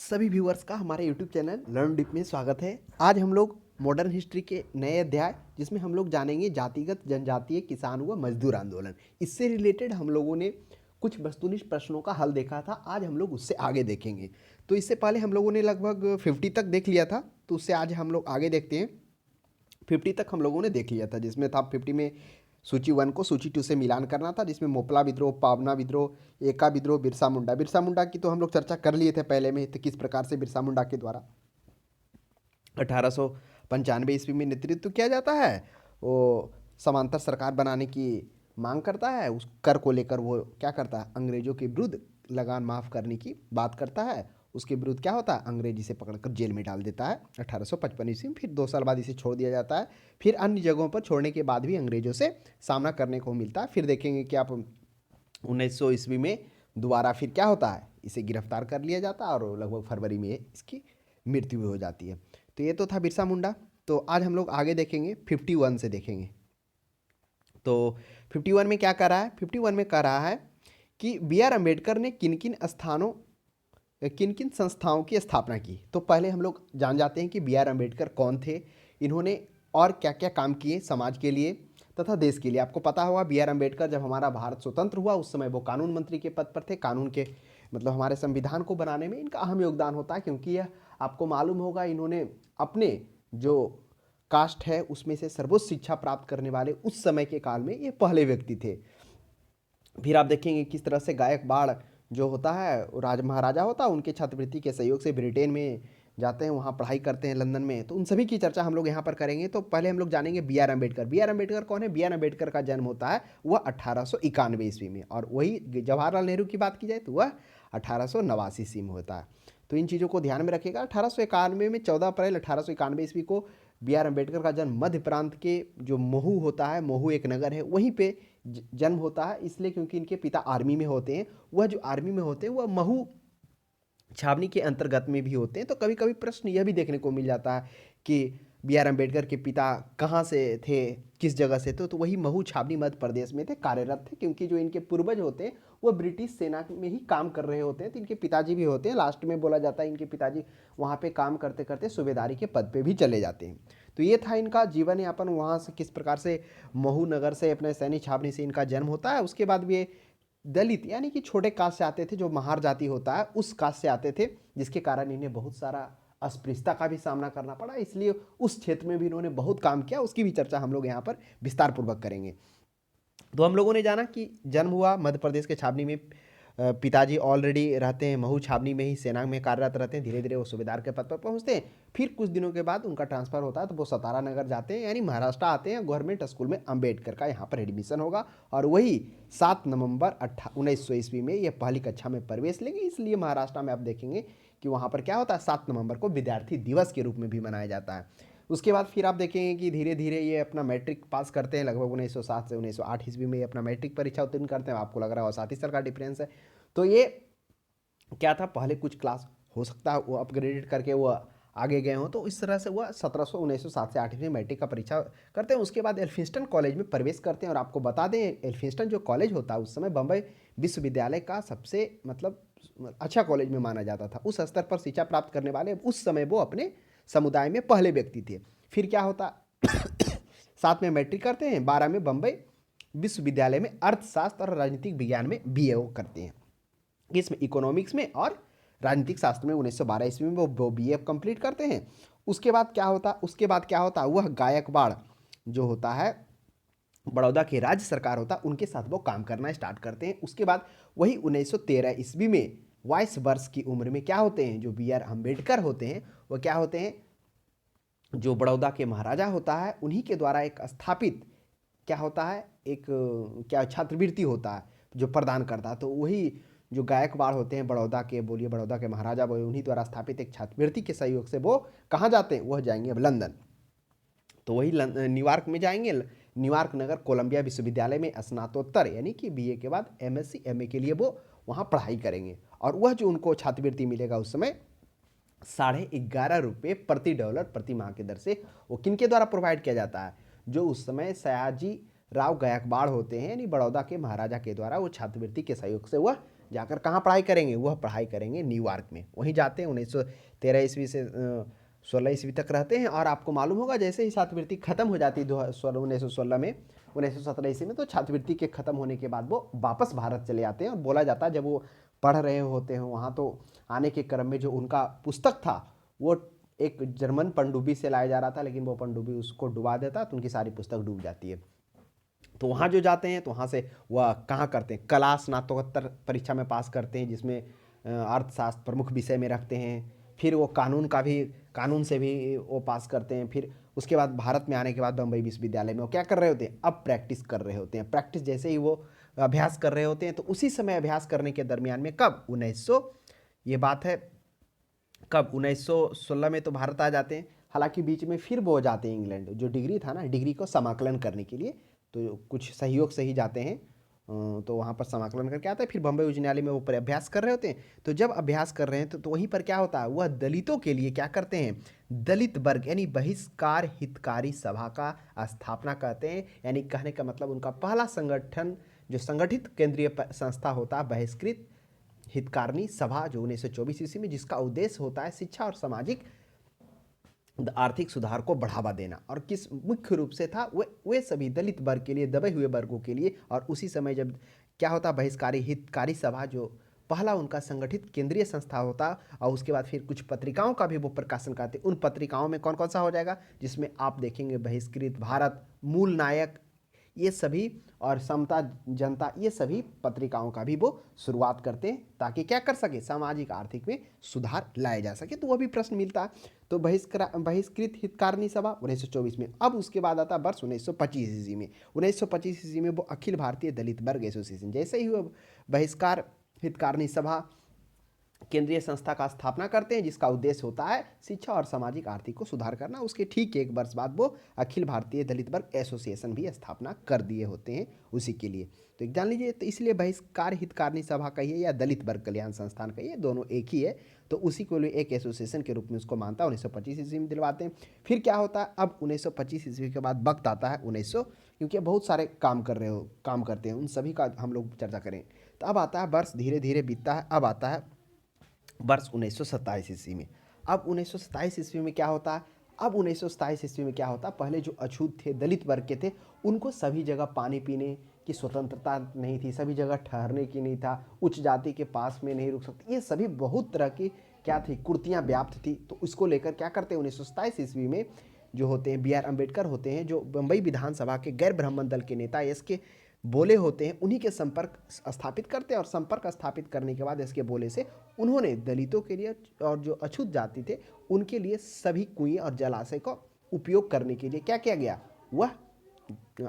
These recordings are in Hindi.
सभी व्यूअर्स का हमारे यूट्यूब चैनल लर्न डीप में स्वागत है। आज हम लोग मॉडर्न हिस्ट्री के नए अध्याय जिसमें हम लोग जानेंगे जातिगत जनजातीय किसान व मजदूर आंदोलन। इससे रिलेटेड हम लोगों ने कुछ वस्तुनिष्ठ प्रश्नों का हल देखा था, आज हम लोग उससे आगे देखेंगे। तो इससे पहले हम लोगों ने लगभग 50 तक देख लिया था, तो उससे आज हम लोग आगे देखते हैं। 50 तक हम लोगों ने देख लिया था, जिसमें था 50 में सूची 1 को सूची 2 से मिलान करना था, जिसमें मोपला विद्रोह, पावना विद्रोह, एका विद्रोह, बिरसा मुंडा की तो हम लोग चर्चा कर लिए थे पहले में। तो किस प्रकार से बिरसा मुंडा के द्वारा 1895 ईस्वी में नेतृत्व किया जाता है, वो समांतर सरकार बनाने की मांग करता है। उस कर को लेकर वो क्या करता है, अंग्रेजों के विरुद्ध लगान माफ़ करने की बात करता है। उसके विरुद्ध क्या होता है, अंग्रेज इसे पकड़कर जेल में डाल देता है 1855 ईस्वी में। फिर 2 साल बाद इसे छोड़ दिया जाता है। फिर अन्य जगहों पर छोड़ने के बाद भी अंग्रेजों से सामना करने को मिलता है। फिर देखेंगे कि आप 1900 ईस्वी में दोबारा फिर क्या होता है, इसे गिरफ्तार कर लिया जाता है और लगभग फरवरी में इसकी मृत्यु भी हो जाती है। तो ये तो था बिरसा मुंडा। तो आज हम लोग आगे देखेंगे 51 से देखेंगे। तो 51 में क्या कर रहा है, 51 में कर रहा है कि बी आर अम्बेडकर ने किन किन संस्थाओं की स्थापना की। तो पहले हम लोग जान जाते हैं कि बी आर अम्बेडकर कौन थे, इन्होंने और क्या क्या काम किए समाज के लिए तथा देश के लिए। आपको पता होगा बी आर अम्बेडकर जब हमारा भारत स्वतंत्र हुआ उस समय वो कानून मंत्री के पद पर थे। कानून के मतलब हमारे संविधान को बनाने में इनका अहम योगदान होता है, क्योंकि यह आपको मालूम होगा इन्होंने अपने जो कास्ट है उसमें से सर्वोच्च शिक्षा प्राप्त करने वाले उस समय के काल में ये पहले व्यक्ति थे। फिर आप देखेंगे किस तरह से गायकवाड़ जो होता है राज महाराजा होता है, उनके छात्रवृत्ति के सहयोग से ब्रिटेन में जाते हैं, वहाँ पढ़ाई करते हैं लंदन में। तो उन सभी की चर्चा हम लोग यहाँ पर करेंगे। तो पहले हम लोग जानेंगे B R Ambedkar. B R Ambedkar कौन है, बी आर अम्बेडकर का जन्म होता है वह 1891 ईस्वी में, और वही जवाहरलाल नेहरू की बात की जाए तो वह 1889 ईस्वी में होता है। तो इन चीज़ों को ध्यान में रखिएगा। 1891 में 14 अप्रैल 1891 ईस्वी को बी आर अम्बेडकर का जन्म मध्य प्रांत के जो महू होता है, महू एक नगर है, वहीं पे जन्म होता है। इसलिए क्योंकि इनके पिता आर्मी में होते हैं, वह जो आर्मी में होते हैं वह महू छावनी के अंतर्गत में भी होते हैं। तो कभी कभी प्रश्न यह भी देखने को मिल जाता है कि बी आर अम्बेडकर के पिता कहाँ से थे, किस जगह से थे। तो वही महू छावनी मध्य प्रदेश में थे, कार्यरत थे, क्योंकि जो इनके पूर्वज होते हैं वो ब्रिटिश सेना में ही काम कर रहे होते हैं। तो इनके पिताजी भी होते हैं, लास्ट में बोला जाता है इनके पिताजी वहाँ पे काम करते करते सूबेदारी के पद पे भी चले जाते हैं। तो ये था इनका जीवन यापन, वहाँ से किस प्रकार से महू नगर से अपने सैनिक छावनी से इनका जन्म होता है। उसके बाद भी ये दलित यानी कि छोटे कास्ट से आते थे, जो महार जाति होता है उस कास्ट से आते थे, जिसके कारण इन्हें बहुत सारा अस्पृश्यता का भी सामना करना पड़ा। इसलिए उस क्षेत्र में भी इन्होंने बहुत काम किया, उसकी भी चर्चा हम लोग यहाँ पर विस्तार पूर्वक करेंगे। तो हम लोगों ने जाना कि जन्म हुआ मध्य प्रदेश के छावनी में, पिताजी ऑलरेडी रहते हैं महू छावनी में ही, सेना में कार्यरत रहते हैं। धीरे धीरे वो सूबेदार के पद पर पहुंचते हैं। फिर कुछ दिनों के बाद उनका ट्रांसफर होता है, तो वो सतारा नगर जाते हैं, यानी महाराष्ट्र आते हैं। गवर्नमेंट स्कूल में अम्बेडकर का यहाँ पर एडमिशन होगा, और वही 7 नवंबर 1900 ईस्वी में ये पहली कक्षा में प्रवेश लेंगे। इसलिए महाराष्ट्र में आप देखेंगे कि वहाँ पर क्या होता है, 7 नवंबर को विद्यार्थी दिवस के रूप में भी मनाया जाता है। उसके बाद फिर आप देखेंगे कि धीरे धीरे ये अपना मैट्रिक पास करते हैं। लगभग 1907 से 1908 ईस्वी में ये अपना मैट्रिक परीक्षा उत्तीर्ण करते हैं। आपको लग रहा है 7 ही साल का डिफरेंस है। तो ये क्या था, पहले कुछ क्लास हो सकता है वो अपग्रेडेड करके वो आगे गए हों, तो इस तरह से वह 1907 से 8 में मैट्रिक का परीक्षा करते हैं। उसके बाद एल्फिंस्टन कॉलेज में प्रवेश करते हैं। और आपको बता दें एल्फिंस्टन जो कॉलेज होता है उस समय बम्बई विश्वविद्यालय का सबसे मतलब अच्छा कॉलेज में माना जाता था। उस स्तर पर शिक्षा प्राप्त करने वाले उस समय वो अपने समुदाय में पहले व्यक्ति थे। फिर क्या होता 7 में मैट्रिक करते हैं, 12 में बम्बई विश्वविद्यालय में अर्थशास्त्र और राजनीतिक विज्ञान में बीए करते हैं, इसमें इकोनॉमिक्स में और राजनीतिक शास्त्र में 1912 ईस्वी में वो बीए कंप्लीट करते हैं। उसके बाद क्या होता वह गायकवाड़ जो होता है, बड़ौदा की राज्य सरकार होता है, उनके साथ वो काम करना स्टार्ट करते हैं। उसके बाद वही 1913 ईस्वी में 22 वर्ष की उम्र में क्या होते हैं, जो बी आर अम्बेडकर होते हैं वो क्या होते हैं, जो बड़ौदा के महाराजा होता है उन्हीं के द्वारा एक स्थापित क्या होता है, एक क्या छात्रवृत्ति होता है जो प्रदान करता है। तो वही जो गायकवाड़ होते हैं बड़ौदा के, बोलिए बड़ौदा के महाराजा बोलिए, उन्हीं द्वारा स्थापित एक छात्रवृत्ति के सहयोग से वो कहाँ जाते हैं, वह जाएंगे अब लंदन। तो वही न्यूयॉर्क में जाएंगे। न्यूयॉर्क नगर कोलंबिया विश्वविद्यालय में स्नातकोत्तर यानी कि बीए के बाद एमएससी एमए के लिए वो वहाँ पढ़ाई करेंगे। और वह जो उनको छात्रवृत्ति मिलेगा उस समय $11.5 प्रति डॉलर प्रति माह की दर से, वो किनके द्वारा प्रोवाइड किया जाता है, जो उस समय सयाजी राव गायकवाड़ होते हैं, यानी बड़ौदा के महाराजा के द्वारा वो छात्रवृत्ति के सहयोग से वह जाकर कहाँ पढ़ाई करेंगे, वह पढ़ाई करेंगे न्यूयॉर्क में। वहीं जाते हैं 1913 ईस्वी से 16 ईस्वी तक रहते हैं। और आपको मालूम होगा जैसे ही छात्रवृत्ति खत्म हो जाती है 1916 में, 1917 ईस्वी में, तो छात्रवृत्ति के खत्म होने के बाद वो वापस भारत चले आते हैं। और बोला जाता है जब वो पढ़ रहे होते हैं वहाँ, तो आने के क्रम में जो उनका पुस्तक था वो एक जर्मन पनडुब्बी से लाया जा रहा था, लेकिन वो पनडुब्बी उसको डुबा देता, तो उनकी सारी पुस्तक डूब जाती है। तो वहाँ जो जाते हैं तो वहाँ से वह कहाँ करते हैं, कला स्नातकोत्तर परीक्षा में पास करते हैं, जिसमें अर्थशास्त्र प्रमुख विषय में रखते हैं। फिर वो कानून से भी वो पास करते हैं। फिर उसके बाद भारत में आने के बाद बम्बई विश्वविद्यालय में वो क्या कर रहे होते हैं, अब प्रैक्टिस कर रहे होते हैं। प्रैक्टिस जैसे ही वो अभ्यास कर रहे होते हैं, तो उसी समय अभ्यास करने के दरमियान में कब 1900, ये बात है कब 1916 में तो भारत आ जाते हैं। हालांकि बीच में फिर वो जाते हैं इंग्लैंड, जो डिग्री था ना, डिग्री को समाकलन करने के लिए, तो कुछ सहयोग से ही जाते हैं। तो वहाँ पर समाकलन करके आता है। फिर बम्बई उच्च न्यायालय में वो पर अभ्यास कर रहे होते हैं। तो जब अभ्यास कर रहे हैं तो वहीं पर क्या होता है, वह दलितों के लिए क्या करते हैं, दलित वर्ग यानी बहिष्कार हितकारी सभा का स्थापना करते हैं। यानी कहने का मतलब उनका पहला संगठन, जो संगठित केंद्रीय संस्था होता है बहिष्कृत हितकारिणी सभा, जो 1924 ईस्वी में, जिसका उद्देश्य होता है शिक्षा और सामाजिक आर्थिक सुधार को बढ़ावा देना। और किस मुख्य रूप से था, वे सभी दलित वर्ग के लिए, दबे हुए वर्गों के लिए। और उसी समय जब क्या होता, बहिष्कारी हितकारी सभा जो पहला उनका संगठित केंद्रीय संस्था होता, और उसके बाद फिर कुछ पत्रिकाओं का भी वो प्रकाशन करते। उन पत्रिकाओं में कौन कौन सा हो जाएगा, जिसमें आप देखेंगे बहिष्कृत भारत, मूल नायक, ये सभी, और समता जनता, ये सभी पत्रिकाओं का भी वो शुरुआत करते हैं, ताकि क्या कर सके, सामाजिक आर्थिक में सुधार लाया जा सके। तो वह भी प्रश्न मिलता है। तो बहिष्कृत हितकारिणी सभा 1924 में। अब उसके बाद आता वर्ष 1925 ईस्वी में। 1925 ईस्वी में वो अखिल भारतीय दलित वर्ग एसोसिएशन, जैसे ही वो बहिष्कार हितकारिणी सभा केंद्रीय संस्था का स्थापना करते हैं, जिसका उद्देश्य होता है शिक्षा और सामाजिक आर्थिक को सुधार करना। उसके ठीक एक वर्ष बाद वो अखिल भारतीय दलित वर्ग एसोसिएशन भी स्थापना कर दिए होते हैं उसी के लिए। तो एक जान लीजिए, तो इसलिए बहिष्कार हितकारिणी सभा कहिए या दलित वर्ग कल्याण संस्थान कहिए, दोनों एक ही है। तो उसी को लिए एक एसोसिएशन के रूप में उसको मानता है। 1925 ईस्वी में दिलवाते हैं। फिर क्या होता है, अब 1925 ईस्वी के बाद वक्त आता है 1900, क्योंकि बहुत सारे काम करते हैं, उन सभी का हम लोग चर्चा करें। तो अब आता है वर्ष, धीरे धीरे बीतता है। अब आता है वर्ष 1927 ईस्वी में। अब 1927 ईस्वी में क्या होता है, अब 1927 ईस्वी में क्या होता, पहले जो अछूत थे, दलित वर्ग के थे, उनको सभी जगह पानी पीने की स्वतंत्रता नहीं थी, सभी जगह ठहरने की नहीं था, उच्च जाति के पास में नहीं रुक सकते, ये सभी बहुत तरह की क्या थी, कुर्तियाँ व्याप्त थी। तो उसको लेकर क्या करते हैं, 1927 ईस्वी में जो होते हैं बी आर अम्बेडकर होते हैं, जो बम्बई विधानसभा के गैर ब्राह्मण दल के नेता इसके बोले होते हैं, उन्हीं के संपर्क स्थापित करते हैं। और संपर्क स्थापित करने के बाद इसके बोले से उन्होंने दलितों के लिए और जो अछूत जाति थे उनके लिए सभी कुएं और जलाशय का उपयोग करने के लिए क्या किया गया, वह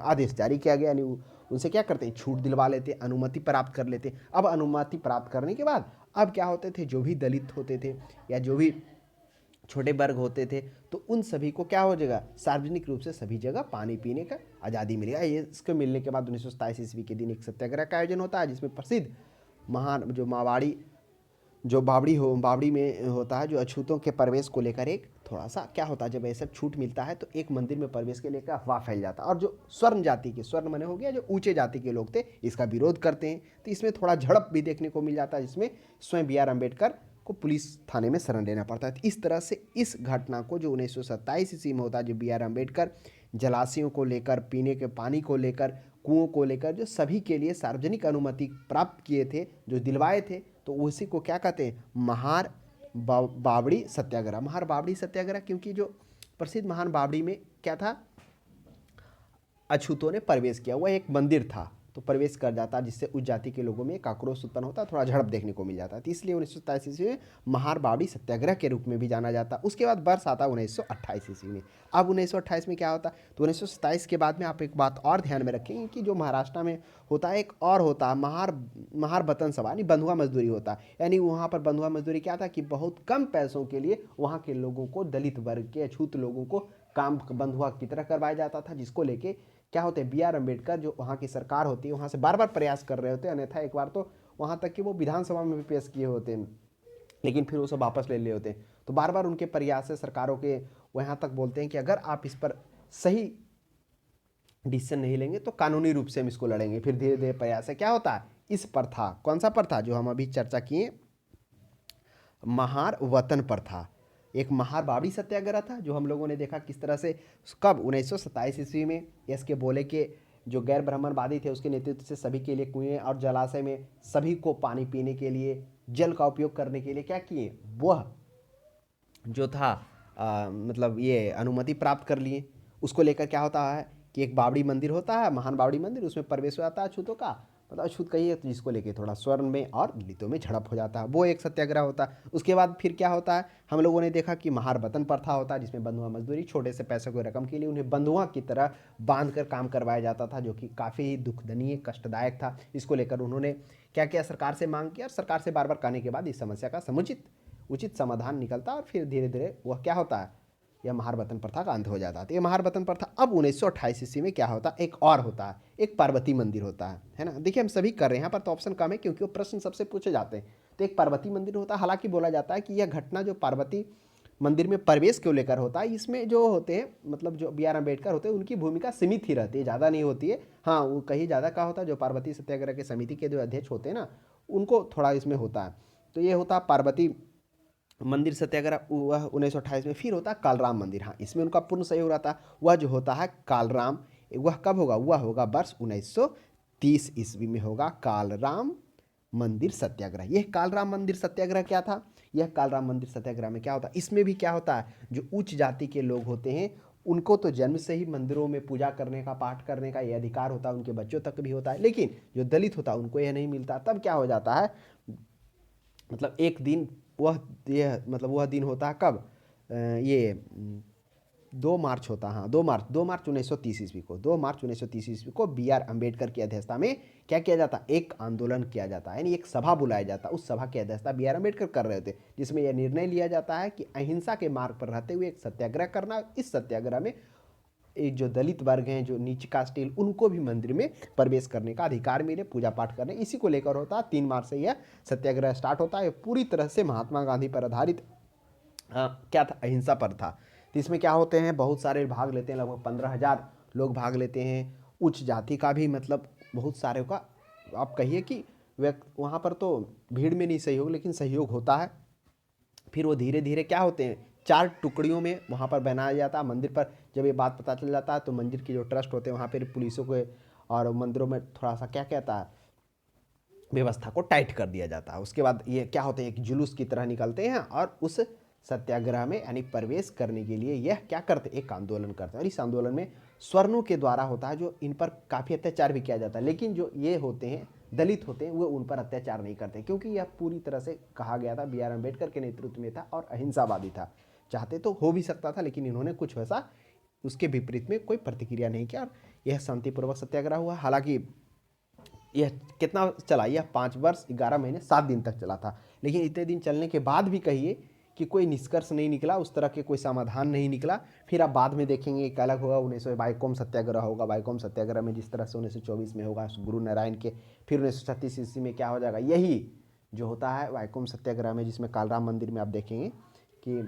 आदेश जारी किया गया। यानी उनसे क्या करते हैं, छूट दिलवा लेते, अनुमति प्राप्त कर लेते। अब अनुमति प्राप्त करने के बाद अब क्या होते थे, जो भी दलित होते थे या जो भी छोटे वर्ग होते थे, तो उन सभी को क्या हो जाएगा, सार्वजनिक रूप से सभी जगह पानी पीने का आज़ादी मिलेगा। ये इसको मिलने के बाद 1927 ईस्वी के दिन एक सत्याग्रह का आयोजन होता है, जिसमें प्रसिद्ध महान जो मावाड़ी जो बावड़ी में होता है, जो अछूतों के प्रवेश को लेकर एक थोड़ा सा क्या होता है, जब ऐसा छूट मिलता है तो एक मंदिर में प्रवेश के लेकर अफवाह फैल जाता है। और जो स्वर्ण जाति के, स्वर्ण मने हो गया जो ऊंचे जाति के लोग थे, इसका विरोध करते हैं। तो इसमें थोड़ा झड़प भी देखने को मिल जाता है, जिसमें स्वयं बी आर अम्बेडकर को पुलिस थाने में शरण लेना पड़ता है। तो इस तरह से इस घटना को जो 1927 ईस्वी में होता है, जो बी आर अम्बेडकर जलाशयों को लेकर, पीने के पानी को लेकर, कुओं को लेकर, जो सभी के लिए सार्वजनिक अनुमति प्राप्त किए थे, जो दिलवाए थे, तो उसी को क्या कहते हैं, बावड़ी सत्याग्रह। महार बावड़ी सत्याग्रह, क्योंकि जो प्रसिद्ध महान बावड़ी में क्या था, अछूतों ने प्रवेश किया, वह एक मंदिर था, तो प्रवेश कर जाता, जिससे उस जाति के लोगों में एक आक्रोश उत्पन्न होता, थोड़ा झड़प देखने को मिल जाता। तो इसलिए 1927 ईस्वी में महार बावड़ी सत्याग्रह के रूप में भी जाना जाता। उसके बाद वर्ष आता 1928 ईस्वी में। अब 1928 में क्या होता, तो 1927 के बाद में आप एक बात और ध्यान में रखेंगे कि जो महाराष्ट्र में होता है, एक और होता है महार बतन सभा, यानी बंधुआ मजदूरी होता है। यानी वहाँ पर बंधुआ मजदूरी क्या था कि बहुत कम पैसों के लिए वहाँ के लोगों को, दलित वर्ग के अछूत लोगों को काम बंधुआ की तरह करवाया जाता था, जिसको लेके क्या होते हैं, बी आर अम्बेडकर जो वहाँ की सरकार होती है, वहाँ से बार बार प्रयास कर रहे होते हैं, अन्यथा एक बार तो वहाँ तक कि वो विधानसभा में भी पेश किए होते हैं, लेकिन फिर वो सब वापस ले लिए होते हैं। तो बार बार उनके प्रयास से सरकारों के वो यहाँ तक बोलते हैं कि अगर आप इस पर सही डिसीजन नहीं लेंगे तो कानूनी रूप से हम इसको लड़ेंगे। फिर धीरे धीरे प्रयास से क्या होता है, इस प्रथा, कौन सा प्रथा, जो हम अभी चर्चा किए, महार वतन प्रथा, एक महार बावड़ी सत्याग्रह था जो हम लोगों ने देखा किस तरह से, कब 1927 ईस्वी में एस के बोले के जो गैर ब्राह्मणवादी थे उसके नेतृत्व से सभी के लिए कुएं और जलाशय में सभी को पानी पीने के लिए, जल का उपयोग करने के लिए क्या किए, वह जो था मतलब ये अनुमति प्राप्त कर लिए। उसको लेकर क्या होता है कि एक बावड़ी मंदिर होता है, महान बावड़ी मंदिर, उसमें प्रवेश हो जाता है अछूतों का, मतलब अछूत कहिए तो जिसको लेके थोड़ा स्वर्ण में और दलितों में झड़प हो जाता है, वो एक सत्याग्रह होता है। उसके बाद फिर क्या होता है, हम लोगों ने देखा कि महार वतन प्रथा होता है जिसमें बंधुआ मजदूरी, छोटे से पैसे को रकम के लिए उन्हें बंधुआ की तरह बांध कर काम करवाया जाता था, जो कि काफ़ी ही दुखदनीय कष्टदायक था। इसको लेकर उन्होंने क्या किया, सरकार से मांग किया, और सरकार से बार बार कहने के बाद इस समस्या का समुचित उचित समाधान निकलता और फिर धीरे धीरे वह क्या होता है, यह महार वतन प्रथा का अंत हो जाता है। तो ये महार वतन प्रथा अब 1928 ईस्वी में क्या होता है, एक और होता है, एक पार्वती मंदिर होता है ना। देखिए हम सभी कर रहे हैं, यहाँ पर तो ऑप्शन कम है क्योंकि वो प्रश्न सबसे पूछे जाते हैं। तो एक पार्वती मंदिर होता है, हालांकि बोला जाता है कि यह घटना जो पार्वती मंदिर में प्रवेश को लेकर होता है, इसमें जो होते हैं मतलब जो बी आर अम्बेडकर होते हैं उनकी भूमिका सीमित ही रहती है, ज़्यादा नहीं होती है। हाँ, वो कहीं ज़्यादा का होता है, जो पार्वती सत्याग्रह के समिति के जो अध्यक्ष होते हैं ना, उनको थोड़ा इसमें होता है। तो ये होता है पार्वती मंदिर सत्याग्रह, वह 1928 में। फिर होता है कालराम मंदिर, हाँ इसमें उनका पूर्ण सहयोग रहता है। वह जो होता है कालराम, वह कब होगा, वह होगा वर्ष 1930 ईस्वी में होगा कालराम मंदिर सत्याग्रह। यह कालराम मंदिर सत्याग्रह क्या था, यह कालराम मंदिर सत्याग्रह में क्या होता है, इसमें भी क्या होता है, जो उच्च जाति के लोग होते हैं उनको तो जन्म से ही मंदिरों में पूजा करने का, पाठ करने का ये अधिकार होता है, उनके बच्चों तक भी होता है, लेकिन जो दलित होता है उनको यह नहीं मिलता। तब क्या हो जाता है, मतलब एक दिन वह यह मतलब वह दिन होता है कब, ये 2 मार्च होता है, हाँ 2 मार्च 1930 ईस्वी को, 2 मार्च 1930 ईस्वी को बी आर अम्बेडकर की अध्यक्षता में क्या किया जाता है, एक आंदोलन किया जाता है, यानी एक सभा बुलाया जाता है। उस सभा की अध्यक्षता बी आर अम्बेडकर कर रहे थे, जिसमें यह निर्णय लिया जाता है कि अहिंसा के मार्ग पर रहते हुए एक सत्याग्रह करना। इस सत्याग्रह में एक जो दलित वर्ग हैं, जो नीच कास्ट, उनको भी मंदिर में प्रवेश करने का अधिकार मिले, पूजा पाठ करने, इसी को लेकर होता है। 3 मार्च से यह सत्याग्रह स्टार्ट होता है। पूरी तरह से महात्मा गांधी पर आधारित क्या था, अहिंसा पर था। तो इसमें क्या होते हैं, बहुत सारे भाग लेते हैं, लगभग 15,000 लोग भाग लेते हैं। उच्च जाति का भी मतलब बहुत सारे का, आप कहिए कि वहाँ पर तो भीड़ में नहीं सहयोग, लेकिन सहयोग होता है। फिर वो धीरे धीरे क्या होते हैं, 4 टुकड़ियों में वहाँ पर बनाया जाता है। मंदिर पर जब ये बात पता चल जाता है तो मंदिर के जो ट्रस्ट होते हैं वहाँ पर पुलिसों को और मंदिरों में थोड़ा सा क्या कहता है, व्यवस्था को टाइट कर दिया जाता है। उसके बाद ये क्या होते हैं, एक जुलूस की तरह निकलते हैं और उस सत्याग्रह में यानी प्रवेश करने के लिए यह क्या करते, एक आंदोलन करते हैं। और इस आंदोलन में स्वर्णों के द्वारा होता है, जो इन पर काफ़ी अत्याचार भी किया जाता है, लेकिन जो ये होते हैं दलित होते हैं वो उन पर अत्याचार नहीं करते, क्योंकि यह पूरी तरह से कहा गया था, बी आर अम्बेडकर के नेतृत्व में था और अहिंसावादी था। चाहते तो हो भी सकता था, लेकिन इन्होंने कुछ वैसा उसके विपरीत में कोई प्रतिक्रिया नहीं किया और यह शांतिपूर्वक सत्याग्रह हुआ। हालांकि यह कितना चला, यह 5 वर्ष 11 महीने 7 दिन तक चला था। लेकिन इतने दिन चलने के बाद भी कहिए कि कोई निष्कर्ष नहीं निकला, उस तरह के कोई समाधान नहीं निकला। फिर आप बाद में देखेंगे एक अलग होगा, 1900 वाइकोम सत्याग्रह होगा। वाइकोम सत्याग्रह में जिस तरह से 1924 में होगा गुरु नारायण के, फिर 1936 ईस्वी में क्या हो जाएगा, यही जो होता है वाइकोम सत्याग्रह में, जिसमें कालराम मंदिर में आप देखेंगे कि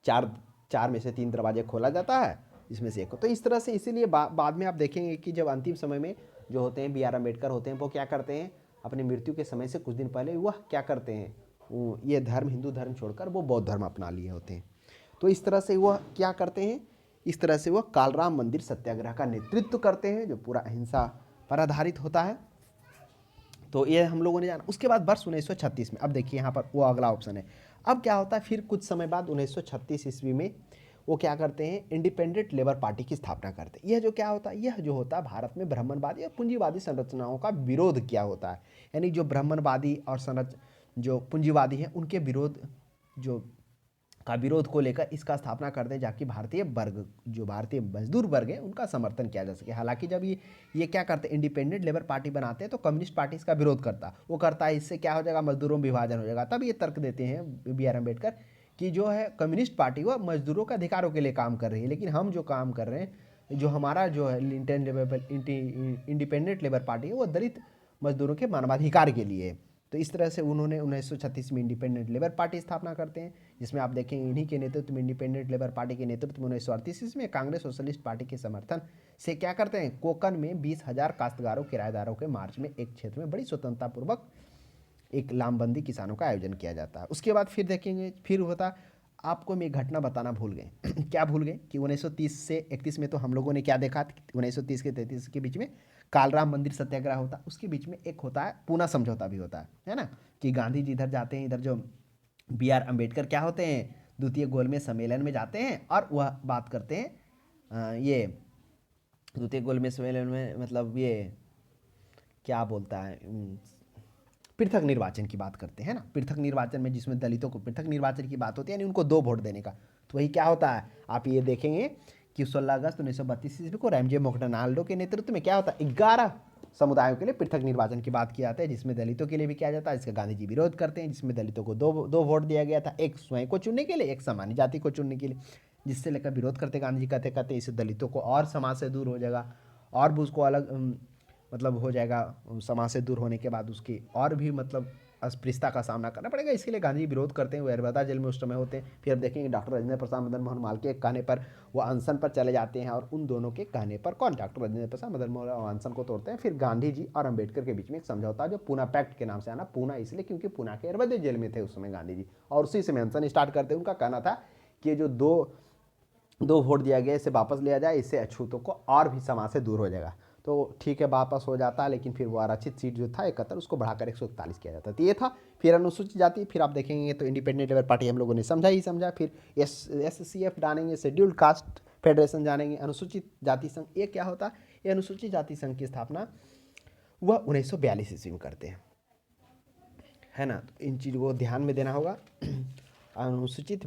4 में से 3 दरवाजे खोला जाता है, इसमें से एक। तो इस तरह से इसीलिए बाद में आप देखेंगे कि जब अंतिम समय में जो होते हैं बी आर अम्बेडकर होते हैं, वो क्या करते हैं, अपनी मृत्यु के समय से कुछ दिन पहले वह क्या करते हैं, ये धर्म, हिंदू धर्म छोड़कर वो बौद्ध धर्म अपना लिए होते हैं। तो इस तरह से वह क्या करते हैं, इस तरह से वह कालराम मंदिर सत्याग्रह का नेतृत्व करते हैं, जो पूरा अहिंसा पर आधारित होता है। तो ये हम लोगों ने जाना। उसके बाद वर्ष 1936 में, अब देखिए यहाँ पर वो अगला ऑप्शन है। अब क्या होता है, फिर कुछ समय बाद 1936 ईस्वी में वो क्या करते हैं, इंडिपेंडेंट लेबर पार्टी की स्थापना करते हैं। यह जो क्या होता है, यह जो होता है भारत में ब्राह्मणवादी और पूंजीवादी संरचनाओं का विरोध किया होता है। यानी जो ब्राह्मणवादी और जो पूंजीवादी हैं उनके विरोध का विरोध को लेकर इसका स्थापना करते हैं, जाकि भारतीय वर्ग, जो भारतीय मजदूर वर्ग है, उनका समर्थन किया जा सके। हालांकि जब ये क्या करते हैं, इंडिपेंडेंट लेबर पार्टी बनाते हैं, तो कम्युनिस्ट पार्टी इसका विरोध करता है, इससे क्या हो जाएगा, मजदूरों में विभाजन हो जाएगा। तब ये तर्क देते हैं बी आर अम्बेडकर कि जो है कम्युनिस्ट पार्टी वह मजदूरों के अधिकारों के लिए काम कर रही है, लेकिन हम जो काम कर रहे हैं, जो हमारा जो है इंडिपेंडेंट लेबर पार्टी है, वो दलित मजदूरों के मानवाधिकार के लिए। तो इस तरह से उन्होंने 1936 में इंडिपेंडेंट लेबर पार्टी स्थापना करते हैं, जिसमें आप देखेंगे इन्हीं के नेतृत्व में, इंडिपेंडेंट लेबर पार्टी के नेतृत्व में 1938 में कांग्रेस सोशलिस्ट पार्टी के समर्थन से क्या करते हैं, कोकन में 20,000 काश्तकारों किराएदारों के मार्च में एक क्षेत्र में बड़ी स्वतंत्रतापूर्वक एक लामबंदी किसानों का आयोजन किया जाता है। उसके बाद फिर देखेंगे, फिर होता, आपको मैं एक घटना बताना भूल गए क्या भूल गए कि 1930 से 31 में तो हम लोगों ने क्या देखा, 1930 के 33 के बीच में कालराम मंदिर सत्याग्रह होता है, उसके बीच में एक होता है पूना समझौता भी होता है ना, कि गांधी जी इधर जाते हैं, इधर जो B.R. अम्बेडकर क्या होते हैं, द्वितीय गोलमेज सम्मेलन में जाते हैं और वह बात करते हैं, ये द्वितीय गोलमेज सम्मेलन में मतलब ये क्या बोलता है, पृथक निर्वाचन की बात करते हैं ना, पृथक निर्वाचन में जिसमें दलितों को पृथक निर्वाचन की बात होती है, यानी उनको 2 वोट देने का। तो वही क्या होता है, आप ये देखेंगे कि 16 अगस्त 1932 ईस्वी को रैमजे मैकडोनाल्ड के नेतृत्व में क्या होता है, 11 समुदायों के लिए पृथक निर्वाचन की बात की जाती है, जिसमें दलितों के लिए भी किया जाता है, जिसका गांधी जी विरोध करते हैं, जिसमें दलितों को दो वोट दिया गया था, एक स्वयं को चुनने के लिए, एक सामान्य जाति को चुनने के लिए, जिससे लेकर विरोध करते गांधी जी, कहते कहते इससे दलितों को और समाज से दूर हो जाएगा, और भी उसको अलग मतलब हो जाएगा, समाज से दूर होने के बाद उसकी और भी मतलब अस्पृश्यता का सामना करना पड़ेगा, इसके लिए गांधी जी विरोध करते हैं, वो यरवदा जेल में उस समय होते हैं। फिर अब देखेंगे डॉक्टर राजेंद्र प्रसाद मदन मोहन मालवीय के कहने पर वो अनशन पर चले जाते हैं, और उन दोनों के कहने पर कौन, डॉक्टर राजेंद्र प्रसाद मदन मोहन अनशन को तोड़ते हैं। फिर गांधी जी और अम्बेडकर के बीच में एक समझौता जो पूना पैक्ट के नाम से आना, पूना इसलिए क्योंकि पूना के यरवदा जेल में थे उस समय गांधी जी, और उसी समय अनशन स्टार्ट करते हैं। उनका कहना था कि जो दो वोट दिया गया इसे वापस लिया जाए, इससे अछूतों को और भी समाज से दूर हो जाएगा। तो ठीक है, वापस हो जाता है, लेकिन फिर वो आरक्षित सीट जो था 71 उसको बढ़ाकर 141 किया जाता है। तो ये था। फिर अनुसूचित जाति, फिर आप देखेंगे तो इंडिपेंडेंट लेबर पार्टी हम लोगों ने समझा ही समझा। फिर SCF जानेंगे, शेड्यूल्ड कास्ट फेडरेशन जानेंगे, अनुसूचित जाति संघ। ये क्या होता है, ये अनुसूचित जाति संघ की स्थापना वह 1942 ईस्वी में करते हैं, है ना। तो इन चीज़ों को ध्यान में देना होगा। अनुसूचित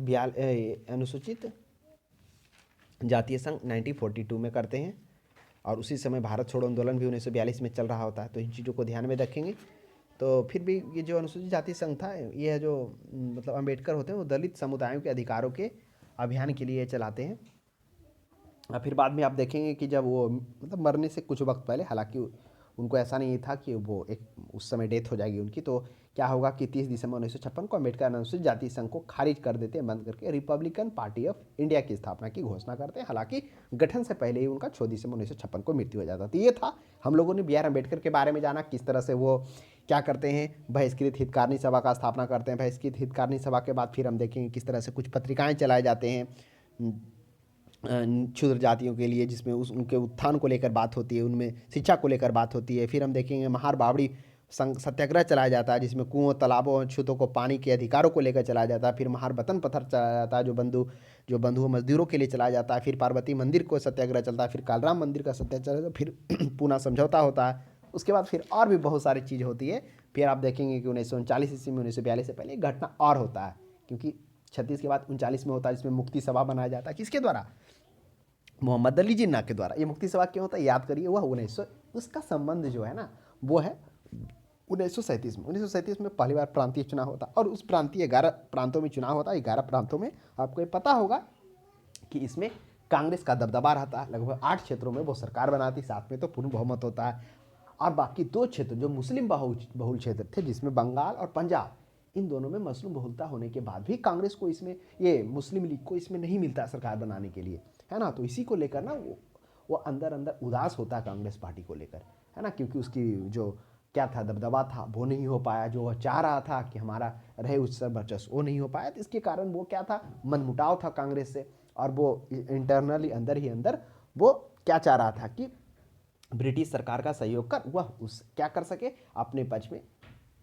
जातीय संघ 1942 में करते हैं, और उसी समय भारत छोड़ो आंदोलन भी 1942 में चल रहा होता है। तो इन चीज़ों को ध्यान में रखेंगे। तो फिर भी ये जो अनुसूचित जाति संघ था, ये है जो मतलब अम्बेडकर होते हैं, वो दलित समुदायों के अधिकारों के अभियान के लिए चलाते हैं। और फिर बाद में आप देखेंगे कि जब वो मतलब मरने से कुछ वक्त पहले, हालांकि उनको ऐसा नहीं था कि वो एक उस समय डेथ हो जाएगी उनकी, तो क्या होगा कि 30 दिसंबर 1956 को अम्बेडकर अनुसूचित जाति संघ को खारिज कर देते हैं, बंद करके रिपब्लिकन पार्टी ऑफ इंडिया की स्थापना की घोषणा करते हैं। हालांकि गठन से पहले ही उनका 6 दिसंबर 1956 को मृत्यु हो जाता। तो ये था, हम लोगों ने B.R. अम्बेडकर के बारे में जाना, किस तरह से वो क्या करते हैं, बहिष्कृत हितकारिणी सभा का स्थापना करते हैं। बहिष्कृत हितकारिणी सभा के बाद फिर हम देखेंगे किस तरह से कुछ पत्रिकाएँ चलाए जाते हैं क्षुद्र जातियों के लिए, जिसमें उनके उत्थान को लेकर बात होती है, उनमें शिक्षा को लेकर बात होती है। फिर हम देखेंगे महार बावड़ी सत्याग्रह चलाया जाता है, जिसमें कुओं, तालाबों, अछूतों को पानी के अधिकारों को लेकर चलाया जाता है। फिर महार वतन पत्थर चलाया जाता है, जो बंधुओं मजदूरों के लिए चलाया जाता है। फिर पार्वती मंदिर को सत्याग्रह चलता है। फिर कालराम मंदिर का सत्याग्रह, फिर पूना समझौता होता है। उसके बाद फिर और भी बहुत सारी चीज़ होती है। फिर आप देखेंगे कि 1939 ईस्वी में 1942 से पहले एक घटना और होता है, क्योंकि 36 के बाद 39 में होता है, जिसमें मुक्ति सभा बनाया जाता है। किसके द्वारा, मोहम्मद अली जिन्ना के द्वारा। ये मुक्ति सभा क्यों होता है, याद करिए, वह 1900, उसका संबंध जो है ना, वो है 1937 में। 1937 में पहली बार प्रांतीय चुनाव होता, और उस प्रांतीय 11 प्रांतों में चुनाव होता है। 11 प्रांतों में आपको ये पता होगा कि इसमें कांग्रेस का दबदबा रहता है। लगभग 8 क्षेत्रों में वो सरकार बनाती, 7 में तो पूर्ण बहुमत होता है, और बाकी 2 क्षेत्र जो मुस्लिम बहुल क्षेत्र थे, जिसमें बंगाल और पंजाब, इन दोनों में मुस्लिम बहुलता होने के बाद भी कांग्रेस को इसमें, ये मुस्लिम लीग को इसमें नहीं मिलता सरकार बनाने के लिए, है ना। तो इसी को लेकर ना वो अंदर अंदर उदास होता है कांग्रेस पार्टी को लेकर, है ना, क्योंकि उसकी जो क्या था, दबदबा था, वो नहीं हो पाया। जो वह चाह रहा था कि हमारा रहे उच्च वर्चस्व, वो नहीं हो पाया। तो इसके कारण वो क्या था, मनमुटाव था कांग्रेस से, और वो इंटरनली अंदर ही अंदर वो क्या चाह रहा था कि ब्रिटिश सरकार का सहयोग कर वह उस क्या कर सके, अपने पक्ष में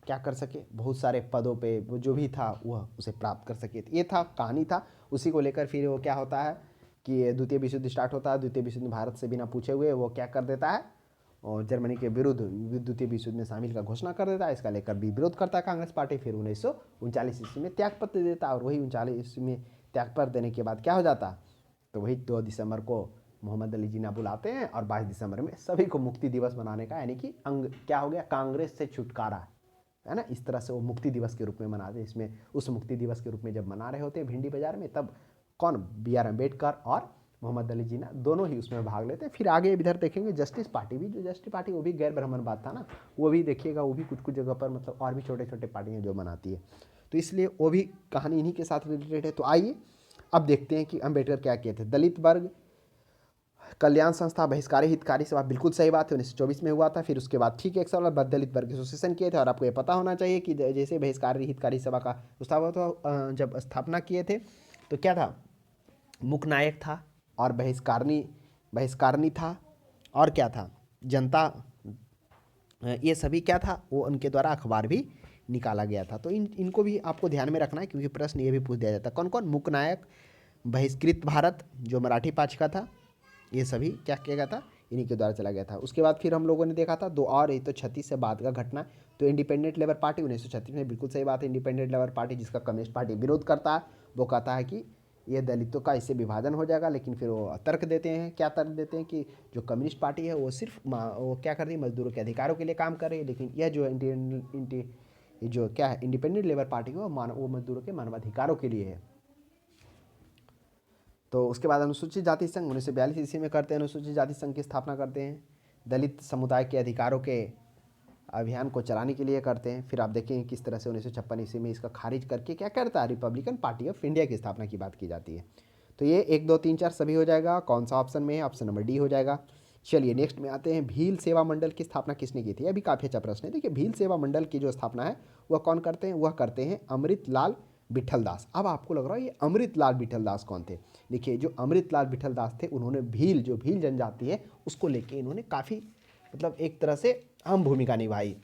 क्या कर सके, बहुत सारे पदों पे वो जो भी था वह उसे प्राप्त कर सके। ये था, कहानी था। उसी को लेकर फिर वो क्या होता है कि द्वितीय विश्व युद्ध स्टार्ट होता है। द्वितीय विश्व युद्ध में भारत से बिना पूछे हुए वो क्या कर देता है, और जर्मनी के विरुद्ध द्वितीय विश्व युद्ध में शामिल का घोषणा कर देता है। इसका लेकर भी विरोध करता है कांग्रेस पार्टी। फिर 1939 ईस्वी में त्यागपत्र देता है, और वही 39 ईस्वी में त्यागपत्र देने के बाद क्या हो जाता, तो वही 2 दिसंबर को मोहम्मद अली जिन्ना बुलाते हैं, और 22 दिसंबर में सभी को मुक्ति दिवस मनाने का, यानी कि अंग क्या हो गया, कांग्रेस से छुटकारा, है ना। इस तरह से वो मुक्ति दिवस के रूप में मनाते हैं। इसमें उस मुक्ति दिवस के रूप में जब मना रहे होते हैं भिंडी बाजार में, तब कौन, B.R. अम्बेडकर और मोहम्मद अली जिन्ना, दोनों ही उसमें भाग लेते हैं। फिर आगे इधर देखेंगे जस्टिस पार्टी भी, जो जस्टिस पार्टी वो भी गैर ब्राह्मणवाद था ना, वो भी देखिएगा, वो भी कुछ कुछ जगह पर मतलब और भी छोटे छोटे पार्टियाँ जो बनाती है, तो इसलिए वो भी कहानी इन्हीं के साथ रिलेटेड है। तो आइए अब देखते हैं कि अम्बेडकर क्या किए थे। दलित वर्ग कल्याण संस्था बहिष्कारी हितकारी सभा, बिल्कुल सही बात है, 1924 में हुआ था। फिर उसके बाद ठीक 1 साल बाद दलित वर्ग एसोसिएशन किए थे। और आपको ये पता होना चाहिए कि जैसे बहिष्कारी हितकारी सभा का जब स्थापना किए थे तो क्या था, मुख्य नायक था और बहिष्कारणी था, और क्या था, जनता, ये सभी क्या था, वो उनके द्वारा अखबार भी निकाला गया था। तो इनको भी आपको ध्यान में रखना है, क्योंकि प्रश्न ये भी पूछ दिया जाता है। कौन कौन, मुख्य नायक, बहिष्कृत भारत जो मराठी पाच का था, ये सभी क्या किया गया था, इन्हीं के द्वारा चला गया था। उसके बाद फिर हम लोगों ने देखा था दो और, ये तो 36 से बाद का घटना। तो इंडिपेंडेंट लेबर पार्टी 1936 में, बिल्कुल सही बात है, इंडिपेंडेंट लेबर पार्टी जिसका कम्युनिस्ट पार्टी विरोध करता है, वो कहता है कि ये दलितों का इससे विभाजन हो जाएगा। लेकिन फिर वो तर्क देते हैं, क्या तर्क देते हैं कि जो कम्युनिस्ट पार्टी है वो सिर्फ वो क्या कर रही है, मजदूरों के अधिकारों के लिए काम कर रही है, लेकिन यह जो जो क्या है इंडिपेंडेंट लेबर पार्टी है वो मजदूरों के मानवाधिकारों के लिए है। तो उसके बाद अनुसूचित जाति संघ 1942 ईस्वी में करते हैं, अनुसूचित जाति संघ की स्थापना करते हैं, दलित समुदाय के अधिकारों के अभियान को चलाने के लिए करते हैं। फिर आप देखेंगे किस तरह से 1956 ईस्वी में इसका खारिज करके क्या करता है, रिपब्लिकन पार्टी ऑफ इंडिया की स्थापना की बात की जाती है। तो ये 1 2 3 4 सभी हो जाएगा। कौन सा ऑप्शन में है, ऑप्शन नंबर डी हो जाएगा। चलिए नेक्स्ट में आते हैं, भील सेवा मंडल की स्थापना किसने की थी। यह भी काफ़ी अच्छा प्रश्न है। देखिए भील सेवा मंडल की जो स्थापना है वह कौन करते हैं, वह करते हैं अमृतलाल विठलदास। अब आपको लग रहा है ये अमृतलाल विठलदास कौन थे। देखिए जो अमृतलाल विठलदास थे, उन्होंने जो भील जनजाति है उसको लेके इन्होंने काफ़ी मतलब एक तरह से अहम भूमिका निभाई।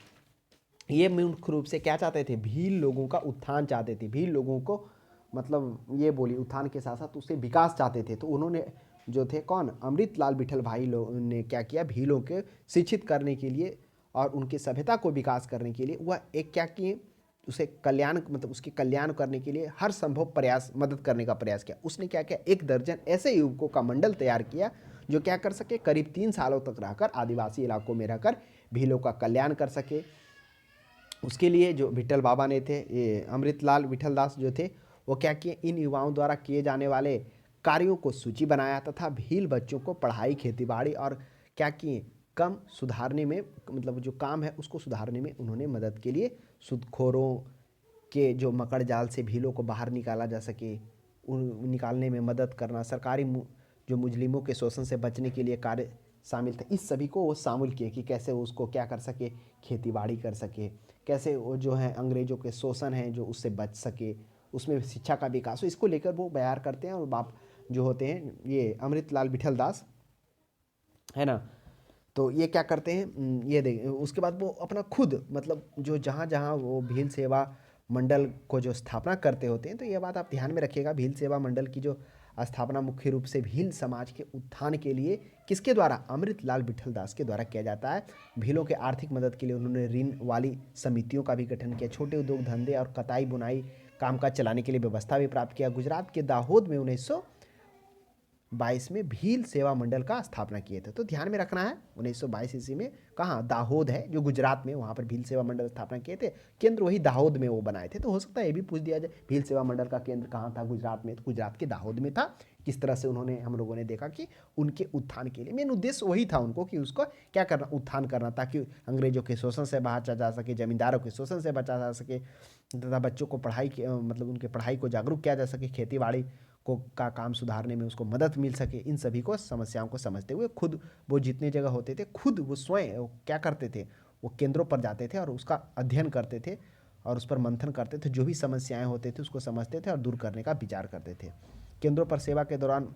ये मुख्य रूप से क्या चाहते थे, भील लोगों का उत्थान चाहते थे, भील लोगों को मतलब ये बोली उत्थान के साथ साथ उससे विकास चाहते थे। तो उन्होंने जो थे कौन, अमृतलाल विठल भाई लोग ने क्या किया, भीलों के शिक्षित करने के लिए और उनकी सभ्यता को विकास करने के लिए वह एक क्या किए, उसे कल्याण मतलब उसके कल्याण करने के लिए हर संभव प्रयास, मदद करने का प्रयास किया। उसने क्या किया, 1 दर्जन ऐसे युवकों का मंडल तैयार किया जो क्या कर सके, करीब 3 सालों तक रहकर आदिवासी इलाकों में रहकर भीलों का कल्याण कर सके। उसके लिए जो विठल बाबा ने थे, ये अमृतलाल विठलदास जो थे, वो क्या किए, इन युवाओं द्वारा किए जाने वाले कार्यों को सूची बनाया तथा भील बच्चों को पढ़ाई, खेतीबाड़ी और क्या किए, कम सुधारने में मतलब जो काम है उसको सुधारने में उन्होंने मदद के लिए सूदखोरों के जो मकड़ जाल से भीलों को बाहर निकाला जा सके, उन निकालने में मदद करना, सरकारी जो मुजरिमों के शोषण से बचने के लिए कार्य शामिल थे। इस सभी को वो शामिल किए कि कैसे उसको क्या कर सके, खेतीबाड़ी कर सके, कैसे वो जो है अंग्रेजों के शोषण है जो उससे बच सके, उसमें शिक्षा का विकास हो, इसको लेकर वो बयान करते हैं। और बाप जो होते हैं ये अमृतलाल विठलदास है ना, तो ये क्या करते हैं, ये देख उसके बाद वो अपना खुद मतलब जो जहाँ जहाँ वो भील सेवा मंडल को जो स्थापना करते होते हैं, तो ये बात आप ध्यान में रखिएगा, भील सेवा मंडल की जो स्थापना मुख्य रूप से भील समाज के उत्थान के लिए किसके द्वारा, अमृतलाल विठलदास के द्वारा किया जाता है। भीलों के आर्थिक मदद के लिए उन्होंने ऋण वाली समितियों का भी गठन किया, छोटे उद्योग धंधे और कताई बुनाई कामकाज चलाने के लिए व्यवस्था भी प्राप्त किया। गुजरात के दाहोद में 1922 में भील सेवा मंडल का स्थापना किए थे। तो ध्यान में रखना है 1922 ईस्वी में कहाँ, दाहोद है जो गुजरात में, वहाँ पर भील सेवा मंडल स्थापना किए थे। केंद्र वही दाहोद में वो बनाए थे। तो हो सकता है ये भी पूछ दिया जाए भील सेवा मंडल का केंद्र कहाँ था, गुजरात में, तो गुजरात के दाहोद में था। किस तरह से उन्होंने, हम लोगों ने देखा कि उनके उत्थान के लिए मेन उद्देश्य वही था उनको कि उसको क्या करना, उत्थान करना, ताकि अंग्रेजों के शोषण से बचा जा सके, जमींदारों के शोषण से बचा जा सके तथा बच्चों को पढ़ाई मतलब उनके पढ़ाई को जागरूक किया जा सके, खेती बाड़ी को का काम सुधारने में उसको मदद मिल सके। इन सभी को समस्याओं को समझते हुए खुद वो जितने जगह होते थे, खुद वो स्वयं क्या करते थे, वो केंद्रों पर जाते थे और उसका अध्ययन करते थे और उस पर मंथन करते थे, जो भी समस्याएं होते थे उसको समझते थे और दूर करने का विचार करते थे। केंद्रों पर सेवा के दौरान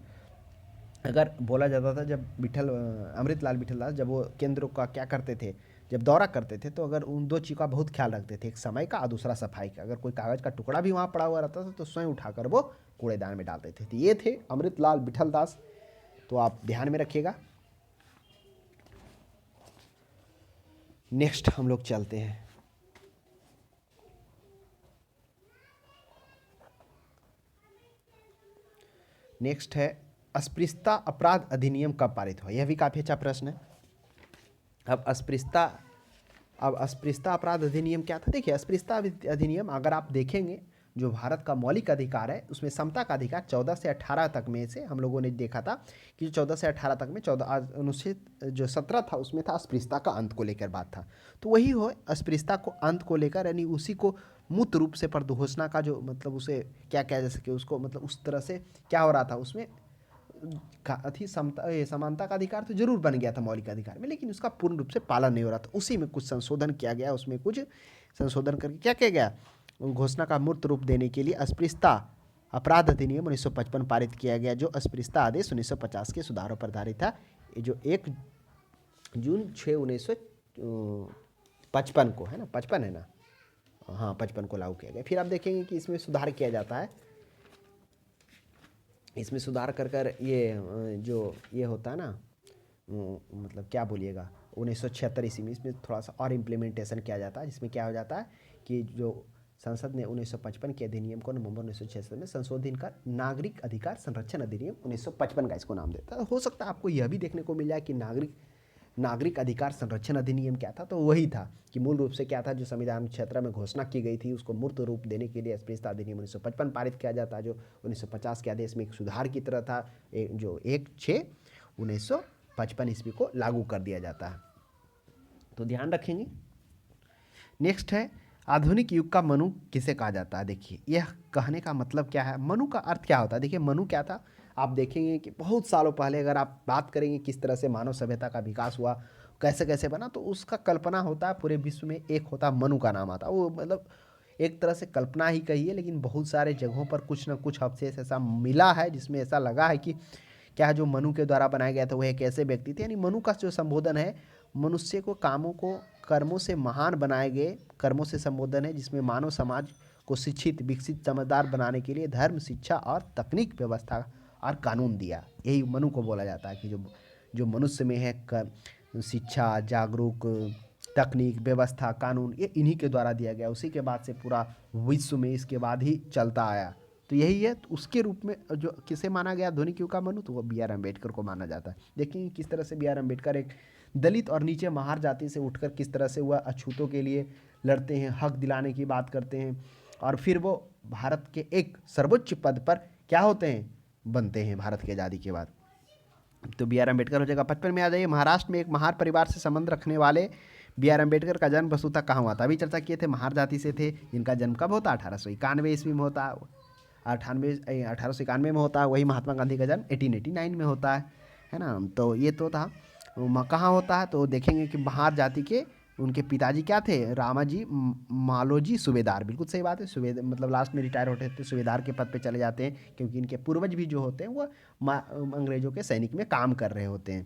अगर बोला जाता था, जब अमृतलाल विठलदास जब वो केंद्रों का क्या करते थे, जब दौरा करते थे, तो अगर उन 2 चीज़ का बहुत ख्याल रखते थे, एक समय का और दूसरा सफाई का। अगर कोई कागज़ का टुकड़ा भी वहाँ पड़ा हुआ रहता था तो स्वयं उठाकर वो कूड़ेदान में डालते थे। तो ये थे अमृतलाल विठलदास, तो आप ध्यान में रखिएगा। नेक्स्ट हम लोग चलते हैं, नेक्स्ट है अस्पृश्यता अपराध अधिनियम कब पारित हुआ। यह भी काफ़ी अच्छा प्रश्न है। अब अस्पृश्यता अपराध अधिनियम क्या था। देखिए अस्पृश्यता अधिनियम अगर आप देखेंगे जो भारत का मौलिक अधिकार है उसमें समता का अधिकार 14 से 18 तक में से हम लोगों ने देखा था कि 14 से 18 तक में 14 अनुच्छेद जो 17 था उसमें था अस्पृश्यता का अंत को लेकर बात था। तो वही हो अस्पृश्यता को अंत को लेकर, यानी उसी को मूर्त रूप से प्रदूषणा का जो मतलब उसे क्या कहा जा सके, उसको मतलब उस तरह से क्या हो रहा था उसमें अति समता समानता का अधिकार तो जरूर बन गया था मौलिक अधिकार में, लेकिन उसका पूर्ण रूप से पालन नहीं हो रहा था। उसी में कुछ संशोधन किया गया, उसमें कुछ संशोधन करके क्या किया गया, घोषणा का मूर्त रूप देने के लिए अस्पृश्यता अपराध अधिनियम 1955 पारित किया गया, जो अस्पृश्यता आदेश 1950 के सुधारों पर आधारित था। ये जो 1 जून 6 1955 को है ना, 55 है ना, हाँ 55 को लागू किया गया। फिर आप देखेंगे कि इसमें सुधार किया जाता है, इसमें सुधार कर कर ये जो ये होता है ना मतलब क्या बोलिएगा 1976 ईस्वी में इसमें थोड़ा सा और इम्प्लीमेंटेशन किया जाता है, जिसमें क्या हो जाता है कि जो संसद ने 1955 के अधिनियम को नवंबर 1966 में संशोधित कर नागरिक अधिकार संरक्षण अधिनियम 1955 का इसको नाम देता है। हो सकता है आपको यह भी देखने को मिल जाए कि नागरिक अधिकार संरक्षण अधिनियम क्या था, तो वही था कि मूल रूप से क्या था, जो संविधान क्षेत्र में घोषणा की गई थी उसको मूर्त रूप देने के लिए अस्पृश्यता अधिनियम 1955 पारित किया जाता है, जो 1950 के आदेश में एक सुधार की तरह था, जो 1/6/1955 ईस्वी को लागू कर दिया जाता है। तो ध्यान रखेंगे। नेक्स्ट है आधुनिक युग का मनु किसे कहा जाता है। देखिए यह कहने का मतलब क्या है, मनु का अर्थ क्या होता है। देखिए मनु क्या था, आप देखेंगे कि बहुत सालों पहले अगर आप बात करेंगे किस तरह से मानव सभ्यता का विकास हुआ, कैसे कैसे बना, तो उसका कल्पना होता है पूरे विश्व में एक होता मनु का नाम आता है। वो मतलब एक तरह से कल्पना ही कहिए, लेकिन बहुत सारे जगहों पर कुछ ना कुछ अवशेष ऐसा मिला है जिसमें ऐसा लगा है कि क्या जो मनु के द्वारा बनाया गया था वह एक ऐसे व्यक्ति थे। यानी मनु का जो संबोधन है, मनुष्य को कामों को कर्मों से महान बनाए गए कर्मों से संबोधन है, जिसमें मानव समाज को शिक्षित विकसित समझदार बनाने के लिए धर्म शिक्षा और तकनीक व्यवस्था और कानून दिया। यही मनु को बोला जाता है कि जो मनुष्य में है शिक्षा जागरूक तकनीक व्यवस्था कानून, ये इन्हीं के द्वारा दिया गया। उसी के बाद से पूरा विश्व में इसके बाद ही चलता आया। तो यही है, तो उसके रूप में जो किसे माना गया आधुनिक युग का मनु, तो वो बी.आर. अम्बेडकर को माना जाता है। देखिए किस तरह से बी.आर. अम्बेडकर एक दलित और नीचे महार जाति से उठकर किस तरह से वह अछूतों के लिए लड़ते हैं, हक दिलाने की बात करते हैं, और फिर वो भारत के एक सर्वोच्च पद पर क्या होते हैं, बनते हैं भारत की आज़ादी के बाद। तो बी.आर. अम्बेडकर हो जाएगा। 55 में आ जाइए, महाराष्ट्र में एक महार परिवार से संबंध रखने वाले बी.आर. अम्बेडकर का जन्म वस्तुतः कहाँ हुआ था। अभी चर्चा किए थे, महार जाति से थे, जिनका जन्म कब होता है 1891 ईस्वी में होता है, 1891 में होता है। वही महात्मा गांधी का जन्म 1889 में होता है ना। तो ये तो था, कहाँ होता है, तो देखेंगे कि महार जाति के उनके पिताजी क्या थे, रामाजी मालोजी सूबेदार। बिल्कुल सही बात है, सूबेदार मतलब लास्ट में रिटायर होते थे, सूबेदार के पद पे चले जाते हैं, क्योंकि इनके पूर्वज भी जो होते हैं वो अंग्रेजों के सैनिक में काम कर रहे होते हैं।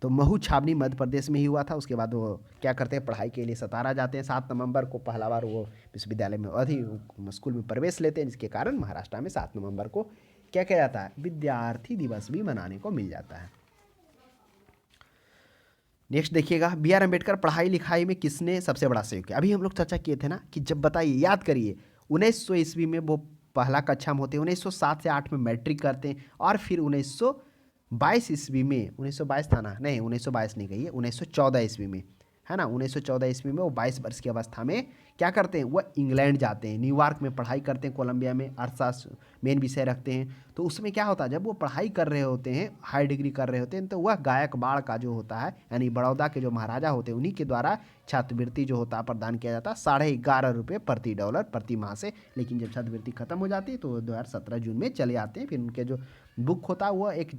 तो महू छावनी मध्य प्रदेश में ही हुआ था। उसके बाद वो क्या करते हैं, पढ़ाई के लिए सतारा जाते हैं। 7 नवंबर को पहला बार वो विश्वविद्यालय में स्कूल में प्रवेश लेते हैं, जिसके कारण महाराष्ट्र में 7 नवंबर को क्या किया जाता है, विद्यार्थी दिवस भी मनाने को मिल जाता है। नेक्स्ट देखिएगा, बी.आर. अम्बेडकर पढ़ाई लिखाई में किसने सबसे बड़ा सहयोग किया। अभी हम लोग चर्चा किए थे ना कि जब बताइए याद करिए 1900 ईस्वी में वो पहला कक्षा में होते हैं, 1907 से 8 में मैट्रिक करते हैं, और फिर 1922 ईस्वी में, 1922 था ना, नहीं 1922 नहीं कहिए, 1914 ईस्वी में है ना, 1914 ईस्वी में वो 22 वर्ष की अवस्था में क्या करते हैं, वह इंग्लैंड जाते हैं, न्यूयॉर्क में पढ़ाई करते हैं, कोलंबिया में अर्थशास्त्र मेन विषय रखते हैं। तो उसमें क्या होता है, जब वो पढ़ाई कर रहे होते हैं, हाई डिग्री कर रहे होते हैं, तो वह गायकवाड़ का जो होता है, यानी बड़ौदा के जो महाराजा होते हैं, उन्हीं के द्वारा छात्रवृत्ति जो होता है प्रदान किया जाता है, $11.5 प्रति डॉलर प्रति माह से। लेकिन जब छात्रवृत्ति खत्म हो जाती है तो 2017 जून में चले आते हैं। फिर उनके जो बुक होता है वह एक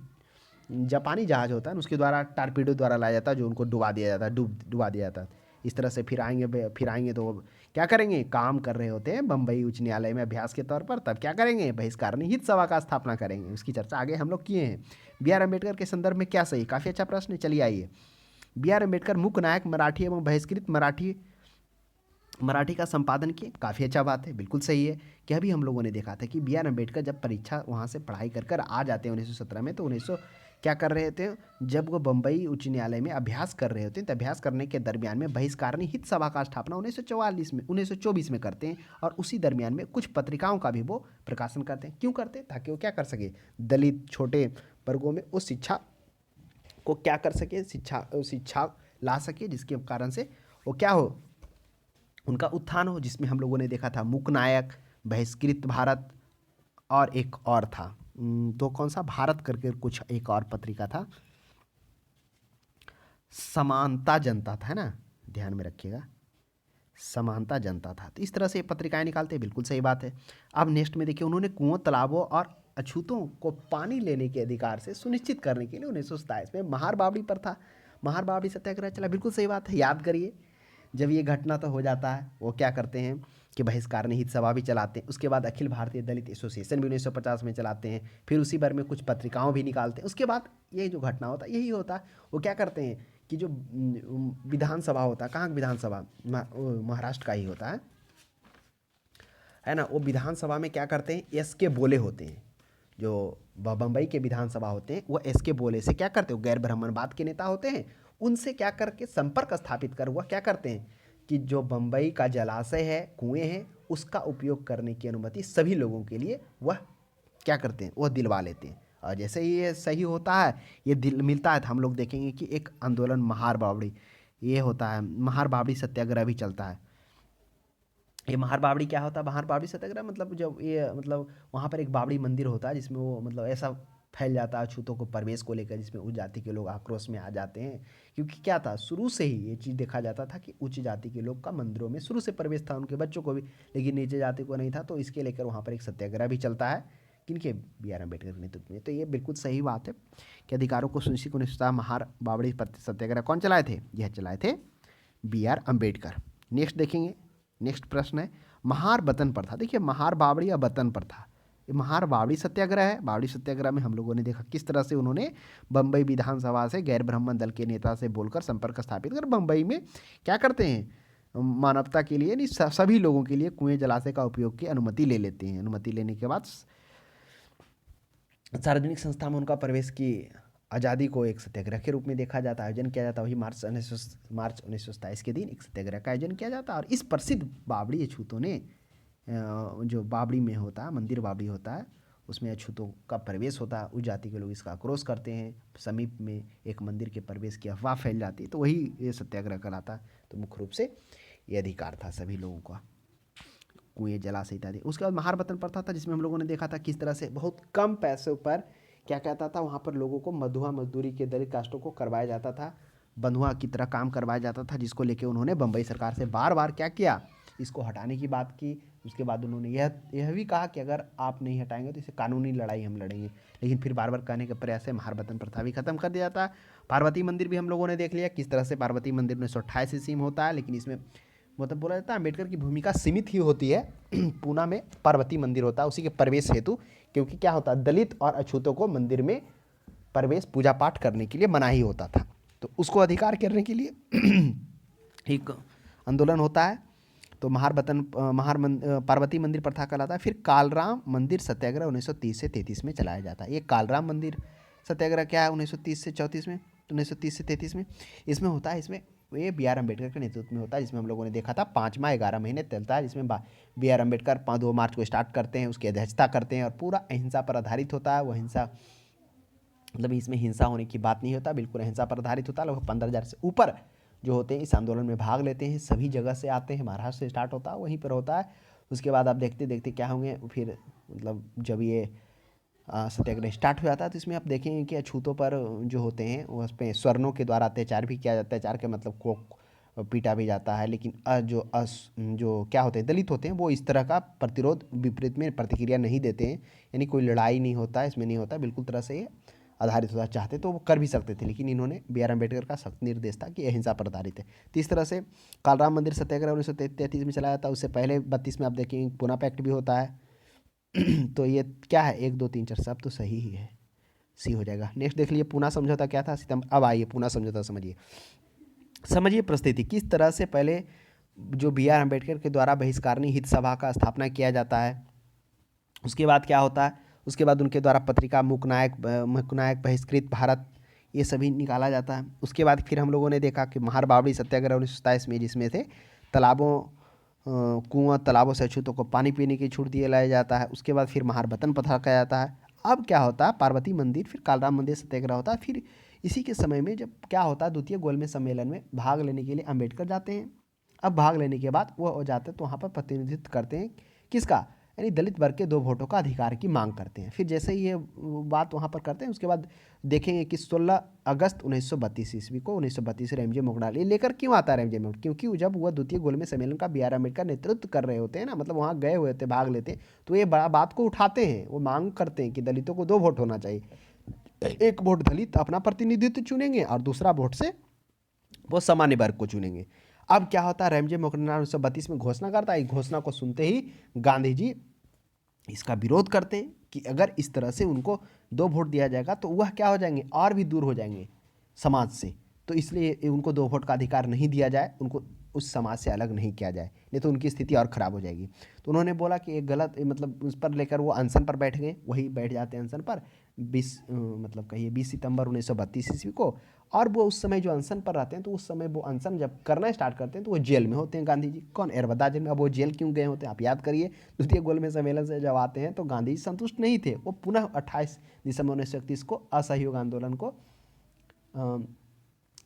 जापानी जहाज होता है, उसके द्वारा टारपीडो द्वारा लाया जाता है, जो उनको डुबा दिया जाता है, डुबा दिया जाता है। इस तरह से फिर आएंगे तो क्या करेंगे, काम कर रहे होते हैं बम्बई उच्च न्यायालय में अभ्यास के तौर पर। तब क्या करेंगे, बहिष्कारणी हित सभा का स्थापना करेंगे। उसकी चर्चा आगे हम लोग किए हैं। बी.आर. अम्बेडकर के संदर्भ में क्या सही, काफ़ी अच्छा प्रश्न है, चलिए आइए। बी.आर. अम्बेडकर मुख्य नायक मराठी एवं बहिष्कृत मराठी का संपादन किए, काफ़ी अच्छा बात है, बिल्कुल सही है। कि अभी हम लोगों ने देखा था कि बी.आर. अम्बेडकर जब परीक्षा वहाँ से पढ़ाई कर आ जाते हैं 1917 में, तो 1900 क्या कर रहे थे, जब वो बम्बई उच्च न्यायालय में अभ्यास कर रहे होते हैं, तो अभ्यास करने के दरमियान में बहिष्कारणी हित सभा का स्थापना 1924 में करते हैं, और उसी दरमियान में कुछ पत्रिकाओं का भी वो प्रकाशन करते हैं। क्यों करते हैं, ताकि वो क्या कर सके, दलित छोटे वर्गों में उस शिक्षा को क्या कर सके, शिक्षा ला सके, जिसके कारण से वो क्या हो, उनका उत्थान हो। जिसमें हम लोगों ने देखा था मूक नायक, बहिष्कृत भारत, और एक और था तो कौन सा, भारत करके कुछ एक और पत्रिका था, समानता जनता था, है ना, ध्यान में रखिएगा, समानता जनता था। तो इस तरह से पत्रिकाएं निकालते हैं, बिल्कुल सही बात है। अब नेक्स्ट में देखिए, उन्होंने कुओं, तालाबों और अछूतों को पानी लेने के अधिकार से सुनिश्चित करने के लिए 1927 में महार बावड़ी पर था, महार बावड़ी सत्याग्रह चला। बिल्कुल सही बात है, याद करिए। जब ये घटना तो हो जाता है, वो क्या करते हैं कि बहिष्कार हित सभा भी चलाते हैं। उसके बाद अखिल भारतीय दलित एसोसिएशन भी 1950 में चलाते हैं। फिर उसी बार में कुछ पत्रिकाओं भी निकालते हैं। उसके बाद ये जो घटना होता है यही होता है, वो क्या करते हैं कि जो विधानसभा होता है, कहाँ विधानसभा, महाराष्ट्र का ही होता है ना, वो विधानसभा में क्या करते हैं, एस के बोले होते हैं, जो बम्बई के विधानसभा होते हैं, वो एस के बोले से क्या करते हैं, गैर ब्राह्मणवाद के नेता होते हैं, उनसे क्या करके संपर्क स्थापित कर हुआ क्या करते हैं कि जो बम्बई का जलाशय है, कुएं हैं, उसका उपयोग करने की अनुमति सभी लोगों के लिए वह क्या करते हैं, वह दिलवा लेते हैं। और जैसे ही ये सही होता है, ये दिल मिलता है, तो हम लोग देखेंगे कि एक आंदोलन महार बावड़ी ये होता है, महार बावड़ी सत्याग्रह भी चलता है। ये महार बावड़ी क्या होता है, महार बावड़ी सत्याग्रह मतलब जब ये मतलब वहाँ पर एक बावड़ी मंदिर होता है, जिसमें वो मतलब ऐसा फैल जाता है छूतों को प्रवेश को लेकर, जिसमें उच्च जाति के लोग आक्रोश में आ जाते हैं। क्योंकि क्या था, शुरू से ही ये चीज़ देखा जाता था कि उच्च जाति के लोग का मंदिरों में शुरू से प्रवेश था, उनके बच्चों को भी, लेकिन नीचे जाति को नहीं था। तो इसके लेकर वहाँ पर एक सत्याग्रह भी चलता है, किनके, बी आर अम्बेडकर के नेतृत्व में। तो ये बिल्कुल सही बात है कि अधिकारों को सुनिश्चित निष्ठा महार बावड़ी सत्याग्रह कौन चलाए थे, यह चलाए थे बी आर अम्बेडकर। नेक्स्ट देखेंगे, नेक्स्ट प्रश्न है महार वतन प्रथा। देखिए महार बावड़ी या वतन प्रथा, ये महार बावड़ी सत्याग्रह है। बावड़ी सत्याग्रह में हम लोगों ने देखा किस तरह से उन्होंने बम्बई विधानसभा से गैर ब्राह्मण दल के नेता से बोलकर संपर्क स्थापित कर बम्बई में क्या करते हैं, मानवता के लिए नहीं सभी लोगों के लिए कुएं जलाशय का उपयोग की अनुमति ले लेते हैं। अनुमति लेने के बाद सार्वजनिक संस्था में उनका प्रवेश की आज़ादी को एक सत्याग्रह के रूप में देखा जाता है, आयोजन किया जाता है। वही मार्च 1927 के दिन एक सत्याग्रह का आयोजन किया जाता है। और इस प्रसिद्ध बावड़ी अछूतों ने जो बावड़ी में होता है, मंदिर बावड़ी होता है, उसमें अछूतों का प्रवेश होता है, उस जाति के लोग इसका आक्रोश करते हैं, समीप में एक मंदिर के प्रवेश की अफवाह फैल जाती है, तो वही ये सत्याग्रह कहलाता है। तो मुख्य रूप से ये अधिकार था सभी लोगों का, कुएं जलाशय इत्यादि। उसके बाद महार वतन प्रथा था, जिसमें हम लोगों ने देखा था किस तरह से बहुत कम पैसों पर क्या कहता था, वहाँ पर लोगों को मधुआ मजदूरी के दलित कास्टों को करवाया जाता था, बंधुआ की तरह काम करवाया जाता था, जिसको लेके उन्होंने बम्बई सरकार से बार बार क्या किया, इसको हटाने की बात की। उसके बाद उन्होंने यह भी कहा कि अगर आप नहीं हटाएंगे तो इसे कानूनी लड़ाई हम लड़ेंगे। लेकिन फिर बार बार कहने के प्रयास से महार वतन प्रथा भी खत्म कर दिया जाता है। पार्वती मंदिर भी हम लोगों ने देख लिया किस तरह से पार्वती मंदिर 1928 ईस्वी में होता है, लेकिन इसमें मतलब बोला जाता है अम्बेडकर की भूमिका सीमित ही होती है। पूना में पार्वती मंदिर होता है उसी के प्रवेश हेतु, क्योंकि क्या होता है, दलित और अछूतों को मंदिर में प्रवेश पूजा पाठ करने के लिए मना ही होता था। तो उसको अधिकार करने के लिए एक आंदोलन होता है। तो पार्वती मंदिर प्रथा कहलाता है। फिर कालराम मंदिर सत्याग्रह 1930 से 33 में चलाया जाता है। ये कालराम मंदिर सत्याग्रह क्या है 1930 से 34 में, तो 1930 से 33 में इसमें होता है। इसमें ये बी आर अम्बेडकर के नेतृत्व में होता है, जिसमें हम लोगों ने देखा था 11 महीने चलता है, जिसमें बी आर अम्बेडकर 2 मार्च को स्टार्ट करते हैं, उसकी अध्यक्षता करते हैं, और पूरा अहिंसा पर आधारित होता है। वो अहिंसा मतलब इसमें हिंसा होने की बात नहीं होता, बिल्कुल अहिंसा पर आधारित होता है। लगभग 15,000 से ऊपर जो होते हैं इस आंदोलन में भाग लेते हैं, सभी जगह से आते हैं, महाराष्ट्र से स्टार्ट होता है, वहीं पर होता है। उसके बाद आप देखते देखते क्या होंगे, फिर मतलब जब ये सत्याग्रह स्टार्ट हो जाता है, तो इसमें आप देखेंगे कि अछूतों पर जो होते हैं उस पर स्वर्णों के द्वारा अत्याचार भी किया जाता है। अत्याचार के मतलब को पीटा भी जाता है। लेकिन जो क्या होते हैं, दलित होते हैं, वो इस तरह का प्रतिरोध विपरीत में प्रतिक्रिया नहीं देते हैं, यानी कोई लड़ाई नहीं होता है, इसमें नहीं होता, बिल्कुल तरह से ये आधारित होता। चाहते तो वो कर भी सकते थे, लेकिन इन्होंने बी आर अम्बेडकर का सख्त निर्देश था कि अहिंसा पर आधारित है। तो इस तरह से कालराम मंदिर सत्याग्रह 1933 में चलाया था। उससे पहले 32 में आप देखेंगे पूना पैक्ट भी होता है। तो ये क्या है, 1 2 3 4 सब तो सही ही है, सी हो जाएगा। नेक्स्ट देख लीजिए पूना समझौता क्या था, सितंबर। अब आइए पूना समझौता समझिए परिस्थिति किस तरह से पहले जो बी आर अम्बेडकर के द्वारा बहिष्कारणी हित सभा का स्थापना किया जाता है। उसके बाद क्या होता है, उसके बाद उनके द्वारा पत्रिका मुकनायक बहिष्कृत भारत ये सभी निकाला जाता है। उसके बाद फिर हम लोगों ने देखा कि महार बावड़ी सत्याग्रह 1927 में, जिसमें थे कुआं तालाबों से अछूतों को पानी पीने की छूट दिया लाया जाता है। उसके बाद फिर महार वतन प्रथा किया जाता है। अब क्या होता है, पार्वती मंदिर, फिर कालराम मंदिर सत्याग्रह होता है। फिर इसी के समय में जब क्या होता है, द्वितीय गोलमेज सम्मेलन में भाग लेने के लिए अम्बेडकर जाते हैं। अब भाग लेने के बाद वो जाते हैं तो वहाँ पर प्रतिनिधित्व करते हैं किसका, यानी दलित वर्ग के 2 वोटों का अधिकार की मांग करते हैं। फिर जैसे ही ये बात वहाँ पर करते हैं, उसके बाद देखेंगे कि 16 अगस्त 1932 ईस्वी को 1932 रेमजे मोगनाल, ये लेकर क्यों आता है रेमजे मोगनाल, क्योंकि जब वह द्वितीय गोलमेज सम्मेलन का बी आर अम्बेडकर नेतृत्व कर रहे होते हैं ना, मतलब वहाँ गए हुए होते, भाग लेते हैं, तो ये बात को उठाते हैं, वो मांग करते हैं कि दलितों को 2 वोट होना चाहिए। एक वोट दलित अपना प्रतिनिधित्व चुनेंगे और दूसरा वोट से वो सामान्य वर्ग को चुनेंगे। अब क्या होता है, रेमजे मोगनाल 1932 में घोषणा करता है। घोषणा को सुनते ही गांधी जी इसका विरोध करते हैं कि अगर इस तरह से उनको 2 वोट दिया जाएगा तो वह क्या हो जाएंगे, और भी दूर हो जाएंगे समाज से, तो इसलिए उनको 2 वोट का अधिकार नहीं दिया जाए, उनको उस समाज से अलग नहीं किया जाए, नहीं तो उनकी स्थिति और ख़राब हो जाएगी। तो उन्होंने बोला कि ये गलत, मतलब उस पर लेकर वो अनशन पर बैठ गए, वही बैठ जाते हैं अनशन पर 20 सितंबर 1932 ईस्वी को। और वो उस समय जो अनशन पर रहते हैं, तो उस समय वो अनशन जब करना स्टार्ट करते हैं तो वो जेल में होते हैं गांधी जी। कौन? एरबदा जेल में। अब वो जेल क्यों गए होते हैं आप याद करिए। द्वितीय गोलमेज सम्मेलन से जब आते हैं तो गांधी जी संतुष्ट नहीं थे, वो पुनः 28 दिसंबर 1931 को असहयोग आंदोलन को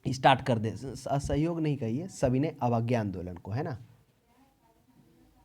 स्टार्ट कर दे। असहयोग नहीं कहिए, सविनय अवज्ञा आंदोलन को, है ना।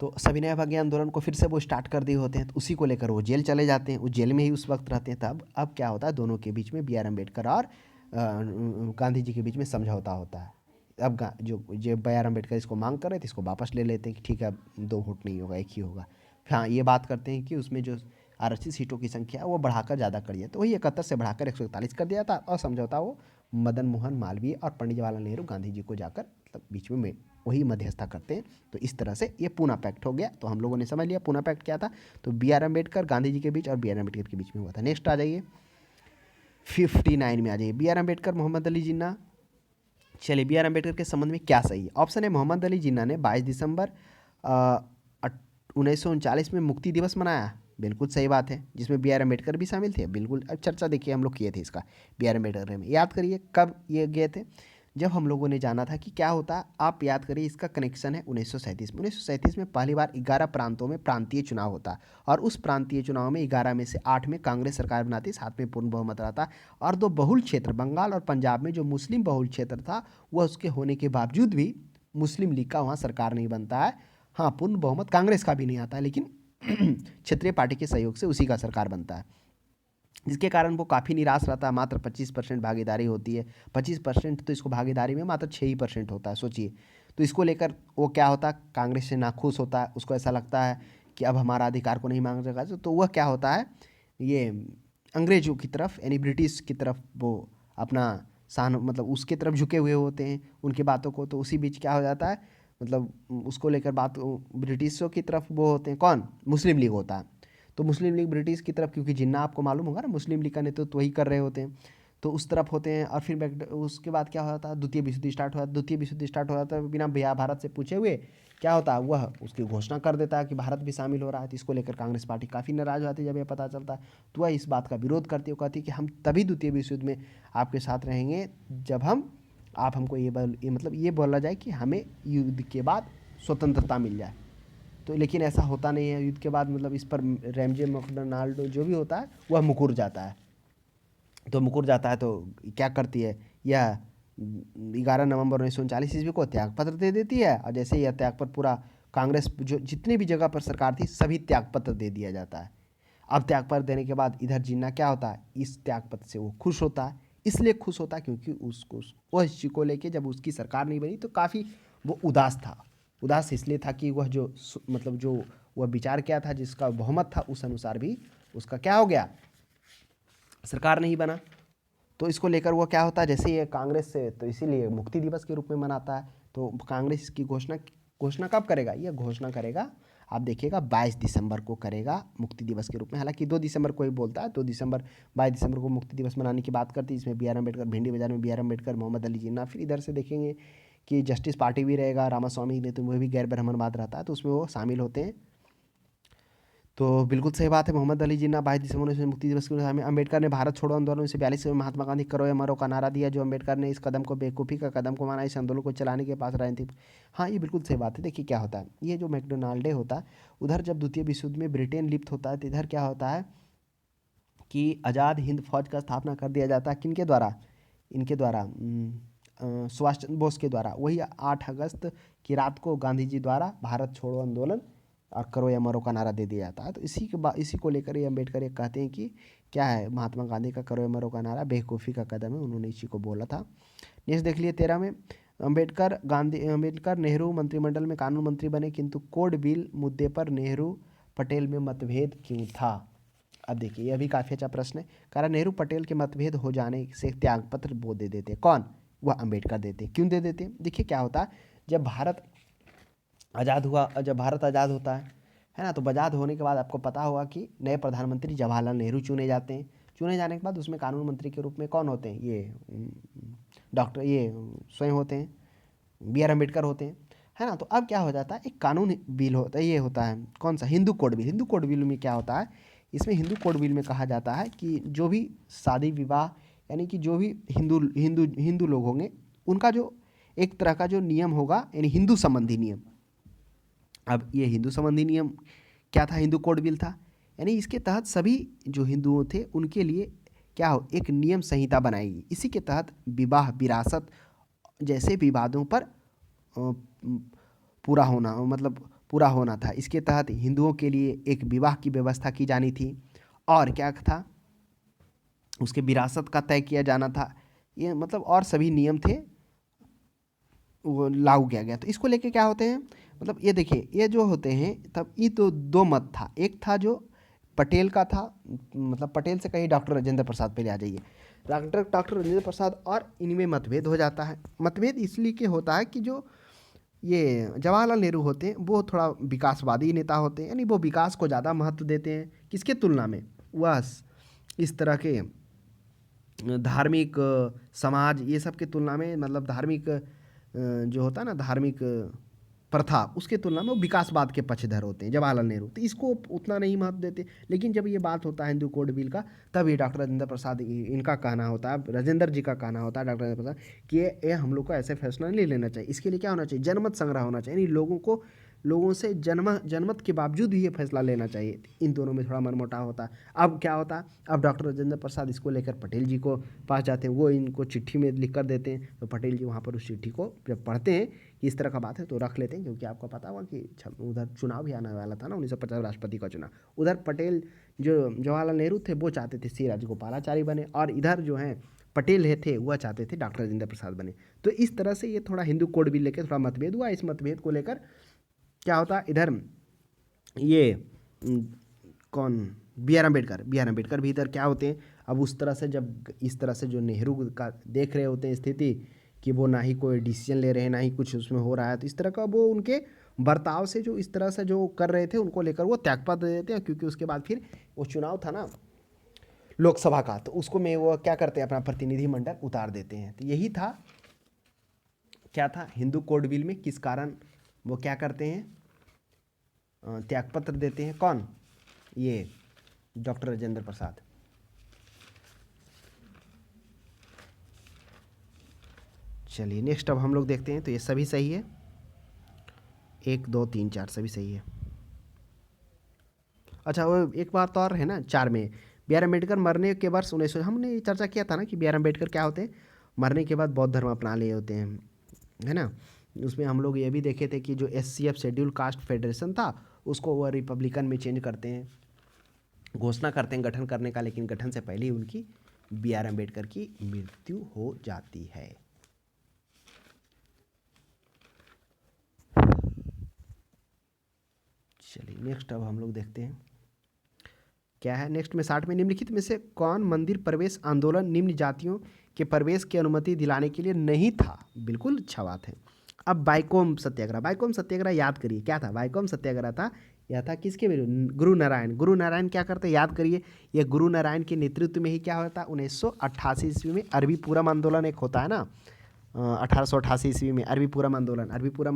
तो सविनय अवज्ञा आंदोलन को फिर से वो स्टार्ट कर दिए होते हैं, तो उसी को लेकर वो जेल चले जाते हैं, वो जेल में ही उस वक्त रहते हैं। तब अब क्या होता है, दोनों के बीच में बी आर अम्बेडकर और गांधी जी के बीच में समझौता होता है। अब जो बी आर अम्बेडकर इसको मांग कर रहे थे, इसको वापस ले लेते हैं कि ठीक है, अब 2 वोट नहीं होगा, 1 ही होगा। हाँ, ये बात करते हैं कि उसमें जो आरक्षित सीटों की संख्या है वो बढ़ाकर ज़्यादा कर दिया, तो वही 71 से बढ़ाकर 141 कर दिया था। और समझौता वो मदन मोहन मालवीय और पंडित जवाहरलाल नेहरू गांधी जी को जाकर, मतलब बीच में वही मध्यस्थता करते हैं। तो इस तरह से ये पूना पैक्ट हो गया। तो हम लोगों ने समझ लिया पूना पैक्ट क्या था। तो बी आर अम्बेडकर गांधी जी के बीच और बी आर अम्बेडकर के बीच में हुआ था। नेक्स्ट आ जाइए 59 में आ जाइए, बी आर अम्बेडकर मोहम्मद अली जिन्ना। चलिए, बी आर अम्बेडकर के संबंध में क्या सही है। ऑप्शन है, मोहम्मद अली जिन्ना ने 22 दिसंबर 1939 में मुक्ति दिवस मनाया। बिल्कुल सही बात है, जिसमें बी आर अम्बेडकर भी शामिल थे। बिल्कुल, अब चर्चा देखिए हम लोग किए थे इसका बी आर अम्बेडकर में। याद करिए कब ये गए थे, जब हम लोगों ने जाना था कि क्या होता। आप याद करिए, इसका कनेक्शन है 1937 में। 1937 में पहली बार 11 प्रांतों में प्रांतीय चुनाव होता, और उस प्रांतीय चुनाव में 11 में से 8 में कांग्रेस सरकार बनाती, 7 में पूर्ण बहुमत रहता। और 2 बहुल क्षेत्र, बंगाल और पंजाब में जो मुस्लिम बहुल क्षेत्र था, वह उसके होने के बावजूद भी मुस्लिम लीग का वहाँ सरकार नहीं बनता है। हाँ, पूर्ण बहुमत कांग्रेस का भी नहीं आता है, लेकिन क्षेत्रीय पार्टी के सहयोग से उसी का सरकार बनता है, जिसके कारण वो काफ़ी निराश रहता है। मात्र 25% भागीदारी होती है। 25% तो इसको भागीदारी में मात्र 6% होता है, सोचिए। तो इसको लेकर वो क्या होता है, कांग्रेस से नाखुश होता है। उसको ऐसा लगता है कि अब हमारा अधिकार को नहीं मांग सका। तो वह क्या होता है, ये अंग्रेजों की तरफ, यानी ब्रिटिश की तरफ वो अपना मतलब उसके तरफ झुके हुए होते हैं, उनकी बातों को। तो उसी बीच क्या हो जाता है, मतलब उसको लेकर बात ब्रिटिशों की तरफ वो होते हैं, कौन? मुस्लिम लीग होता है। तो मुस्लिम लीग ब्रिटिश की तरफ, क्योंकि जिन्ना आपको मालूम होगा ना, मुस्लिम लीग का नेतृत्व तो वही कर रहे होते हैं, तो उस तरफ होते हैं। और फिर उसके बाद क्या होता है, द्वितीय विश्व युद्ध स्टार्ट हुआ। द्वितीय विश्व युद्ध स्टार्ट हो जाता है, बिना भारत से पूछे हुए क्या होता है, वह उसकी घोषणा कर देता है कि भारत भी शामिल हो रहा है। तो इसको लेकर कांग्रेस पार्टी काफ़ी नाराज हो जाती है जब यह पता चलता है। तो वह इस बात का विरोध करती है, कहती है कि हम तभी द्वितीय विश्व युद्ध में आपके साथ रहेंगे जब आप हमको मतलब ये बोला जाए कि हमें युद्ध के बाद स्वतंत्रता मिल जाए। तो लेकिन ऐसा होता नहीं है। युद्ध के बाद मतलब इस पर रेमजे मैकडोनाल्ड जो भी होता है वह मुकुर जाता है। तो मुकुर जाता है तो क्या करती है, यह 11 नवंबर 1939 ईस्वी को त्यागपत्र दे देती है। और जैसे यह त्यागपत्र, पूरा कांग्रेस जो जितने भी जगह पर सरकार थी सभी त्यागपत्र दे दिया जाता है। अब त्यागपत्र देने के बाद इधर जिन्ना क्या होता है, इस त्यागपत्र से वो खुश होता है। इसलिए खुश होता है क्योंकि उसको वह इस चीज़ को लेके जब उसकी सरकार नहीं बनी तो काफ़ी वो उदास था। उदास इसलिए था कि वह जो मतलब जो वह विचार किया था, जिसका बहुमत था, उस अनुसार भी उसका क्या हो गया, सरकार नहीं बना। तो इसको लेकर वो क्या होता है, जैसे ये कांग्रेस से, तो इसीलिए मुक्ति दिवस के रूप में मनाता है। तो कांग्रेस की घोषणा कब करेगा, यह घोषणा करेगा, आप देखिएगा 22 दिसंबर को करेगा मुक्ति दिवस के रूप में। हालांकि 2 दिसंबर को ही बोलता है, 22 दिसंबर को मुक्ति दिवस मनाने की बात करती है। इसमें बी आर अम्बेडकर, भिंडी बाजार में बी आर अम्बेडकर, मोहम्मद अली जिन्ना। फिर इधर से देखेंगे कि जस्टिस पार्टी भी रहेगा, रामास्वामी ने, तो वह भी गैर ब्राह्मणवाद रहता है, तो उसमें वो शामिल होते हैं। तो बिल्कुल सही बात है, मोहम्मद अली जिन्ना 22 दिसंबर में मुक्ति दिवस के में अम्बेडकर ने भारत छोड़ो आंदोलन 1942 में महात्मा गांधी करो या मरो का नारा दिया। जो अम्बेडकर ने इस कदम को बेवकूफ़ी का कदम को माना, इस आंदोलन को चलाने के पास राजनीतिक। हाँ, ये बिल्कुल सही बात है। देखिए क्या होता है, ये जो मैकडोनाल्ड डे होता है, उधर जब द्वितीय विश्व युद्ध में ब्रिटेन लिप्त होता है, तो इधर क्या होता है कि आज़ाद हिंद फौज का स्थापना कर दिया जाता है। किनके द्वारा, इनके द्वारा, सुभाष चंद्र बोस के द्वारा। वही 8 अगस्त की रात को गांधी जी द्वारा भारत छोड़ो आंदोलन और करो या मरो का नारा दे दिया जाता है। तो इसी को लेकर ये अम्बेडकर ये कहते हैं कि क्या है, महात्मा गांधी का करो या मरो का नारा बेवकूफ़ी का कदम है, उन्होंने इसी को बोला था। नेक्स्ट देख लिए 13 में, अम्बेडकर नेहरू मंत्रिमंडल में कानून मंत्री बने, किंतु कोड बिल मुद्दे पर नेहरू पटेल में मतभेद क्यों था। अब देखिए यह भी काफ़ी अच्छा प्रश्न है। कारण नेहरू पटेल के मतभेद हो जाने से त्यागपत्र वो दे देते, कौन, वह अम्बेडकर देते। क्यों दे देते, देखिए क्या होता है, जब भारत आज़ाद होता है ना, तो आज़ाद होने के बाद आपको पता होगा कि नए प्रधानमंत्री जवाहरलाल नेहरू चुने जाते हैं। चुने जाने के बाद उसमें कानून मंत्री के रूप में कौन होते हैं, ये डॉक्टर ये स्वयं होते हैं, B.R. अम्बेडकर होते हैं, है ना। तो अब क्या हो जाता है, एक कानून बिल होता है, ये होता है कौन सा, Hindu code bill. Hindu code bill में क्या होता है, इसमें हिंदू कोड बिल में कहा जाता है कि जो भी शादी विवाह, यानी कि जो भी हिंदू लोग होंगे, उनका जो एक तरह का जो नियम होगा, यानी हिंदू संबंधी नियम। अब ये हिंदू संबंधी नियम क्या था, हिंदू कोड बिल था, यानी इसके तहत सभी जो हिंदुओं थे उनके लिए क्या हो, एक नियम संहिता बनाएगी। इसी के तहत विवाह, विरासत जैसे विवादों पर पूरा होना था। इसके तहत हिंदुओं के लिए एक विवाह की व्यवस्था की जानी थी, और क्या था, उसके विरासत का तय किया जाना था। ये मतलब और सभी नियम थे वो लागू किया गया। तो इसको लेके क्या होते हैं, मतलब ये देखिए, ये जो होते हैं तब ये तो दो मत था। एक था जो पटेल का था, मतलब पटेल से कहीं डॉक्टर राजेंद्र प्रसाद, पहले आ जाइए, डॉक्टर राजेंद्र प्रसाद, और इनमें मतभेद हो जाता है। मतभेद इसलिए के होता है कि जो ये जवाहरलाल नेहरू होते हैं वो थोड़ा विकासवादी नेता होते हैं, यानी वो विकास को ज़्यादा महत्व देते हैं, किसके तुलना में, वह इस तरह के धार्मिक समाज ये सब के तुलना में, मतलब धार्मिक जो होता है ना, धार्मिक प्रथा, उसके तुलना में वो विकासवाद के पक्षधर होते हैं जवाहरलाल नेहरू, तो इसको उतना नहीं महत्व देते। लेकिन जब ये बात होता है हिंदू कोड बिल का, तब ये डॉक्टर राजेंद्र प्रसाद इनका कहना होता है, राजेंद्र जी का कहना होता है, डॉक्टर राजेंद्र प्रसाद, कि ये हम लोग को ऐसे फैसला नहीं लेना चाहिए। इसके लिए क्या होना चाहिए, जनमत संग्रह होना चाहिए, यानी लोगों से जनमत के बावजूद भी ये फैसला लेना चाहिए। इन दोनों में थोड़ा मनमुटाव होता है। अब क्या होता है, अब डॉक्टर राजेंद्र प्रसाद इसको लेकर पटेल जी को पास जाते हैं, वो इनको चिट्ठी में लिख कर देते हैं। तो पटेल जी वहाँ पर उस चिट्ठी को जब पढ़ते हैं कि इस तरह का बात है, तो रख लेते हैं, क्योंकि आपको पता होगा कि उधर चुनाव भी आने वाला था ना, 1950 राष्ट्रपति का चुनाव। उधर पटेल जो जवाहरलाल नेहरू थे वो चाहते थे सी राजगोपालाचारी बने, और इधर जो हैं पटेल थे वह चाहते थे डॉक्टर राजेंद्र प्रसाद बने। तो इस तरह से ये थोड़ा हिंदू कोड बिल लेकर थोड़ा मतभेद हुआ। इस मतभेद को लेकर क्या होता, इधर ये कौन, B.R. अम्बेडकर भी इधर क्या होते हैं। अब उस तरह से जब इस तरह से जो नेहरू का देख रहे होते हैं स्थिति कि वो ना ही कोई डिसीजन ले रहे हैं, ना ही कुछ उसमें हो रहा है, तो इस तरह का वो उनके बर्ताव से जो इस तरह से जो कर रहे थे उनको लेकर वो त्यागपत्र दे देते हैं। क्योंकि उसके बाद फिर वो चुनाव था ना लोकसभा का, तो उसको में वो क्या करते हैं, अपना प्रतिनिधिमंडल उतार देते हैं। तो यही था, क्या था, हिंदू कोड बिल में किस कारण वो क्या करते हैं, त्यागपत्र देते हैं, कौन, ये डॉक्टर राजेंद्र प्रसाद। चलिए नेक्स्ट अब हम लोग देखते हैं। तो ये सभी सही है, 1 2 3 4 सभी सही है। अच्छा, वो एक बात और है ना, 4 में B.R. अम्बेडकर मरने के वर्ष 1900, हमने ये चर्चा किया था ना कि B.R. अम्बेडकर क्या होते हैं, मरने के बाद बौद्ध धर्म अपना लिए होते हैं, है ना। उसमें हम लोग ये भी देखे थे कि जो SCF शेड्यूल कास्ट फेडरेशन था उसको वो रिपब्लिकन में चेंज करते हैं, घोषणा करते हैं गठन करने का, लेकिन गठन से पहले ही उनकी B.R. अम्बेडकर की मृत्यु हो जाती है। चलिए नेक्स्ट अब हम लोग देखते हैं क्या है। नेक्स्ट में 60 में, निम्नलिखित में से कौन मंदिर प्रवेश आंदोलन निम्न जातियों के प्रवेश की अनुमति दिलाने के लिए नहीं था। बिल्कुल अच्छा बात है। अब बाइकोम सत्याग्रह याद करिए क्या था। बाइकोम सत्याग्रह था, यह था किसके विरुद्ध, गुरु नारायण क्या करते, याद करिए। यह गुरु नारायण के नेतृत्व में ही क्या होता है, 1988 ईस्वी में अरबी पूरम आंदोलन एक होता है ना, 1888 ईस्वी में अरबी पूरम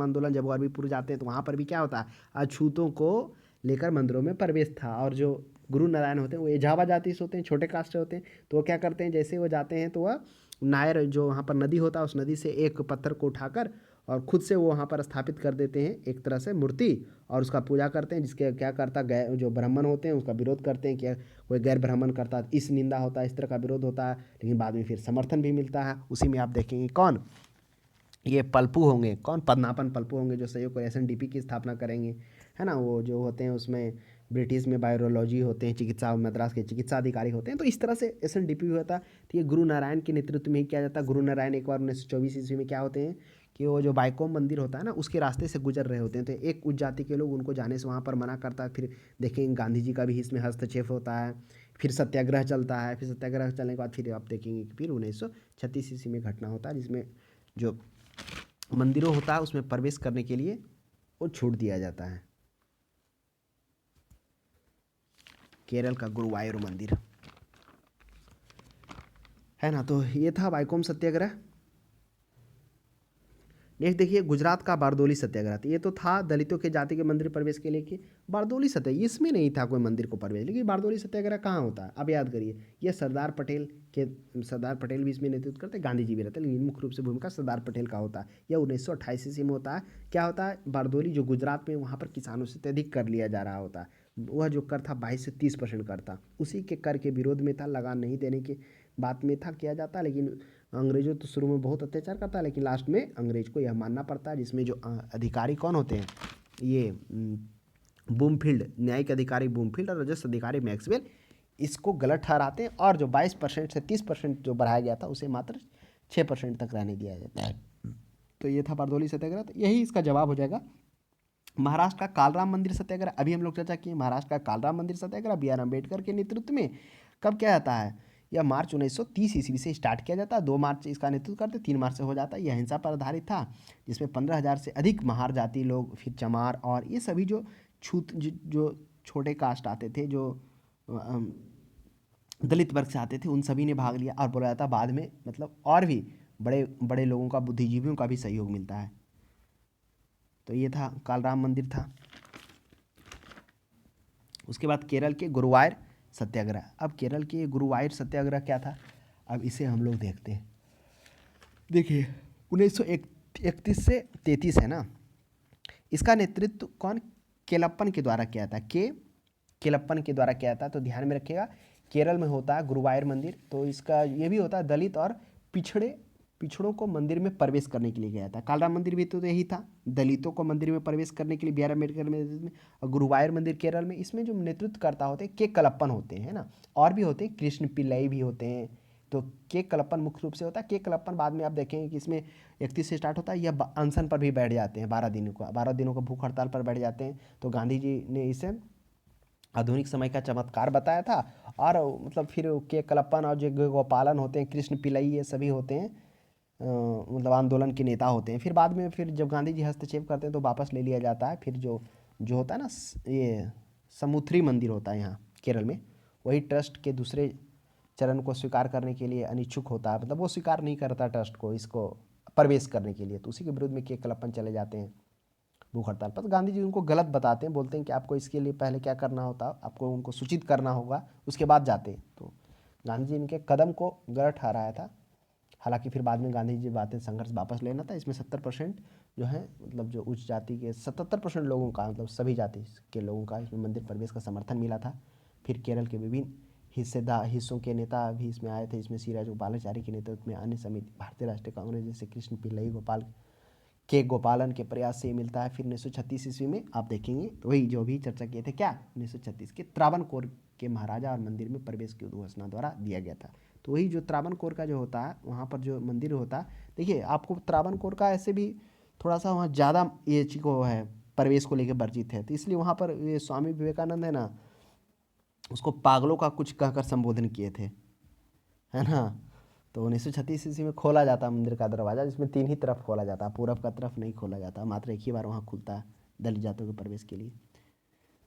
आंदोलन जब वो अरबीपुर जाते हैं तो वहाँ पर भी क्या होता है, अछूतों को लेकर मंदिरों में प्रवेश था। और जो गुरु नारायण होते हैं वो एजावा जाति से होते हैं, छोटे कास्ट से होते हैं। तो वो क्या करते हैं, जैसे वो जाते हैं तो वह नायर जो वहाँ पर नदी होता है उस नदी से एक पत्थर को उठाकर और खुद से वो वहाँ पर स्थापित कर देते हैं एक तरह से मूर्ति, और उसका पूजा करते हैं। जिसके क्या करता, जो ब्राह्मण होते हैं उसका विरोध करते हैं कि कोई गैर ब्राह्मण करता, इस निंदा होता है, इस तरह का विरोध होता है। लेकिन बाद में फिर समर्थन भी मिलता है। उसी में आप देखेंगे कौन, ये पलपू होंगे, कौन, पद्मापन पलपू होंगे, जो सहयोग SNDP की स्थापना करेंगे। है ना, वो जो होते हैं उसमें ब्रिटिश में बायोलॉजी होते हैं, चिकित्सा मद्रास के चिकित्सा अधिकारी होते हैं। तो इस तरह से एसएनडीपी हुआ था। तो ये गुरु नारायण के नेतृत्व में ही किया जाता है। गुरु नारायण एक बार 1924 ईस्वी में क्या होते हैं कि वो जो बायकोम मंदिर होता है ना, उसके रास्ते से गुजर रहे होते हैं। तो एक उच्च जाति के लोग उनको जाने से वहाँ पर मना करता है। फिर देखेंगे गांधी जी का भी इसमें हस्तक्षेप होता है। फिर सत्याग्रह चलता है। फिर सत्याग्रह चलने के बाद फिर आप देखेंगे कि फिर 1936 ईस्वी में घटना होता है, जिसमें जो मंदिरों होता है उसमें प्रवेश करने के लिए वो छूट दिया जाता है। केरल का गुरुवायूर मंदिर, है ना। तो ये था वाइकोम सत्याग्रह। नेक्स्ट देखिए गुजरात का बारदोली सत्याग्रह। तो ये तो था दलितों के जाति के मंदिर प्रवेश के लिए कि बारदोली सत्याग्रह, इसमें नहीं था कोई मंदिर को प्रवेश, लेकिन बारदोली सत्याग्रह कहाँ होता है अब याद करिए। ये सरदार पटेल भी इसमें नेतृत्व करते, गांधी जी भी रहते, लेकिन मुख्य रूप से भूमिका सरदार पटेल का होता है। यह 1928 ईस्वी में होता है। क्या होता है, बारदोली जो गुजरात में, वहाँ पर किसानों से अत्यधिक कर लिया जा रहा होता है। वह जो कर था 22 से 30% कर था, उसी के कर के विरोध में था, लगान नहीं देने के बात में था किया जाता। लेकिन अंग्रेजों तो शुरू में बहुत अत्याचार करता है, लेकिन लास्ट में अंग्रेज को यह मानना पड़ता है, जिसमें जो अधिकारी कौन होते हैं, ये बूमफील्ड, न्यायिक अधिकारी बूमफील्ड और राजस्व अधिकारी मैक्सवेल, इसको गलत ठहराते हैं। और जो 22% से 30% जो बढ़ाया गया था उसे मात्र 6% तक रहने दिया जाता है। तो ये था बारदोली सत्याग्रह। तो यही इसका जवाब हो जाएगा। महाराष्ट्र का कालराम मंदिर सत्याग्रह, अभी हम लोग चर्चा किए महाराष्ट्र का कालराम मंदिर सत्याग्रह बी आर अम्बेडकर के नेतृत्व में कब क्या जाता है, यह मार्च 1930 ईस्वी से स्टार्ट किया जाता है। 2 मार्च इसका नेतृत्व करते, 3 मार्च से हो जाता है। यह हिंसा पर आधारित था, जिसमें 15,000 से अधिक महार जाति लोग, फिर चमार और ये सभी जो जो छोटे कास्ट आते थे, जो दलित वर्ग से आते थे, उन सभी ने भाग लिया। और बोला जाता बाद में मतलब और भी बड़े बड़े लोगों का, बुद्धिजीवियों का भी सहयोग मिलता है। तो ये था कालराम मंदिर था। उसके बाद केरल के गुरुवायूर सत्याग्रह। अब केरल के गुरुवायूर सत्याग्रह क्या था, अब इसे हम लोग देखते हैं। देखिए 1931 से 33 है ना, इसका नेतृत्व कौन, केलप्पन के द्वारा किया था। केलप्पन के द्वारा किया था। तो ध्यान में रखिएगा, केरल में होता है गुरुवायूर मंदिर। तो इसका ये भी होता है दलित और पिछड़ों को मंदिर में प्रवेश करने के लिए गया था। कालराम मंदिर भी तो यही था, दलितों को मंदिर में प्रवेश करने के लिए बी आर अम्बेडकर में। और गुरुवायूर मंदिर केरल में, इसमें जो नेतृत्व करता होते हैं के कलप्पन होते हैं ना, और भी होते हैं, कृष्ण पिल्लई भी होते हैं। तो के कलप्पन मुख्य रूप से होता है। के कलप्पन बाद में आप देखेंगे कि इसमें 31 से स्टार्ट होता है। यह अनशन पर भी बैठ जाते हैं, 12 दिनों का भूख हड़ताल पर बैठ जाते हैं। तो गांधी जी ने इसे आधुनिक समय का चमत्कार बताया था। और मतलब फिर के कलप्पन और जो गोपालन होते हैं, कृष्ण पिल्लई, ये सभी होते हैं मतलब आंदोलन के नेता होते हैं। फिर बाद में फिर जब गांधी जी हस्तक्षेप करते हैं तो वापस ले लिया जाता है। फिर जो जो होता है ना, ये समुद्री मंदिर होता है यहाँ केरल में, वही ट्रस्ट के दूसरे चरण को स्वीकार करने के लिए अनिच्छुक होता है। मतलब वो स्वीकार नहीं करता ट्रस्ट को, इसको प्रवेश करने के लिए। तो उसी के विरुद्ध में के कलप्पन चले जाते हैं भूख हड़ताल पर। तो गांधी जी उनको गलत बताते हैं, बोलते हैं कि आपको इसके लिए पहले क्या करना होता, आपको उनको सूचित करना होगा, उसके बाद जाते। तो गांधी जी इनके कदम को गलत ठहराया था। हालांकि फिर बाद में गांधी जी बातें संघर्ष वापस लेना था। इसमें 70% जो है, मतलब जो उच्च जाति के 77% लोगों का, मतलब सभी जाति के लोगों का इसमें मंदिर प्रवेश का समर्थन मिला था। फिर केरल के विभिन्न हिस्सों के नेता भी इसमें आए थे। इसमें सी राजगोपालाचारी के नेतृत्व में अन्य समिति, भारतीय राष्ट्रीय कांग्रेस जैसे कृष्ण पिल्लई के गोपालन के प्रयास से ही मिलता है। फिर 1936 ईस्वी में आप देखेंगे तो वही जो भी चर्चा किए थे, क्या 1936 के त्रावणकोर के महाराजा और मंदिर में प्रवेश की उद्घोषणा द्वारा दिया गया था। तो वही जो त्रावणकोर का जो होता है, वहाँ पर जो मंदिर होता है, देखिए आपको त्रावणकोर का ऐसे भी थोड़ा सा वहाँ ज़्यादा ये चीज़ को है, प्रवेश को लेकर वर्जित है। तो इसलिए वहाँ पर ये स्वामी विवेकानंद है ना, उसको पागलों का कुछ कहकर संबोधन किए थे, है ना। तो 1936 ईस्वी में खोला जाता है मंदिर का दरवाज़ा, जिसमें 3 ही तरफ खोला जाता है, पूरब का तरफ नहीं खोला जाता, मात्र एक ही बार वहाँ खुलता है दलित जातों के प्रवेश के लिए।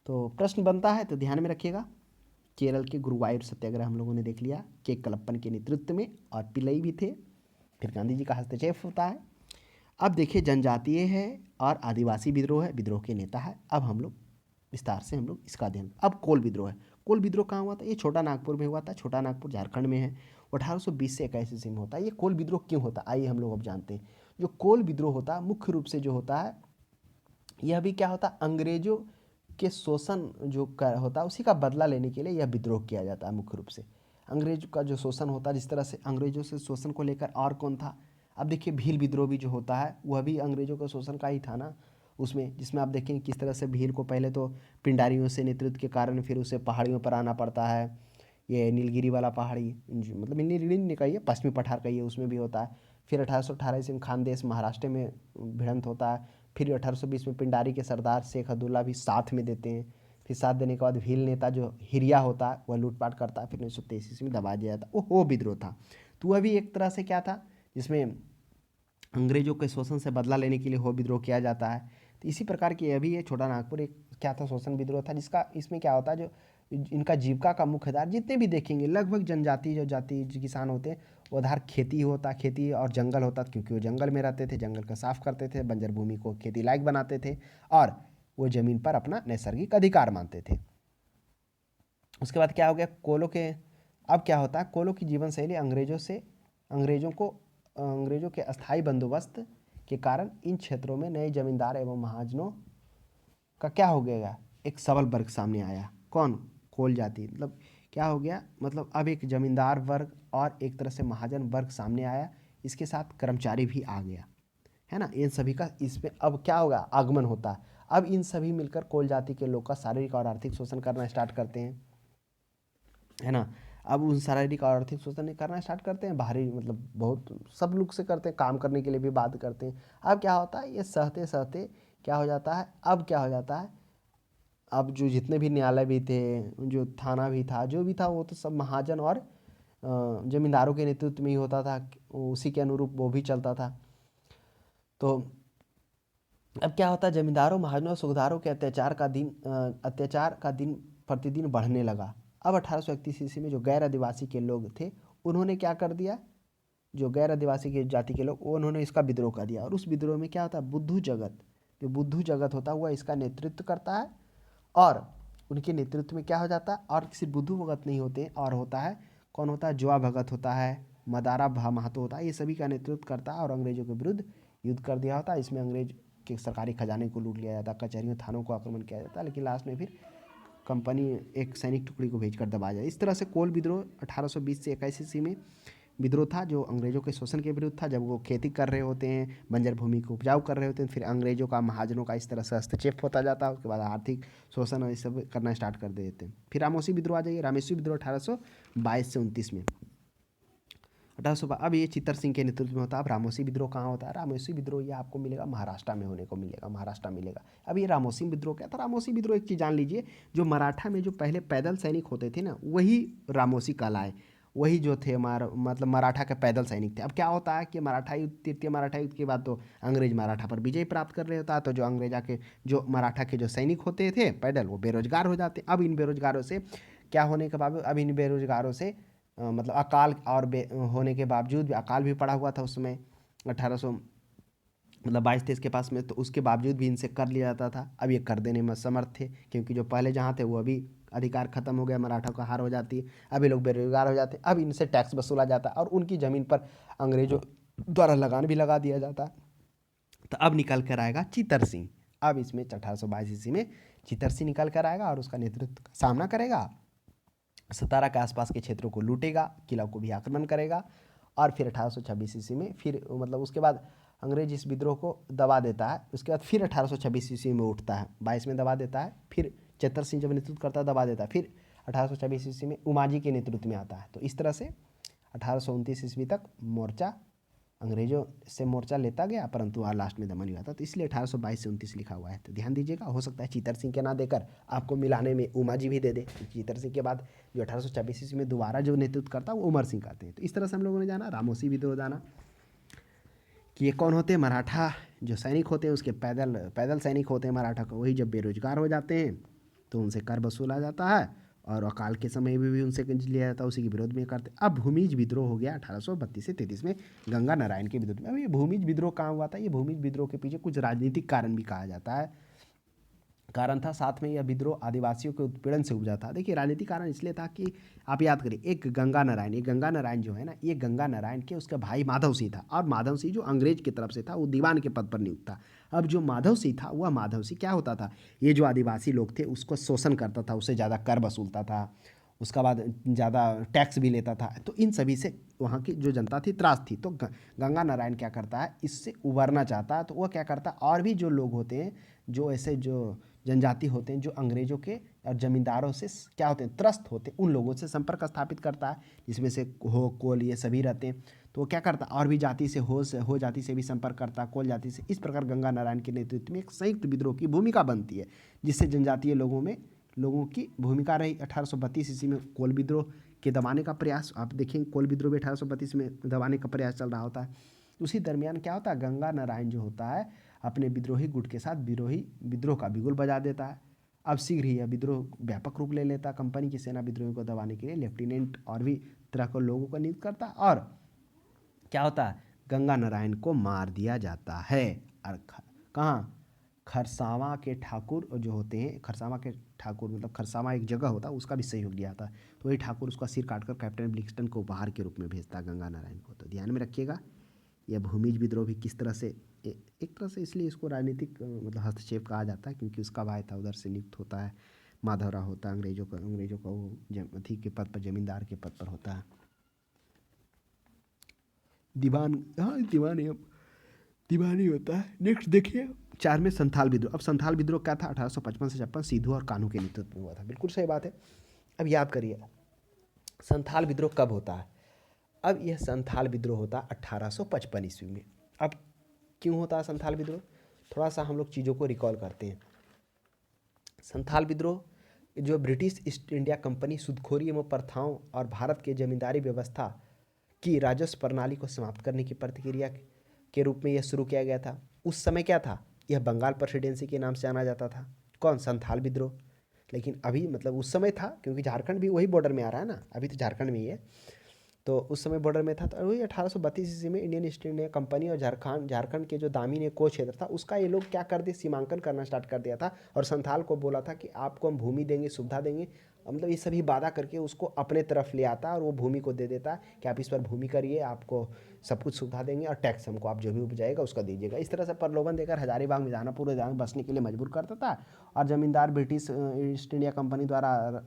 तो प्रश्न बनता है, तो ध्यान में रखिएगा। केरल के गुरुवायूर सत्याग्रह हम लोगों ने देख लिया, के कलप्पन के नेतृत्व में, और पिल्लई भी थे। फिर गांधी जी का हस्तक्षेप होता है। अब देखिए जनजातीय है और आदिवासी विद्रोह है, विद्रोह के नेता है। अब हम लोग विस्तार से हम लोग इसका अध्ययन। अब कोल विद्रोह है। कोल विद्रोह कहाँ हुआ था, ये छोटा नागपुर में हुआ था। छोटा नागपुर झारखंड में है। 1820 से 21 ईस्वी में होता है। ये कोल विद्रोह क्यों होता है, आइए हम लोग अब जानते हैं। जो कोल विद्रोह होता है, मुख्य रूप से जो होता है, यह भी क्या होता है, अंग्रेजों के शोषण जो होता है उसी का बदला लेने के लिए यह विद्रोह किया जाता है। मुख्य रूप से अंग्रेजों का जो शोषण होता है, जिस तरह से अंग्रेजों से शोषण को लेकर और कौन था, अब देखिए भील विद्रोह भी जो होता है वह भी अंग्रेजों के शोषण का ही था ना। उसमें, जिसमें आप देखेंगे किस तरह से भील को पहले तो पिंडारियों से नेतृत्व के कारण फिर उसे पहाड़ियों पर आना पड़ता है। ये नीलगिरी वाला पहाड़ी मतलब नीलगिरी नहीं कहिए, पश्चिमी पठार कहिए, उसमें भी होता है। फिर 1818 ईस्वी में खानदेश महाराष्ट्र में भिड़ंत होता है। फिर 1820 में पिंडारी के सरदार शेख अब्दुल्ला भी साथ में देते हैं। फिर साथ देने के बाद भील नेता जो हिरिया होता है वह लूटपाट करता है। फिर 1923 ईस्वी में दबा दिया जाता है। वो विद्रोह था। तो वह भी एक तरह से क्या था, जिसमें अंग्रेजों के शोषण से बदला लेने के लिए हो विद्रोह किया जाता है। तो इसी प्रकार की अभी ये छोटा नागपुर एक क्या था, शोषण विद्रोह था, जिसका इसमें क्या होता है, जो इनका जीविका का मुख्य आधार जितने भी देखेंगे लगभग जनजाति जो जाति जो किसान होते हैं वो आधार खेती होता, खेती और जंगल होता, क्योंकि वो जंगल में रहते थे, जंगल का साफ करते थे, बंजर भूमि को खेती लायक बनाते थे और वो जमीन पर अपना नैसर्गिक अधिकार मानते थे। उसके बाद क्या हो गया, कोलों के, अब क्या होता है, कोलों की जीवन शैली अंग्रेजों के अस्थायी बंदोबस्त के कारण इन क्षेत्रों में नए जमींदार एवं महाजनों का क्या हो गया, एक सबल वर्ग सामने आया। कौन, कोल जाति। मतलब क्या हो गया, मतलब अब एक जमींदार वर्ग और एक तरह से महाजन वर्ग सामने आया, इसके साथ कर्मचारी भी आ गया, है ना। इन सभी का इसमें अब क्या होगा, आगमन होता है। अब इन सभी मिलकर कोल जाति के लोग का शारीरिक और आर्थिक शोषण करना स्टार्ट करते हैं, है ना। अब उन शारीरिक और आर्थिक शोषण करना स्टार्ट करते हैं, बाहरी मतलब बहुत सब लोग से करते हैं, काम करने के लिए भी बात करते हैं। अब क्या होता है, ये सहते सहते क्या हो जाता है, अब क्या हो जाता है, अब जो जितने भी न्यायालय भी थे, जो थाना भी था, जो भी था, वो तो सब महाजन और जमींदारों के नेतृत्व में ही होता था, उसी के अनुरूप वो भी चलता था। तो अब क्या होता है, जमींदारों, महाजनों और सूबेदारों के अत्याचार का दिन प्रतिदिन बढ़ने लगा। अब 1831 ईस्वी में जो गैर आदिवासी के लोग थे उन्होंने क्या कर दिया, जो गैर आदिवासी की जाति के लोग, उन्होंने इसका विद्रोह कर दिया। और उस विद्रोह में क्या होता है, बुद्धू जगत, जो बुद्धू जगत होता हुआ इसका नेतृत्व करता है। और उनके नेतृत्व में क्या हो जाता है, और सिर्फ बुद्धू भगत नहीं होते, और होता है कौन होता है, जुआ भगत होता है, मदारा भा महतो होता है, ये सभी का नेतृत्व करता है और अंग्रेजों के विरुद्ध युद्ध कर दिया होता है। इसमें अंग्रेज के सरकारी खजाने को लूट लिया जाता, कचहरियों थानों को आक्रमण किया जाता, लेकिन लास्ट में फिर कंपनी एक सैनिक टुकड़ी को भेजकर दबाया जाए। इस तरह से कोल विद्रोह 1820 से 21 ईस्वी में विद्रोह था, जो अंग्रेजों के शोषण के विरुद्ध था। जब वो खेती कर रहे होते हैं, बंजर भूमि को उपजाऊ कर रहे होते हैं, फिर अंग्रेजों का, महाजनों का इस तरह से हस्तक्षेप होता जाता है। उसके बाद आर्थिक शोषण और ये सब करना स्टार्ट कर देते हैं। फिर रामोसी विद्रोह आ जाइए, रामेश्वरी विद्रोह 1822 से 29 में। 1800 अब ये चित्तर सिंह के नेतृत्व में होता है। अब रामोसी विद्रोह कहाँ होता है, रामोसी विद्रोह ये आपको मिलेगा महाराष्ट्र में होने को मिलेगा, महाराष्ट्र मिलेगा। अब ये रामोसी विद्रोह क्या था, रामोसी विद्रोह एक चीज़ जान लीजिए, जो मराठा में जो पहले पैदल सैनिक होते थे ना, वही रामोसी कहलाए, वही जो थे मतलब मराठा के पैदल सैनिक थे। अब क्या होता है कि मराठा युद्ध, तृतीय मराठा युद्ध के बाद तो अंग्रेज मराठा पर विजय प्राप्त कर रहे होता है, तो जो अंग्रेजा के जो मराठा के जो सैनिक होते थे पैदल, वो बेरोजगार हो जाते। अब इन बेरोजगारों से क्या होने के बावजूद, अब इन बेरोजगारों से मतलब अकाल और होने के बावजूद भी, अकाल भी पड़ा हुआ था उस समय 1800 मतलब 22-23 के पास में, तो उसके बावजूद भी इनसे कर लिया जाता था। अब ये कर देने में समर्थ थे, क्योंकि जो पहले जहाँ थे वो अभी अधिकार खत्म हो गया, मराठा का हार हो जाती है, अभी लोग बेरोजगार हो जाते। अब इनसे टैक्स वसूला जाता है और उनकी ज़मीन पर अंग्रेजों द्वारा लगान भी लगा दिया जाता है। तो अब निकल कर आएगा चित्तर सिंह। अब इसमें 1822 ईस्वी में चित्तर सिंह निकल कर आएगा और उसका नेतृत्व का सामना करेगा, सतारा के आसपास के क्षेत्रों को लूटेगा, किला को भी आक्रमण करेगा। और फिर 1826 ईस्वी में फिर मतलब उसके बाद अंग्रेज इस विद्रोह को दबा देता है। उसके बाद फिर 1826 ईस्वी में उठता है, 22 में दबा देता है, फिर चित्तर सिंह जब नेतृत्व करता है दबा देता है, फिर 1826 ईस्वी में उमाजी के नेतृत्व में आता है। तो इस तरह से 1829 ईस्वी तक मोर्चा अंग्रेजों से मोर्चा लेता गया, परंतु वहाँ लास्ट में दमन हुआ था। तो इसलिए 1822 से 29 लिखा हुआ है। तो ध्यान दीजिएगा, हो सकता है चित्तर सिंह के ना देकर आपको मिलाने में उमाजी भी दे दे। चित्तर सिंह के बाद जो 1826 ईस्वी में दोबारा जो नेतृत्व करता है वो उमर सिंह करते हैं। तो इस तरह से हम लोगों ने जाना रामोसी विद्रोह, जाना कि ये कौन होते हैं, मराठा जो सैनिक होते हैं उसके पैदल सैनिक होते हैं मराठा को, वही जब बेरोजगार हो जाते हैं तो उनसे कर वसूला जाता है और अकाल के समय में भी उनसे लिया जाता है, उसी के विरोध में करते। अब भूमिज विद्रोह हो गया 1832 से 33 में गंगा नारायण के विरोध में। अब ये भूमिज विद्रोह कहाँ हुआ था, ये भूमिज विद्रोह के पीछे कुछ राजनीतिक कारण भी कहा जाता है, कारण था। साथ में यह विद्रोह आदिवासियों के उत्पीड़न से उपजा था। देखिए राजनीतिक कारण इसलिए था कि आप याद करिए, एक गंगा नारायण, ये गंगा नारायण जो है ना, ये गंगा नारायण के उसका भाई माधव सिंह था, और माधव सिंह जो अंग्रेज की तरफ से था वो दीवान के पद पर नियुक्त था। अब जो माधव सिंह था, वह माधव सिंह क्या होता था, ये जो आदिवासी लोग थे उसको शोषण करता था, उससे ज़्यादा कर वसूलता था, उसका बाद ज़्यादा टैक्स भी लेता था। तो इन सभी से वहाँ की जो जनता थी त्रास थी। तो गंगा नारायण क्या करता है, इससे उबरना चाहता है। तो वह क्या करता है, और भी जो लोग होते हैं, जो ऐसे जो जनजाति होते हैं, जो अंग्रेजों के और जमींदारों से क्या होते हैं, त्रस्त होते हैं, उन लोगों से संपर्क स्थापित करता है, जिसमें से हो, कोल, ये सभी रहते हैं। तो वो क्या करता है, और भी जाति से हो जाति से भी संपर्क करता है, कोल जाति से। इस प्रकार गंगा नारायण के नेतृत्व में एक संयुक्त विद्रोह की भूमिका बनती है, जिससे जनजातीय लोगों की भूमिका रही। 1832 ईस्वी में कोल विद्रोह के दबाने का प्रयास, आप देखेंगे कोल विद्रोह भी 1832 में दबाने का प्रयास चल रहा होता है। उसी दरमियान क्या होता है, गंगा नारायण जो होता है अपने विद्रोही गुट के साथ विद्रोह का बिगुल बजा देता है। अब शीघ्र ही यह विद्रोह व्यापक रूप ले लेता है। कंपनी की सेना विद्रोही को दबाने के लिए लेफ्टिनेंट और भी तरह के लोगों को नियुक्त करता है, और क्या होता है, गंगा नारायण को मार दिया जाता है। और कहाँ, खरसावां के ठाकुर जो होते हैं, खरसावां के ठाकुर मतलब खरसावां एक जगह होता है, उसका भी सहयोग लिया था। तो वही ठाकुर उसका सिर काटकर कैप्टन ब्लिक्सटन को उपहार के रूप में भेजता है गंगा नारायण को। तो ध्यान में रखिएगा, यह भूमिज विद्रोह भी किस तरह से एक तरह से इसलिए इसको राजनीतिक मतलब हस्तक्षेप कहा जाता है, क्योंकि उसका भाई था उधर से नियुक्त होता है, माधवराव होता है, अंग्रेजों का वो अथी के पद पर, जमींदार के पद पर होता है, दीवान, हाँ दीवान ही होता है। नेक्स्ट देखिए 4 में संथाल विद्रोह। अब संथाल विद्रोह क्या था, 1855 से 56 सिद्धू और कान्हू के नेतृत्व में हुआ था। बिल्कुल सही बात है। अब याद करिए संथाल विद्रोह कब होता है। अब यह संथाल विद्रोह होता है 1855 ईस्वी में। अब क्यों होता है संथाल विद्रोह, थोड़ा सा हम लोग चीज़ों को रिकॉल करते हैं। संथाल विद्रोह जो ब्रिटिश ईस्ट इंडिया कंपनी सूदखोरी एवं प्रथाओं और भारत के जमींदारी व्यवस्था की राजस्व प्रणाली को समाप्त करने की प्रतिक्रिया के रूप में यह शुरू किया गया था। उस समय क्या था, यह बंगाल प्रेसिडेंसी के नाम से जाना जाता था। कौन, संथाल विद्रोह। लेकिन अभी मतलब उस समय था, क्योंकि झारखंड भी वही बॉर्डर में आ रहा है ना, अभी तो झारखंड में ही है। तो उस समय बॉर्डर में था। तो वही 1832 ईस्वी में इंडियन ईस्ट इंडिया कंपनी और झारखंड के जो दामिनी को क्षेत्र था उसका ये लोग क्या कर दिए, सीमांकन करना स्टार्ट कर दिया था। और संथाल को बोला था कि आपको हम भूमि देंगे, सुविधा देंगे, मतलब ये सभी वादा करके उसको अपने तरफ ले आता और वो भूमि को दे देता कि आप इस पर भूमि करिए, आपको सब कुछ सुविधा देंगे और टैक्स हमको आप जो भी उपजाएगा उसका दीजिएगा। इस तरह से प्रलोभन देकर हजारीबाग मिर्जापुर में बसने के लिए मजबूर करता था। और जमींदार ब्रिटिश ईस्ट इंडिया कंपनी द्वारा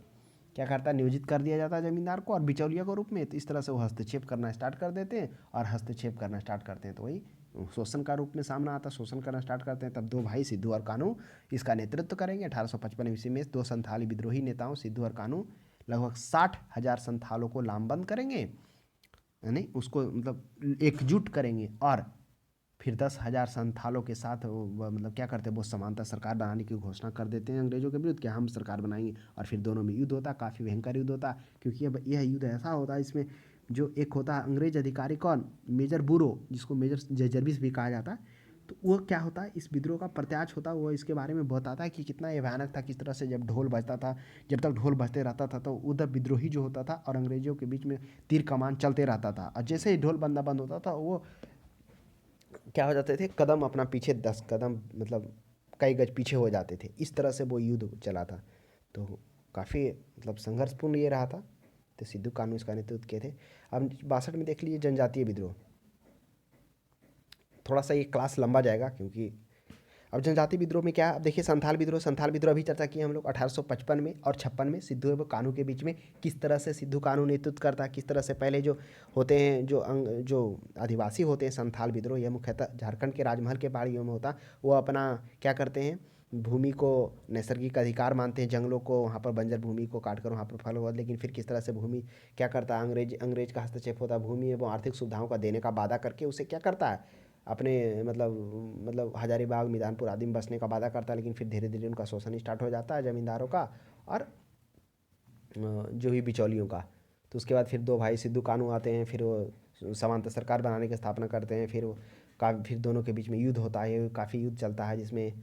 क्या करता है, नियोजित कर दिया जाता है जमींदार को और बिचौलिया के रूप में। तो इस तरह से वो हस्तक्षेप करना स्टार्ट कर देते हैं, और हस्तक्षेप करना स्टार्ट करते हैं तो वही शोषण का रूप में सामना आता है, शोषण करना स्टार्ट करते हैं। तब 2 भाई सिद्धू और कान्हू इसका नेतृत्व करेंगे। 1855 ईस्वी में 2 संथाली विद्रोही नेताओं सिद्धू और कान्हू लगभग 60,000 संथालों को लामबंद करेंगे, यानी उसको मतलब एकजुट करेंगे, और फिर 10,000 संथालों के साथ वो मतलब क्या करते हैं, वो समानता सरकार बनाने की घोषणा कर देते हैं अंग्रेजों के विरुद्ध कि हम सरकार बनाएंगे। और फिर दोनों में युद्ध होता है, काफ़ी भयंकर युद्ध होता है। क्योंकि यह युद्ध ऐसा होता है, इसमें जो एक होता है अंग्रेज अधिकारी कौन, मेजर बुरो, जिसको मेजर जर्विस भी कहा जाता है। तो वो क्या होता है, इस विद्रोह का प्रत्याश होता है, वो इसके बारे में बताता है कि कितना ये भयानक था, किस तरह से जब ढोल बजता था, जब तक ढोल बजते रहता था तो उधर विद्रोही जो होता था और अंग्रेजों के बीच में तीर कमान चलते रहता था। और जैसे ही ढोल बंदा बंद होता था, वो क्या हो जाते थे, कदम अपना पीछे 10 कदम मतलब कई गज पीछे हो जाते थे। इस तरह से वो युद्ध चला था। तो काफ़ी मतलब संघर्षपूर्ण ये रहा था। तो सिद्धू कान्हू इसका नेतृत्व किए थे। अब 62 में देख लीजिए जनजातीय विद्रोह। थोड़ा सा ये क्लास लंबा जाएगा, क्योंकि अब जनजाति विद्रोह में क्या, अब देखिए संथाल विद्रोह अभी चर्चा की हम लोग 1855 में और 56 में सिद्धू एवं कान्हू के बीच में किस तरह से सिद्धू कान्हू नेतृत्व करता है, किस तरह से पहले जो होते हैं जो आदिवासी होते हैं संथाल विद्रोह, यह मुख्यतः झारखंड के राजमहल के पहाड़ियों में होता। वो अपना क्या करते हैं, भूमि को नैसर्गिक अधिकार मानते हैं, जंगलों को, वहाँ पर बंजर भूमि को काट कर वहाँ पर फल हुआ। लेकिन फिर किस तरह से भूमि क्या करता है, अंग्रेज का हस्तक्षेप होता है, भूमि एवं आर्थिक सुविधाओं का देने का वादा करके उसे क्या करता है, अपने मतलब हजारीबाग मिदानपुर आदि में बसने का वादा करता है। लेकिन फिर धीरे धीरे उनका शोषण स्टार्ट हो जाता है जमींदारों का और जो भी बिचौलियों का। तो उसके बाद फिर 2 भाई सिद्धू कान्हू आते हैं, फिर वो समांतर सरकार बनाने की स्थापना करते हैं। फिर दोनों के बीच में युद्ध होता है, काफ़ी युद्ध चलता है, जिसमें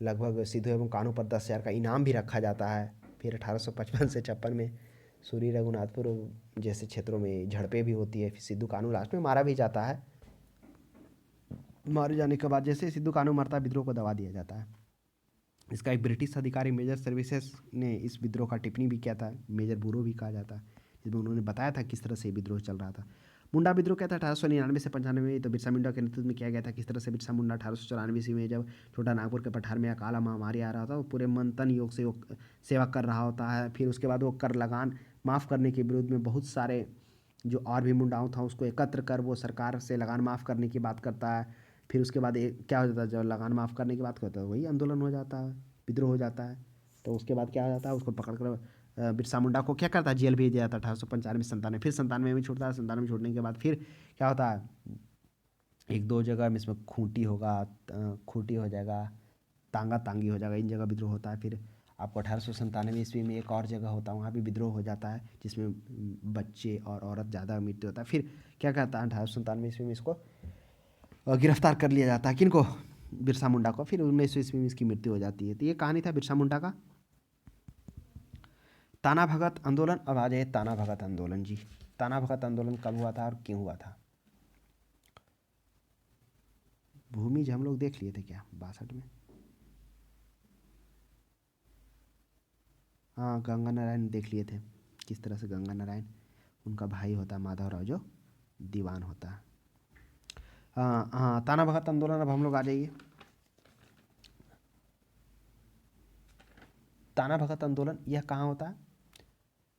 लगभग सिद्धू एवं कान्हू पर 10,000 का इनाम भी रखा जाता है। फिर 1855 से 56 में सूरी रघुनाथपुर जैसे क्षेत्रों में झड़पें भी होती है। फिर सिद्धू कान्हू लास्ट में मारा भी जाता है। मारे जाने के बाद जैसे सिद्धू कान्हू मरता है, विद्रोह को दबा दिया जाता है। इसका एक ब्रिटिश अधिकारी मेजर सर्विसेज ने इस विद्रोह का टिप्पणी भी किया था, मेजर बुरो भी कहा जाता है, जिसमें उन्होंने बताया था किस तरह से विद्रोह चल रहा था। मुंडा विद्रोह क्या था, 1899 से 95 में, तो बिरसा मुंडा के नेतृत्व में किया गया था। किस तरह से बिरसा मुंडा 1894 ईस्वी में जब छोटा नागपुर के पठार में अकाल महामारी आ रहा था, वो पूरे मंथन योग से वो सेवा कर रहा होता है। फिर उसके बाद वो कर लगान माफ़ करने के विरोध में बहुत सारे जो और भी मुंडाओं था उसको एकत्र कर वो सरकार से लगान माफ़ करने की बात करता है। फिर उसके बाद क्या हो जाता है, जब लगान माफ़ करने की बात करता है वही आंदोलन हो जाता है, विद्रोह हो जाता है। तो उसके बाद क्या हो जाता है, उसको पकड़ कर बिरसा मुंडा को क्या करता है, जेल भेज दिया जाता है 1895 97। फिर 97 में छूटता है। 97 में छूटने के बाद फिर क्या होता है, एक दो जगह में इसमें खूंटी होगा, खूंटी हो जाएगा, तांगा तांगी हो जाएगा, इन जगह विद्रोह होता है। फिर आपको 1897 ईस्वी में एक और जगह होता है, वहाँ भी विद्रोह हो जाता है जिसमें बच्चे और औरत ज़्यादा मृत्यु होता है। फिर क्या कहता है, 1897 ईस्वी में इसको गिरफ्तार कर लिया जाता है, किनको, बिरसा मुंडा को। फिर 1900 ईस्वी में इसकी मृत्यु हो जाती है। तो ये कहानी था बिरसा मुंडा का। ताना भगत आंदोलन। अब आ जाए ताना भगत आंदोलन जी। ताना भगत आंदोलन कब हुआ था और क्यों हुआ था। भूमिज हम लोग देख लिए थे क्या 62 में। हाँ, गंगा नारायण देख लिए थे, किस तरह से गंगा नारायण उनका भाई होता है माधवराव जो दीवान होता है। हाँ हाँ, ताना भगत आंदोलन। अब हम लोग आ जाइए ताना भगत आंदोलन, यह कहाँ होता है,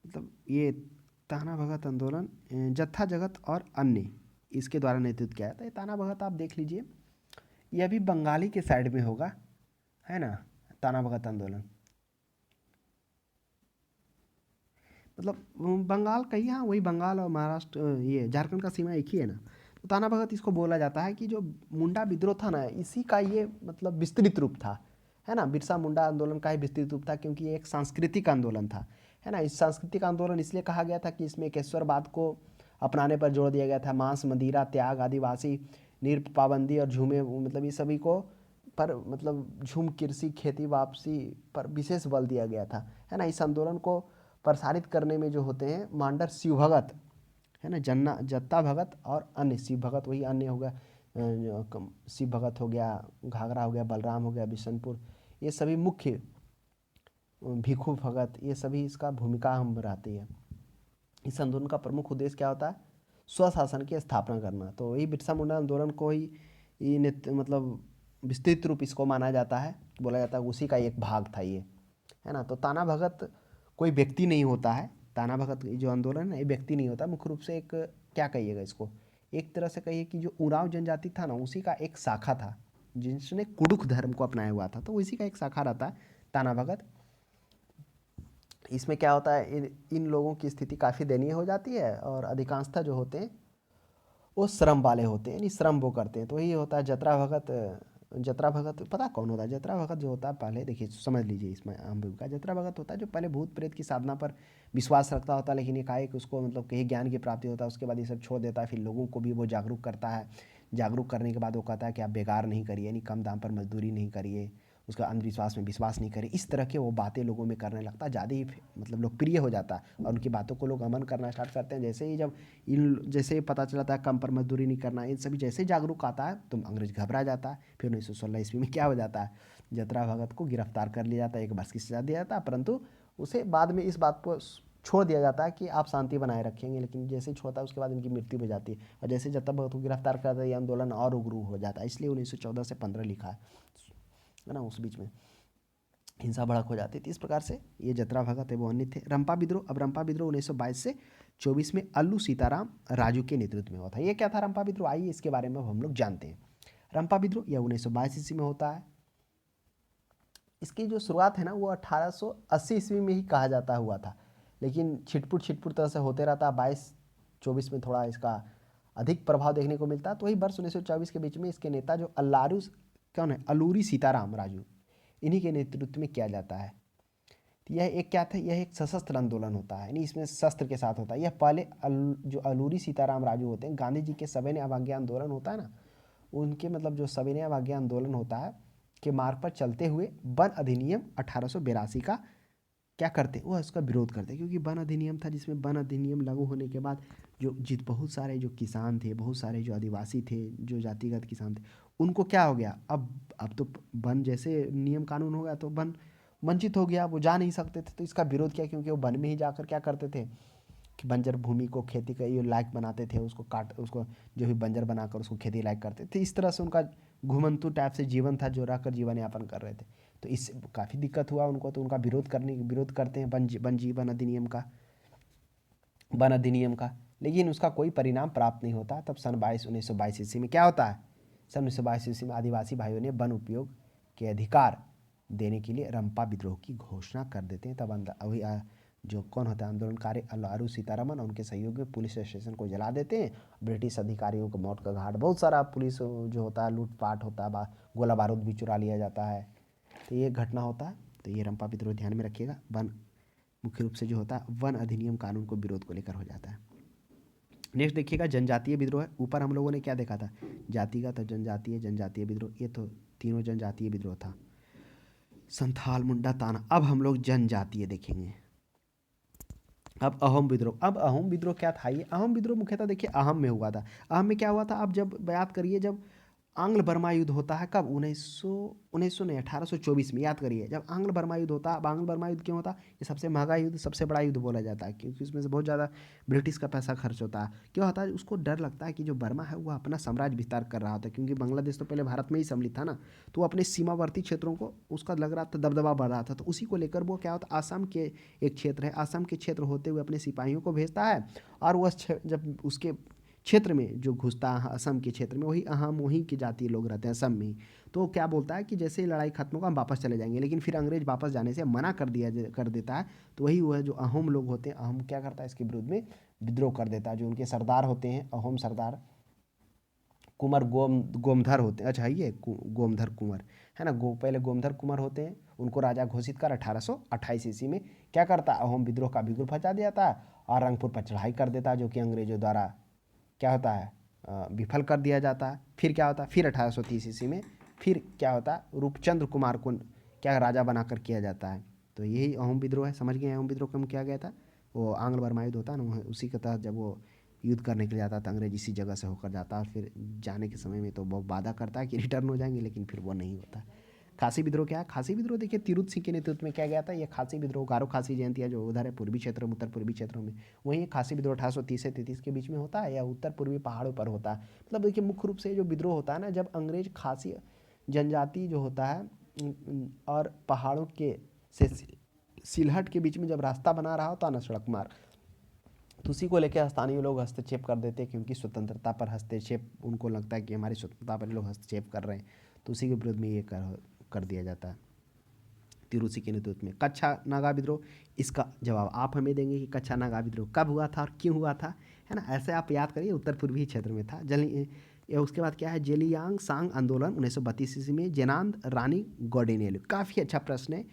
मतलब ये ताना भगत आंदोलन जत्था जगत और अन्य इसके द्वारा नेतृत्व किया जाता है। ताना भगत आप देख लीजिए, यह भी बंगाली के साइड में होगा, है ना। ताना भगत आंदोलन मतलब बंगाल का ही, हाँ वही बंगाल और महाराष्ट्र, ये झारखंड का सीमा एक ही है ना। तो ताना भगत इसको बोला जाता है कि जो मुंडा विद्रोह था ना, इसी का ये मतलब विस्तृत रूप था, है ना। बिरसा मुंडा आंदोलन का ही विस्तृत रूप था, क्योंकि ये एक सांस्कृतिक आंदोलन था, है ना। इस सांस्कृतिक आंदोलन इसलिए कहा गया था कि इसमें एकेश्वरवाद को अपनाने पर जोर दिया गया था। मांस मदिरा त्याग, आदिवासी निर पाबंदी और झूमे, मतलब ये सभी को पर मतलब झूम कृषि खेती वापसी पर विशेष बल दिया गया था, है ना। इस आंदोलन को प्रसारित करने में जो होते हैं मांडर शिव भगत, है ना, जन्ना जत्ता भगत और अन्य शिव भगत, वही अन्य हो गया, शिव भगत हो गया, घाघरा हो गया, बलराम हो गया, बिशनपुर, ये सभी मुख्य, भिखू भगत, ये सभी इसका भूमिका हम रहती है। इस आंदोलन का प्रमुख उद्देश्य क्या होता है, स्वशासन की स्थापना करना। तो यही बिरसा मुंडा आंदोलन को ही ये मतलब विस्तृत रूप इसको माना जाता है, बोला जाता है उसी का एक भाग था ये, है ना। तो ताना भगत कोई व्यक्ति नहीं होता है, ताना भगत जो आंदोलन है ये व्यक्ति नहीं होता, मुख्य रूप से एक, क्या कहिएगा इसको, एक तरह से कहिए कि जो उरांव जनजाति था ना उसी का एक शाखा था, जिसने कुडुख धर्म को अपनाया हुआ था, तो उसी का एक शाखा रहता है ताना भगत। इसमें क्या होता है, इन लोगों की स्थिति काफ़ी दयनीय हो जाती है और अधिकांशतः जो होते हैं वो श्रम वाले होते हैं, यानी श्रम वो करते हैं। तो यही होता है जतरा भगत। जतरा भगत पता कौन होता है, जतरा भगत जो होता है, पहले देखिए समझ लीजिए इसमें आम भूमिका। जतरा भगत होता है जो पहले भूत प्रेत की साधना पर विश्वास रखता होता है, लेकिन एकाएक उसको मतलब कहीं ज्ञान की प्राप्ति होता है, उसके बाद ये सब छोड़ देता है। फिर लोगों को भी वो जागरूक करता है, जागरूक करने के बाद वो कहता है कि आप बेकार नहीं करिए, यानी कम दाम पर मजदूरी नहीं करिए, उसका अंधविश्वास में विश्वास नहीं करें, इस तरह के वो बातें लोगों में करने लगता है, ज़्यादा ही मतलब लोकप्रिय हो जाता है और उनकी बातों को लोग अमल करना स्टार्ट करते हैं। जैसे ही जब इन जैसे ही पता चलता है कम पर मजदूरी नहीं करना, इन सभी जैसे ही जागरूक आता है तो अंग्रेज घबरा जाता है। फिर 1916 ईस्वी में क्या हो जाता है, जतरा भगत को गिरफ्तार कर लिया जाता है, 1 वर्ष की सजा दिया जाता है, परंतु उसे बाद में इस बात को छोड़ दिया जाता है कि आप शांति बनाए रखेंगे, लेकिन जैसे ही छोड़ता है उसके बाद इनकी मृत्यु हो जाती है। और जैसे जतरा भगत को गिरफ्तार करता है ये आंदोलन और उग्र हो जाता है, इसलिए 1914 से 15 लिखा है ना, उस बीच में हिंसा भड़क हो जाती थी। इस प्रकार से ये जतरा भगत है वो अन्य थे। रंपा विद्रोह। अब रंपा विद्रोह 1922 से 24 में अल्लू सीताराम राजू के नेतृत्व में हुआ था। ये क्या था रंपा विद्रोह, आइए इसके बारे में हम लोग जानते हैं। रंपा विद्रोह यह 1922 ईस्वी में होता है। इसकी जो शुरुआत है ना वो 1880 ईस्वी में ही कहा जाता हुआ था, लेकिन छिटपुट तरह से होते रहता है। 22-24 में थोड़ा इसका अधिक प्रभाव देखने को मिलता है। तो वही वर्ष 1924 के बीच में इसके नेता जो अल्लारू कौन है, अल्लूरी सीताराम राजू, इन्हीं के नेतृत्व में किया जाता है। तो यह एक क्या था, यह एक सशस्त्र आंदोलन होता है, यानी इसमें शस्त्र के साथ होता है। यह पहले जो अल्लूरी सीताराम राजू होते हैं, गांधी जी के सविनय अवज्ञा आंदोलन होता है ना, उनके मतलब जो सविनय अवज्ञा आंदोलन होता है के मार्ग पर चलते हुए वन अधिनियम 1882 का क्या करते, वो उसका विरोध करते, क्योंकि वन अधिनियम था, जिसमें वन अधिनियम लागू होने के बाद जो बहुत सारे जो किसान थे, बहुत सारे जो आदिवासी थे, जो जातिगत किसान थे, उनको क्या हो गया, अब तो वन जैसे नियम कानून हो गया तो वन वंचित हो गया, वो जा नहीं सकते थे। तो इसका विरोध किया, क्योंकि वो वन में ही जाकर क्या करते थे कि बंजर भूमि को खेती के लायक बनाते थे, उसको जो भी बंजर बनाकर उसको खेती लायक करते थे। इस तरह से उनका घुमंतु टाइप से जीवन था, जो रहकर जीवन यापन कर रहे थे। तो इससे काफ़ी दिक्कत हुआ उनको, तो उनका विरोध करते हैं वन जीवन अधिनियम का। वन अधिनियम का, लेकिन उसका कोई परिणाम प्राप्त नहीं होता। तब सन 1922 ईस्वी में क्या होता है, सन 1922 ईस्वी में आदिवासी भाइयों ने वन उपयोग के अधिकार देने के लिए रंपा विद्रोह की घोषणा कर देते हैं। तब अभी जो कौन होता है आंदोलनकारी अल्लारू सीतारमन और उनके सहयोग में पुलिस स्टेशन को जला देते हैं। ब्रिटिश अधिकारियों को मौत का घाट, बहुत सारा पुलिस जो होता है लूटपाट होता है, गोला बारूद भी चुरा लिया जाता है। तो ये घटना होता है। तो ये रंपा विद्रोह ध्यान में रखिएगा। वन मुख्य रूप से जो होता है वन अधिनियम कानून को विरोध को लेकर हो जाता है। नेक्स्ट देखिएगा जनजातीय विद्रोह है। ऊपर हम लोगों ने क्या देखा था, जातिगत और जनजातीय विद्रोह, ये तो तीनों जनजातीय विद्रोह था, संथाल, मुंडा, ताना। अब हम लोग जनजातीय देखेंगे। अब अहोम विद्रोह। अब अहोम विद्रोह क्या था, ये अहोम विद्रोह मुख्यतः देखिए अहम में हुआ था। अहम में क्या हुआ था, अब जब याद करिए जब आंग्ल बर्मा युद्ध होता है, कब 1900 नहीं 1824 में, याद करिए जब आंग्ल बर्मा युद्ध होता है। अब आंग्ल बर्मा युद्ध क्यों होता है, ये सबसे महंगा युद्ध, सबसे बड़ा युद्ध बोला जाता है, क्योंकि इसमें से बहुत ज़्यादा ब्रिटिश का पैसा खर्च होता है। क्यों होता है, उसको डर लगता है कि जो बर्मा है वह अपना साम्राज्य विस्तार कर रहा था, क्योंकि बांग्लादेश तो पहले भारत में ही सम्मिलित था ना, तो वो अपने सीमावर्ती क्षेत्रों को उसका लग रहा था दबदबा बढ़ रहा था। तो उसी को लेकर वो क्या होता, आसाम के एक क्षेत्र है, आसाम के क्षेत्र होते हुए अपने सिपाहियों को भेजता है, और वह जब उसके क्षेत्र में जो घुसता है असम के क्षेत्र में, वही अहम वहीं के जातीय लोग रहते हैं असम में। तो क्या बोलता है कि जैसे ही लड़ाई खत्म होगा हम वापस चले जाएंगे, लेकिन फिर अंग्रेज वापस जाने से मना कर देता है। तो वही वो है जो अहोम लोग होते हैं, अहोम क्या करता है इसके विरुद्ध में विद्रोह कर देता है। जो उनके सरदार होते हैं अहोम सरदार कुंवर गोमधर होते हैं, अच्छा ये गोमधर कुंवर है ना, पहले गोमधर कुंवर होते हैं, उनको राजा घोषित कर 1828 ईस्वी में क्या करता है अहोम विद्रोह का बिगुल फंसा देता है और रंगपुर पर चढ़ाई कर देता है, जो कि अंग्रेजों द्वारा क्या होता है विफल कर दिया जाता है। फिर क्या होता है, फिर 1830 ईस्वी में फिर क्या होता है रूपचंद्र कुमार को क्या राजा बनाकर किया जाता है। तो यही अहोम विद्रोह है, समझ गए अहोम विद्रोह कम किया गया था। वो आंग्ल बर्मा युद्ध होता है ना, उसी के तहत जब वो युद्ध करने के लिए जाता था अंग्रेज इसी जगह से होकर जाता है, और फिर जाने के समय में तो बहुत वादा करता है कि रिटर्न हो जाएंगे, लेकिन फिर वो नहीं होता। खासी विद्रोह क्या है, खासी विद्रोह देखिए तिरुत सिंह के नेतृत्व में क्या गया था। ये खासी विद्रोह गारो खासी जयंतिया जो उधर है पूर्वी क्षेत्रों में, उत्तर पूर्वी क्षेत्रों में, वहीं खासी विद्रोह 1830 से 33 के बीच में होता है, या उत्तर पूर्वी पहाड़ों पर होता है। मतलब देखिए मुख्य रूप से जो विद्रोह होता है ना, जब अंग्रेज खासी जनजाति जो होता है और पहाड़ों के से सिलहट के बीच में जब रास्ता बना रहा होता है ना सड़क मार्ग, तो उसी को लेकर स्थानीय लोग हस्तक्षेप कर देते हैं, क्योंकि स्वतंत्रता पर हस्तक्षेप, उनको लगता है कि हमारी स्वतंत्रता पर लोग हस्तक्षेप कर रहे हैं, तो उसी के विरोध में ये कर दिया जाता है तिरुसी के नेतृत्व में। कच्छा नागा विद्रोह, इसका जवाब आप हमें देंगे कि कच्छा नागा विद्रोह कब हुआ था और क्यों हुआ था, है ना, ऐसे आप याद करिए उत्तर पूर्वी क्षेत्र में था। उसके बाद क्या है, जेलियांग सांग आंदोलन 1932 ईस्वी में, जेनांद रानी गॉर्डिनेली, काफ़ी अच्छा प्रश्न है।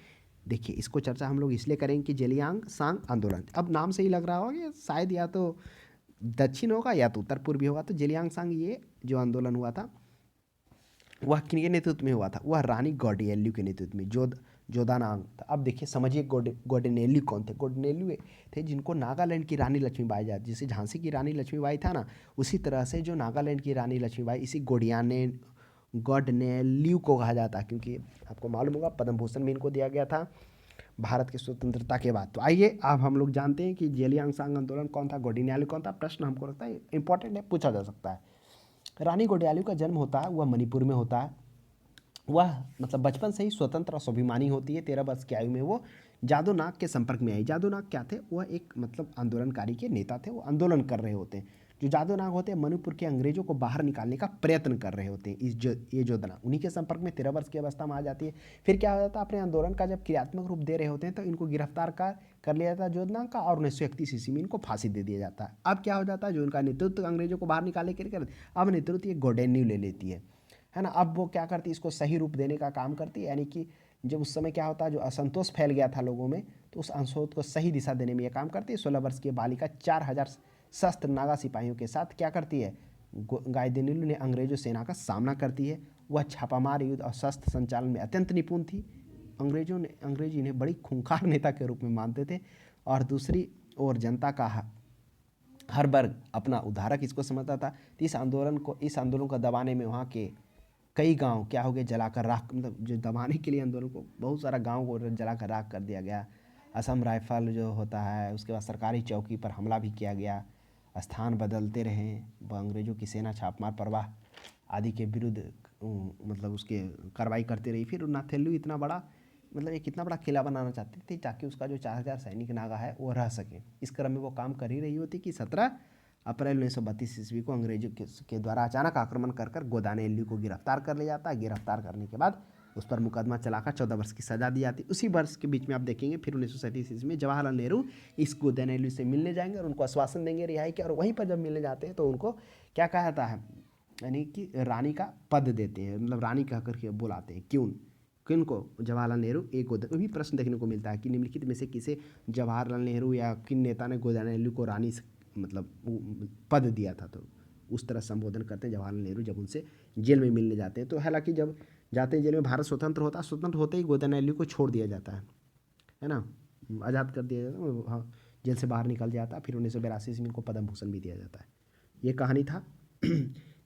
देखिए इसको चर्चा हम लोग इसलिए करेंगे कि जेलियांग सांग आंदोलन, अब नाम से ही लग रहा होगा कि शायद या तो दक्षिण होगा या तो उत्तर पूर्वी होगा। तो जेलियांग सांग ये जो आंदोलन हुआ था वह किनके नेतृत्व में हुआ था, वह रानी गॉर्डिनेली के नेतृत्व में, जोधानांग। अब देखिए समझिए गॉर्डिनेली कौन थे, गॉर्डिनेली थे जिनको नागालैंड की रानी लक्ष्मीबाई जाती, जैसे झांसी की रानी लक्ष्मीबाई था ना, उसी तरह से जो नागालैंड की रानी लक्ष्मीबाई, इसी गॉर्डिनेली को कहा जाता है, क्योंकि आपको मालूम होगा पद्म भूषण भी इनको दिया गया था भारत की स्वतंत्रता के बाद। तो आइए अब हम लोग जानते हैं कि जेलियांगसांग आंदोलन कौन था, गॉर्डिनेली कौन था। प्रश्न हमको लगता है इंपॉर्टेंट है, पूछा जा सकता है। रानी गॉर्डिनेली का जन्म होता है वह मणिपुर में होता है। वह मतलब बचपन से ही स्वतंत्र और स्वाभिमानी होती है। 13 वर्ष की आयु में वो जादू नाग के संपर्क में आई। जादू नाग क्या थे, वह एक मतलब आंदोलनकारी के नेता थे, वो आंदोलन कर रहे होते हैं। जो जादू नाग होते हैं मणिपुर के अंग्रेजों को बाहर निकालने का प्रयत्न कर रहे होते हैं। ये जोधना उन्हीं के संपर्क में 13 वर्ष की अवस्था में आ जाती है। फिर क्या हो जाता है, अपने आंदोलन का जब क्रियात्मक रूप दे रहे होते हैं तो इनको गिरफ्तार कर लिया जाता है जोधना का, और 1931 ईस्वी में इनको फांसी दे दिया जाता है। अब क्या हो जाता है, जो उनका नेतृत्व अंग्रेजों को बाहर निकालने के लिए कर, अब नेतृत्व ये गॉर्डिनेली ले लेती है ना। अब वो क्या करती है, इसको सही रूप देने का काम करती है, यानी कि जब उस समय क्या होता है, जो असंतोष फैल गया था लोगों में, तो उस असंतोष को सही दिशा देने में यह काम करती है। 16 वर्ष की बालिका 4000 शस्त्र नागा सिपाहियों के साथ क्या करती है, गॉर्डिनेली ने अंग्रेजों सेना का सामना करती है। वह छापामार युद्ध और शस्त्र संचालन में अत्यंत निपुण थी। अंग्रेज इन्हें बड़ी खूंखार नेता के रूप में मानते थे, और दूसरी ओर जनता का हर वर्ग अपना उद्धारक इसको समझता था। तो इस आंदोलन को दबाने में वहाँ के कई गांव क्या हो गए, जलाकर राख, मतलब जो दबाने के लिए आंदोलन को बहुत सारा गांव को जलाकर राख कर दिया गया। असम राइफल जो होता है, उसके बाद सरकारी चौकी पर हमला भी किया गया। स्थान बदलते रहे, अंग्रेजों की सेना छापमार प्रवाह आदि के विरुद्ध मतलब उसके कार्रवाई करते रही। फिर नाथेलू इतना बड़ा मतलब एक कितना बड़ा किला बनाना चाहती थी ताकि उसका जो 4000 सैनिक नागा है वो रह सके। इस क्रम में वो काम कर ही रही होती कि 17 अप्रैल 1932 ईस्वी को अंग्रेजों के द्वारा अचानक आक्रमण कर कर गोदानेल्ली को गिरफ्तार कर लिया जाता है। गिरफ्तार करने के बाद उस पर मुकदमा चलाकर 14 वर्ष की सजा दी जाती है। उसी वर्ष के बीच में आप देखेंगे फिर 1937 ईस्वी में जवाहरलाल नेहरू इस गोदानेल्ली से मिलने जाएंगे और उनको आश्वासन देंगे रिहाई के। और वहीं पर जब मिलने जाते हैं तो उनको क्या कहा जाता है, यानी कि रानी का पद देते हैं, मतलब रानी कह करके बुलाते हैं। क्यों, किन को? जवाहरलाल नेहरू। एक भी प्रश्न देखने को मिलता है कि निम्नलिखित में से किसे जवाहरलाल नेहरू या किन नेता ने गोदानेल्ली को रानी मतलब पद दिया था, तो उस तरह संबोधन करते हैं जवाहरलाल नेहरू जब उनसे जेल में मिलने जाते हैं। तो हालांकि जब जाते हैं जेल में, भारत स्वतंत्र होता है, स्वतंत्र होते ही गोदानेल्ली को छोड़ दिया जाता है ना, आज़ाद कर दिया जाता है, हाँ, जेल से बाहर निकल जाता है। फिर 1982 में इनको पद्म भूषण भी दिया जाता है। ये कहानी था।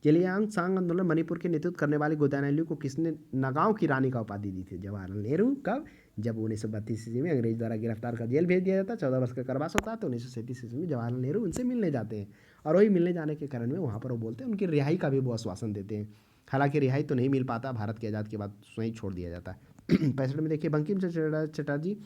जेलियांगसांग आंदोलन मणिपुर के नेतृत्व करने वाली गोदानेल्ली को किसने नगांव की रानी का उपाधि दी थी? जवाहरलाल नेहरू। कब? जब 1932 ईस्वी में अंग्रेज द्वारा गिरफ्तार कर जेल भेज दिया जाता, 14 वर्ष का कारावास होता है। तो 1937 ईस्वी में जवाहरलाल नेहरू उनसे मिलने जाते हैं और वही मिलने जाने के कारण में वहाँ पर वो बोलते हैं, उनकी रिहाई का भी वो आश्वासन देते हैं। हालांकि रिहाई तो नहीं मिल पाता, भारत के आज़ाद के बाद स्वयं छोड़ दिया जाता है। 65 में देखिए बंकिम चंद्र चटर्जी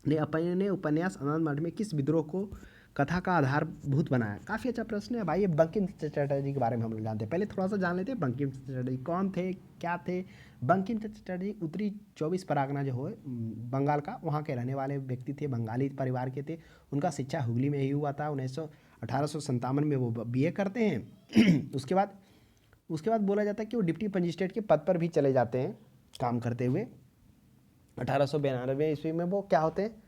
ने अपने उपन्यास आनंद मठ में किस विद्रोह को कथा का आधारभूत बनाया? काफ़ी अच्छा प्रश्न है भाई। ये बंकिम चंद्र चटर्जी के बारे में हम लोग जानते हैं। पहले थोड़ा सा जान लेते हैं बंकिम चंद्र चटर्जी कौन थे, क्या थे। बंकिम चंद्र चटर्जी उत्तरी 24 परगना जो है बंगाल का, वहाँ के रहने वाले व्यक्ति थे, बंगाली परिवार के थे। उनका शिक्षा हुगली में ही हुआ था। 1857 में वो बीए करते हैं। उसके बाद बोला जाता है कि वो डिप्टी मजिस्ट्रेट के पद पर भी चले जाते हैं काम करते हुए। 1892 ईस्वी में वो क्या होते हैं,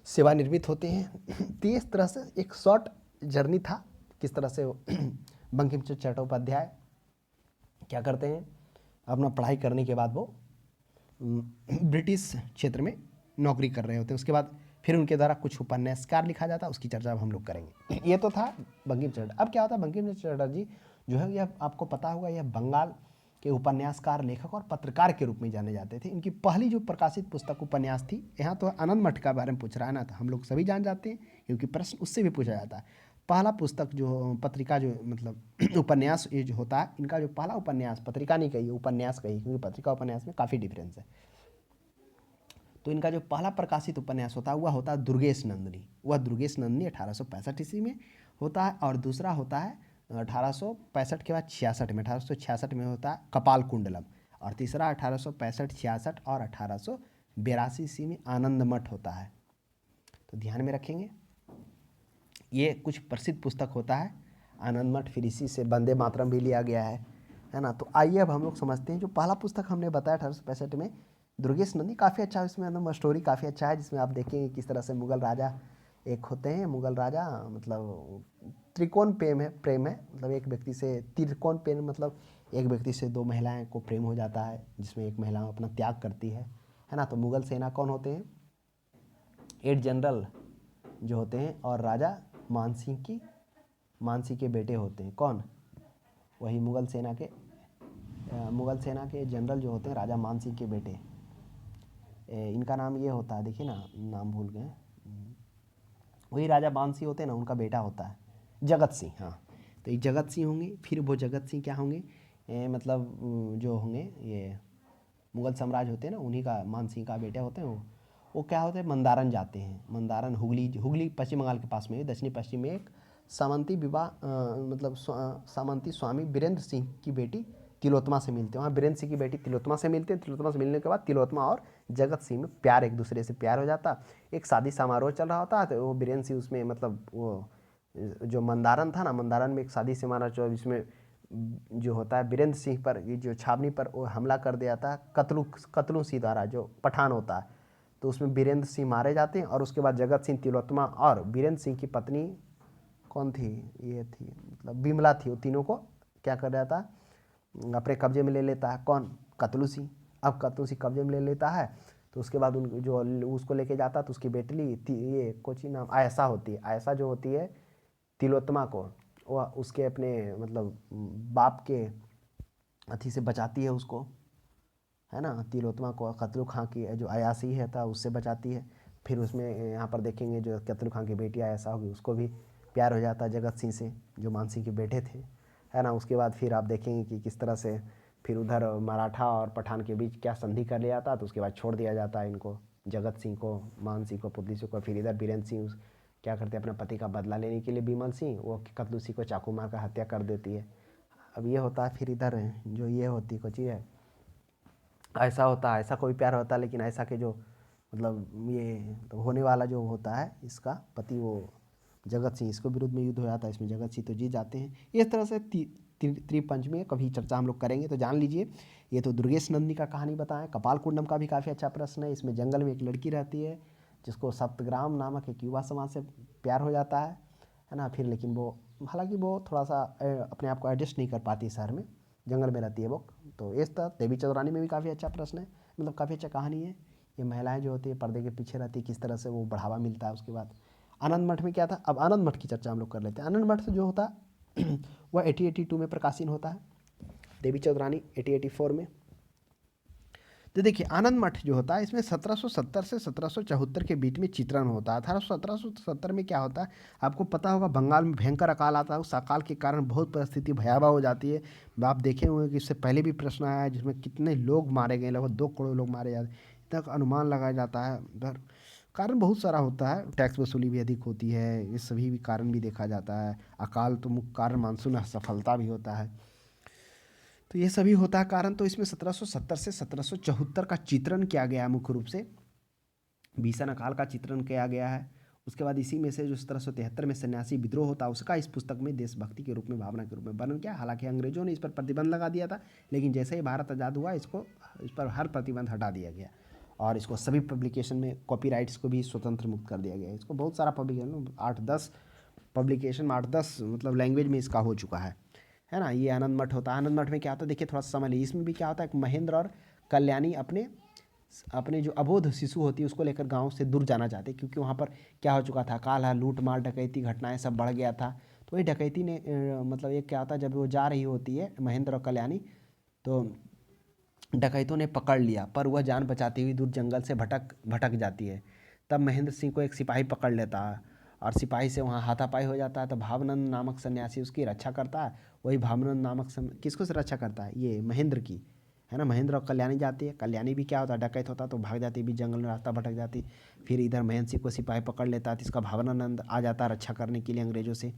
सेवानिवृत्त होते हैं। तो इस तरह से एक शॉर्ट जर्नी था किस तरह से बंकिम चंद्र चट्टोपाध्याय क्या करते हैं, अपना पढ़ाई करने के बाद वो ब्रिटिश क्षेत्र में नौकरी कर रहे होते हैं। उसके बाद फिर उनके द्वारा कुछ उपन्यासकार लिखा जाता है, उसकी चर्चा अब हम लोग करेंगे। ये तो था बंकिम चंद्र। अब क्या होता है, बंकिम चंद्र चटर्जी जो है, यह आपको पता होगा, यह बंगाल के उपन्यासकार, लेखक और पत्रकार के रूप में जाने जाते थे। इनकी पहली जो प्रकाशित पुस्तक उपन्यास थी, यहाँ तो आनंद मठ के बारे में पूछ रहा है ना, तो हम लोग सभी जान जाते हैं क्योंकि प्रश्न उससे भी पूछा जाता है। पहला पुस्तक जो पत्रिका जो मतलब उपन्यास ये जो होता है, इनका जो पहला उपन्यास, पत्रिका नहीं कहिए उपन्यास कहिए, क्योंकि पत्रिका उपन्यास में काफ़ी डिफरेंस है। तो इनका जो पहला प्रकाशित उपन्यास होता है वह होता है दुर्गेश नंदिनी। वह दुर्गेश नंदिनी 1865 ईस्वी में होता है। और दूसरा होता है 1865 के बाद 66 में, 1866 में होता है कपाल कुंडलम। और तीसरा 1865, 66 और 1882 ईस्वी में आनंद मठ होता है। तो ध्यान में रखेंगे, ये कुछ प्रसिद्ध पुस्तक होता है आनंद मठ। फिर इसी से वंदे मातरम भी लिया गया है ना। तो आइए अब हम लोग समझते हैं जो पहला पुस्तक हमने बताया 1865 में दुर्गेश नंदी, काफ़ी अच्छा है। इसमें स्टोरी काफ़ी अच्छा है, जिसमें आप देखेंगे किस तरह से मुगल राजा एक होते हैं, मुगल राजा मतलब त्रिकोण प्रेम है, मतलब एक व्यक्ति से त्रिकोण प्रेम, मतलब एक व्यक्ति से दो महिलाएं को प्रेम हो जाता है, जिसमें एक महिला अपना त्याग करती है ना। तो मुगल सेना कौन होते हैं, 8 जनरल जो होते हैं, और राजा मानसिंह के बेटे होते हैं। कौन? वही मुगल सेना के जनरल जो होते हैं राजा मानसिंह के बेटे। इनका नाम ये होता है, देखिए ना, नाम भूल गए, वही राजा मानसिंह होते हैं ना, उनका बेटा होता है जगत सिंह। हाँ, तो ये जगत सिंह होंगे। फिर वो जगत सिंह क्या होंगे, मतलब जो होंगे ये मुगल साम्राज्य होते हैं ना, उन्हीं का, मानसिंह का बेटा होते हैं वो क्या होते हैं, मंदारन जाते हैं। मंदारन हुगली पश्चिम बंगाल के पास में, दक्षिणी पश्चिम में एक सामंती सामंती स्वामी वीरेंद्र सिंह की बेटी तिलोत्तमा से मिलते हैं। वहाँ वीरेंद्र सिंह की बेटी तिलोत्तमा से मिलते हैं। तिलोत्तमा से मिलने के बाद तिलोत्तमा और जगत सिंह में प्यार, एक दूसरे से प्यार हो जाता। एक शादी समारोह चल रहा होता है, तो वो वीरेंद्र सिंह उसमें, मतलब वो जो मंदारन था ना, मंदारन में एक शादी समारोह चल, जिसमें जो होता है वीरेंद्र सिंह पर, ये जो छावनी पर वो हमला कर दिया था कतलू सिंह द्वारा, जो पठान होता है। तो उसमें वीरेंद्र सिंह मारे जाते हैं। और उसके बाद जगत सिंह, तिलोत्तमा और वीरेंद्र सिंह की पत्नी कौन थी, ये थी मतलब बिमला थी, वो तीनों को क्या कर रहा था, अपने कब्जे में ले लेता है। कौन? कतलू सिंह। अब कतलू सिंह कब्जे में ले लेता है, तो उसके बाद उन जो उसको लेके जाता, तो उसकी बेटली ये कोची नाम आयशा होती है। आयशा जो होती है तिलोत्तमा को, वह उसके अपने मतलब बाप के अथी से बचाती है उसको, है ना। तिलोत्तमा को कतलू खां की जो अयासी है था उससे बचाती है। फिर उसमें यहाँ पर देखेंगे जो कतलू खां की बेटी आयशा होगी, उसको भी प्यार हो जाता है जगत सिंह से, जो मान सिंह के बेटे थे, है ना। उसके बाद फिर आप देखेंगे कि किस तरह से फिर उधर मराठा और पठान के बीच क्या संधि कर लिया जाता, तो उसके बाद छोड़ दिया जाता है इनको, जगत सिंह को, मान सिंह को, पुतली सिंह को। फिर इधर बीरेंद्र सिंह क्या करते हैं, अपने पति का बदला लेने के लिए बीमल सिंह, वो कतलू सिंह को चाकू मार कर हत्या कर देती है। अब ये होता है, फिर इधर जो ये होती कोई चीज़ है, ऐसा होता है, ऐसा कोई प्यार होता है, लेकिन ऐसा के जो मतलब ये तो होने वाला जो होता है इसका पति, वो जगत सिंह, इसको विरुद्ध में युद्ध हो जाता है, इसमें जगत सिंह तो जीत जाते हैं। इस तरह से त्रिपंच में कभी चर्चा हम लोग करेंगे, तो जान लीजिए। ये तो दुर्गेश नंदिनी का कहानी बताएं। कपाल कुंडम का भी काफ़ी अच्छा प्रश्न है। इसमें जंगल में एक लड़की रहती है जिसको सप्तग्राम नामक एक युवा समाज से प्यार हो जाता है ना। फिर लेकिन वो, हालांकि वो थोड़ा सा अपने आप को एडजस्ट नहीं कर पाती शहर में, जंगल में रहती है वो। तो इस तरह देवी चौधरानी में भी काफ़ी अच्छा प्रश्न है, मतलब काफ़ी अच्छा कहानी है। ये महिलाएं जो होती है पर्दे के पीछे रहती है, किस तरह से वो बढ़ावा मिलता है। उसके बाद आनंद मठ में क्या था, अब आनंद मठ की चर्चा हम लोग कर लेते हैं। आनंद मठ जो होता है वह 1882 में प्रकाशित होता है, देवी चौधरानी 1884 में। तो देखिए आनंद मठ जो होता है इसमें 1770 से 1774 के बीच में चित्रण होता है। 1770 में क्या होता है, आपको पता होगा, बंगाल में भयंकर अकाल आता है। उस अकाल के कारण बहुत परिस्थिति भयावह हो जाती है। आप देखे हुए कि इससे पहले भी प्रश्न आया है जिसमें कितने लोग मारे गए, लगभग 2 करोड़ लोग मारे जाते हैं, इतना अनुमान लगाया जाता है। उधर कारण बहुत सारा होता है, टैक्स वसूली भी अधिक होती है, ये सभी भी कारण भी देखा जाता है। अकाल तो मुख्य कारण, मानसून असफलता भी होता है, तो ये सभी होता है कारण। तो इसमें 1770 से 1774 का चित्रण किया गया है, मुख्य रूप से भीषण अकाल का चित्रण किया गया है। उसके बाद इसी में से जो 1773 में सन्यासी विद्रोह होता है उसका इस पुस्तक में देशभक्ति के रूप में, भावना के रूप में वर्णन किया। हालांकि अंग्रेजों ने इस पर प्रतिबंध लगा दिया था, लेकिन जैसे ही भारत आज़ाद हुआ इस पर हर प्रतिबंध हटा दिया गया और इसको सभी पब्लिकेशन में कॉपीराइट्स को भी स्वतंत्र मुक्त कर दिया गया। इसको बहुत सारा पब्लिकेशन, 8-10 पब्लिकेशन में 8-10 मतलब लैंग्वेज में इसका हो चुका है ना। ये आनंद मठ होता है। आनंद मठ में क्या होता है, देखिए थोड़ा सा समझ लीजिए। इसमें भी क्या होता है, महेंद्र और कल्याणी अपने जो अबोध शिशु होती है उसको लेकर गांव से दूर जाना चाहते हैं, क्योंकि वहाँ पर क्या हो चुका था, अकाल है, लूट मार डकैती घटनाएं सब बढ़ गया था। तो ये डकैती ने मतलब ये क्या होता है, जब वो जा रही होती है महेंद्र और कल्याणी, तो डकैतों ने पकड़ लिया, पर वह जान बचाती हुई दूर जंगल से भटक जाती है। तब महेंद्र सिंह को एक सिपाही पकड़ लेता है और सिपाही से वहाँ हाथापाई हो जाता है। तो भावनंद नामक सन्यासी उसकी रक्षा करता है। वही भावनंद नामक किसको से रक्षा करता है, ये महेंद्र की, है ना। महेंद्र और कल्याणी जाती है। कल्याणी भी क्या होता है, डकैत होता तो भाग जाती, भी जंगल में रास्ता भटक जाती। फिर इधर महेंद्र सिंह को सिपाही पकड़ लेता है, तो इसका भावनानंद आ जाता है रक्षा करने के लिए अंग्रेजों से,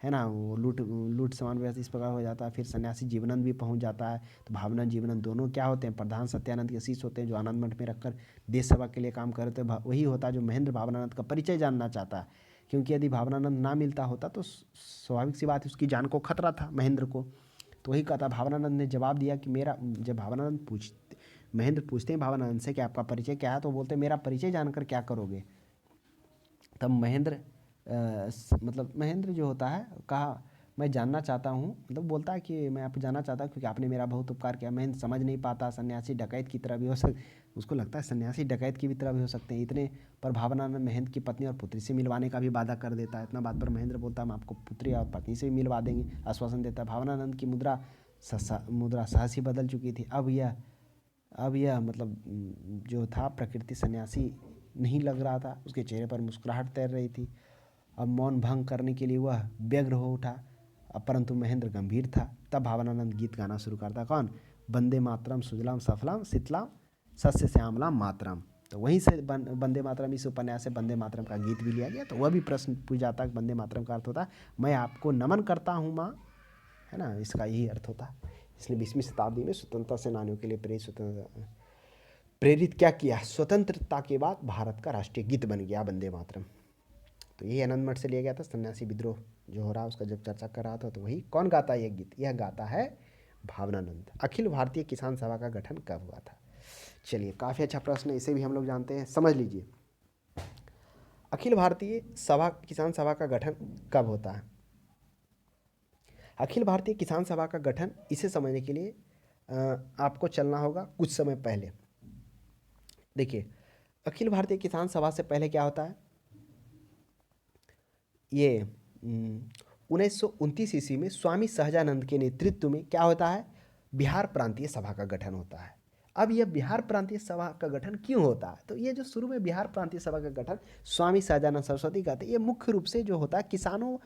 है ना। वो लूट सामान व्यवस्था इस प्रकार हो जाता है। फिर सन्यासी जीवनंद भी पहुंच जाता है। तो भावनंद जीवनंद दोनों क्या होते हैं, प्रधान सत्यानंद के शिष्य होते हैं, जो आनंद मठ में रखकर देश सेवा के लिए काम करते हैं। वही होता है जो महेंद्र भावनानंद का परिचय जानना चाहता है, क्योंकि यदि भावनानंद ना मिलता होता तो स्वाभाविक सी बात है उसकी जान को खतरा था महेंद्र को। तो वही कहा था, भावनानंद ने जवाब दिया कि मेरा, जब महेंद्र पूछते हैं भावनानंद से कि आपका परिचय क्या है, तो बोलते हैं मेरा परिचय जानकर क्या करोगे। तब महेंद्र मतलब महेंद्र जो होता है, कहा मैं जानना चाहता हूँ, मतलब बोलता है कि मैं आपको जानना चाहता हूँ क्योंकि आपने मेरा बहुत उपकार किया। महेंद्र समझ नहीं पाता, सन्यासी डकैत की तरह भी हो उसको लगता है सन्यासी डकैत की भी तरह भी हो सकते हैं इतने। पर भावनानंद महेंद्र की पत्नी और पुत्री से मिलवाने का भी वादा कर देता है। इतना बात पर महेंद्र बोलता है हम आपको पुत्री और पत्नी से भी मिलवा देंगे, आश्वासन देता है। भावनानंद की मुद्रा साहसी बदल चुकी थी। अब यह मतलब जो था प्रकृति सन्यासी नहीं लग रहा था, उसके चेहरे पर मुस्कुराहट तैर रही थी। अब मौन भंग करने के लिए वह व्यग्र हो उठा, परंतु महेंद्र गंभीर था। तब भावनानंद गीत गाना शुरू करता, कौन, वंदे मातरम सुजलाम सफलाम शीतलाम सस्य श्यामलाम मातरम। तो वहीं से वंदे मातरम, इस उपन्यास से वंदे मातरम का गीत भी लिया गया। तो वह भी प्रश्न पूछ जाता है, वंदे मातरम का अर्थ होता है मैं आपको नमन करता हूँ माँ, है ना, इसका यही अर्थ होता है। इसलिए 20वीं शताब्दी में स्वतंत्रता सेनानियों के लिए प्रेरित क्या किया, स्वतंत्रता के बाद भारत का राष्ट्रीय गीत बन गया वंदे मातरम। तो यही आनंद मठ से लिया गया था। सन्यासी विद्रोह जो हो रहा उसका जब चर्चा कर रहा था, तो वही कौन गाता है यह गीत, यह गाता है भावनानंद। अखिल भारतीय किसान सभा का गठन कब हुआ था। चलिए काफ़ी अच्छा प्रश्न है, इसे भी हम लोग जानते हैं, समझ लीजिए। अखिल भारतीय किसान सभा का गठन कब होता है। अखिल भारतीय किसान सभा का गठन, इसे समझने के लिए आपको चलना होगा कुछ समय पहले। देखिए अखिल भारतीय किसान सभा से पहले क्या होता है, ये 1929 ईस्वी में स्वामी सहजानंद के नेतृत्व में क्या होता है, बिहार प्रांतीय सभा का गठन होता है। अब यह बिहार प्रांतीय सभा का गठन क्यों होता है, तो ये जो शुरू में बिहार प्रांतीय सभा का गठन स्वामी सहजानंद सरस्वती का था, ये मुख्य रूप से जो होता है किसानों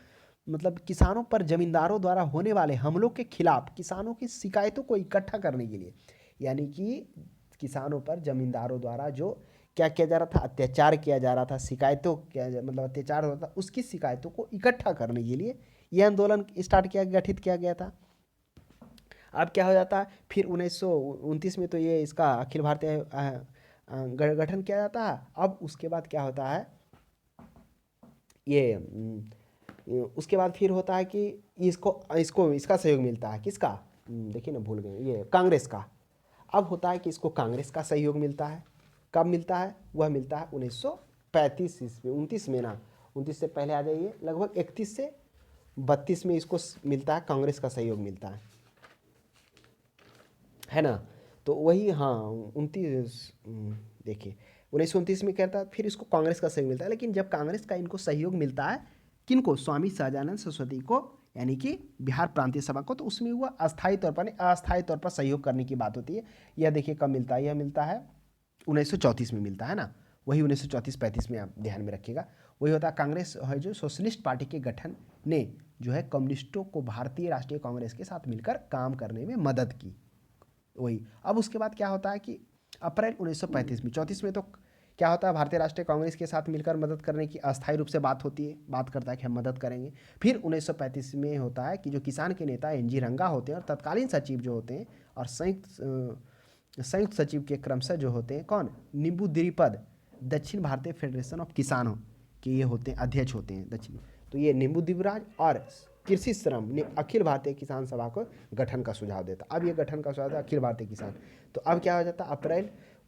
मतलब किसानों पर जमींदारों द्वारा होने वाले हमलों के खिलाफ किसानों की शिकायतों को इकट्ठा करने के लिए, यानी कि किसानों पर जमींदारों द्वारा जो क्या किया जा रहा था, अत्याचार किया जा रहा था, शिकायतों मतलब अत्याचार हो रहा था, उसकी शिकायतों को इकट्ठा करने के लिए यह आंदोलन गठित किया गया था। अब क्या हो जाता है, फिर 1929 में तो ये इसका अखिल भारतीय गठन किया जाता है। अब उसके बाद क्या होता है, ये उसके बाद फिर होता है कि इसका सहयोग मिलता है, किसका, देखिए ना भूल गए, ये कांग्रेस का। अब होता है कि इसको कांग्रेस का सहयोग मिलता है। कब मिलता है, वह मिलता है 1935 ईस्वी, 29 में ना, 29 से पहले आ जाइए, लगभग 31 से 32 में इसको मिलता है, कांग्रेस का सहयोग मिलता है ना। तो वही, हाँ 29, देखिए 1929 में कहता है, फिर इसको कांग्रेस का सहयोग मिलता है। लेकिन जब कांग्रेस का इनको सहयोग मिलता है, किनको, स्वामी सहजानंद सरस्वती को, यानी कि बिहार प्रांतीय सभा को, तो उसमें वह अस्थायी तौर पर नहीं, अस्थायी तौर पर सहयोग करने की बात होती है। यह देखिए कब मिलता है, यह मिलता है 1934 में मिलता है ना, वही 1934-35 में आप ध्यान में रखिएगा। वही होता है, कांग्रेस है जो सोशलिस्ट पार्टी के गठन ने जो है कम्युनिस्टों को भारतीय राष्ट्रीय कांग्रेस के साथ मिलकर काम करने में मदद की, वही। अब उसके बाद क्या होता है कि अप्रैल 1935 में, 34 में तो क्या होता है, भारतीय राष्ट्रीय कांग्रेस के साथ मिलकर मदद करने की अस्थायी रूप से बात होती है, बात करता है कि हम मदद करेंगे। फिर 1935 में होता है कि जो किसान के नेता एनजी रंगा होते हैं और तत्कालीन सचिव जो होते हैं और संयुक्त सचिव के क्रमशः जो होते हैं कौन, नींबू द्विपद दक्षिण भारतीय फेडरेशन ऑफ किसानों के ये होते हैं, अध्यक्ष होते हैं दक्षिण। तो ये नींबू द्विराज और कृषि श्रम ने अखिल भारतीय किसान सभा को गठन का सुझाव देता। अब ये गठन का सुझाव था अखिल भारतीय किसान। तो अब क्या हो जाता,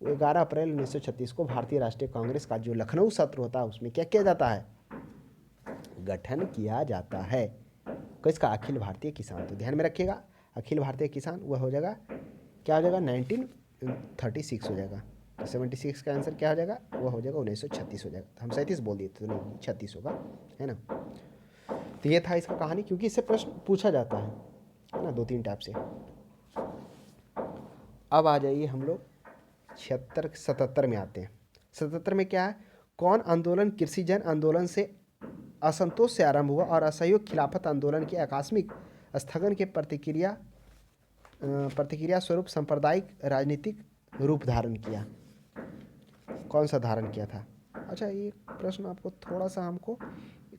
11 अप्रैल 1936 को भारतीय राष्ट्रीय कांग्रेस का जो लखनऊ सत्र होता है, उसमें क्या किया जाता है, गठन किया जाता है, किसका, अखिल भारतीय किसान। तो ध्यान में रखिएगा, अखिल भारतीय किसान वह हो जाएगा, क्या हो जाएगा, 1936 हो जाएगा। तो 76 का आंसर क्या हो जाएगा, वह हो जाएगा 1936 हो जाएगा। तो हम 37 बोल दिए थे, तो नहीं 36 होगा, है ना। तो ये था इसका कहानी, क्योंकि इससे प्रश्न पूछा जाता है ना, 2-3 टाइप से। अब आ जाइए हम लोग 77 में आते हैं। 77 में क्या है, कौन आंदोलन कृषि जन आंदोलन से असंतोष से आरंभ हुआ और असहयोग खिलाफत आंदोलन के आकस्मिक स्थगन के प्रतिक्रिया स्वरूप सांप्रदायिक राजनीतिक रूप धारण किया, कौन सा धारण किया था। अच्छा, ये प्रश्न आपको थोड़ा सा हमको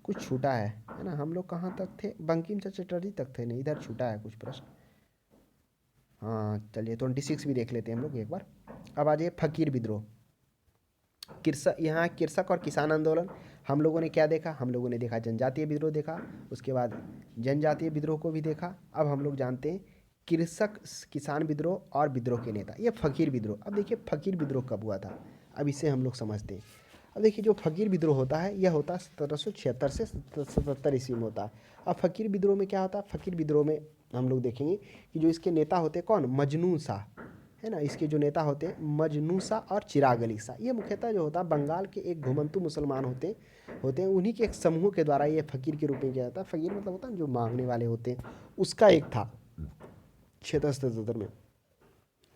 कुछ छूटा है ना, हम लोग कहाँ तक थे, बंकिम चंद्र चटर्जी तक थे, नहीं इधर छूटा है कुछ प्रश्न। हाँ चलिए 26 भी देख लेते हैं हम लोग एक बार। अब आ जाइए फकीर विद्रोह, यहाँ कृषक और किसान आंदोलन। हम लोगों ने क्या देखा, हम लोगों ने देखा जनजातीय विद्रोह देखा, उसके बाद जनजातीय विद्रोह को भी देखा। अब हम लोग जानते हैं कृषक किसान विद्रोह और विद्रोह के नेता, ये फकीर विद्रोह। अब देखिए फकीर विद्रोह कब हुआ था, अब इसे हम लोग समझते हैं। अब देखिए जो फकीर विद्रोह होता है, यह होता है 1776 से 77 ईस्वी में होता है। अब फकीर विद्रोह में क्या होता है, फकीर विद्रोह में हम लोग देखेंगे कि जो इसके नेता होते हैं कौन, मजनू शाह, है ना। इसके जो नेता होते हैं मजनू शाह और चिराग अली शाह, ये मुख्यतः जो होता है बंगाल के एक घुमंतु मुसलमान होते हैं, उन्हीं के एक समूह के द्वारा ये फकीर के रूप में किया जाता है। फकीर मतलब होता है जो मांगने वाले होते हैं, उसका एक था। 77 में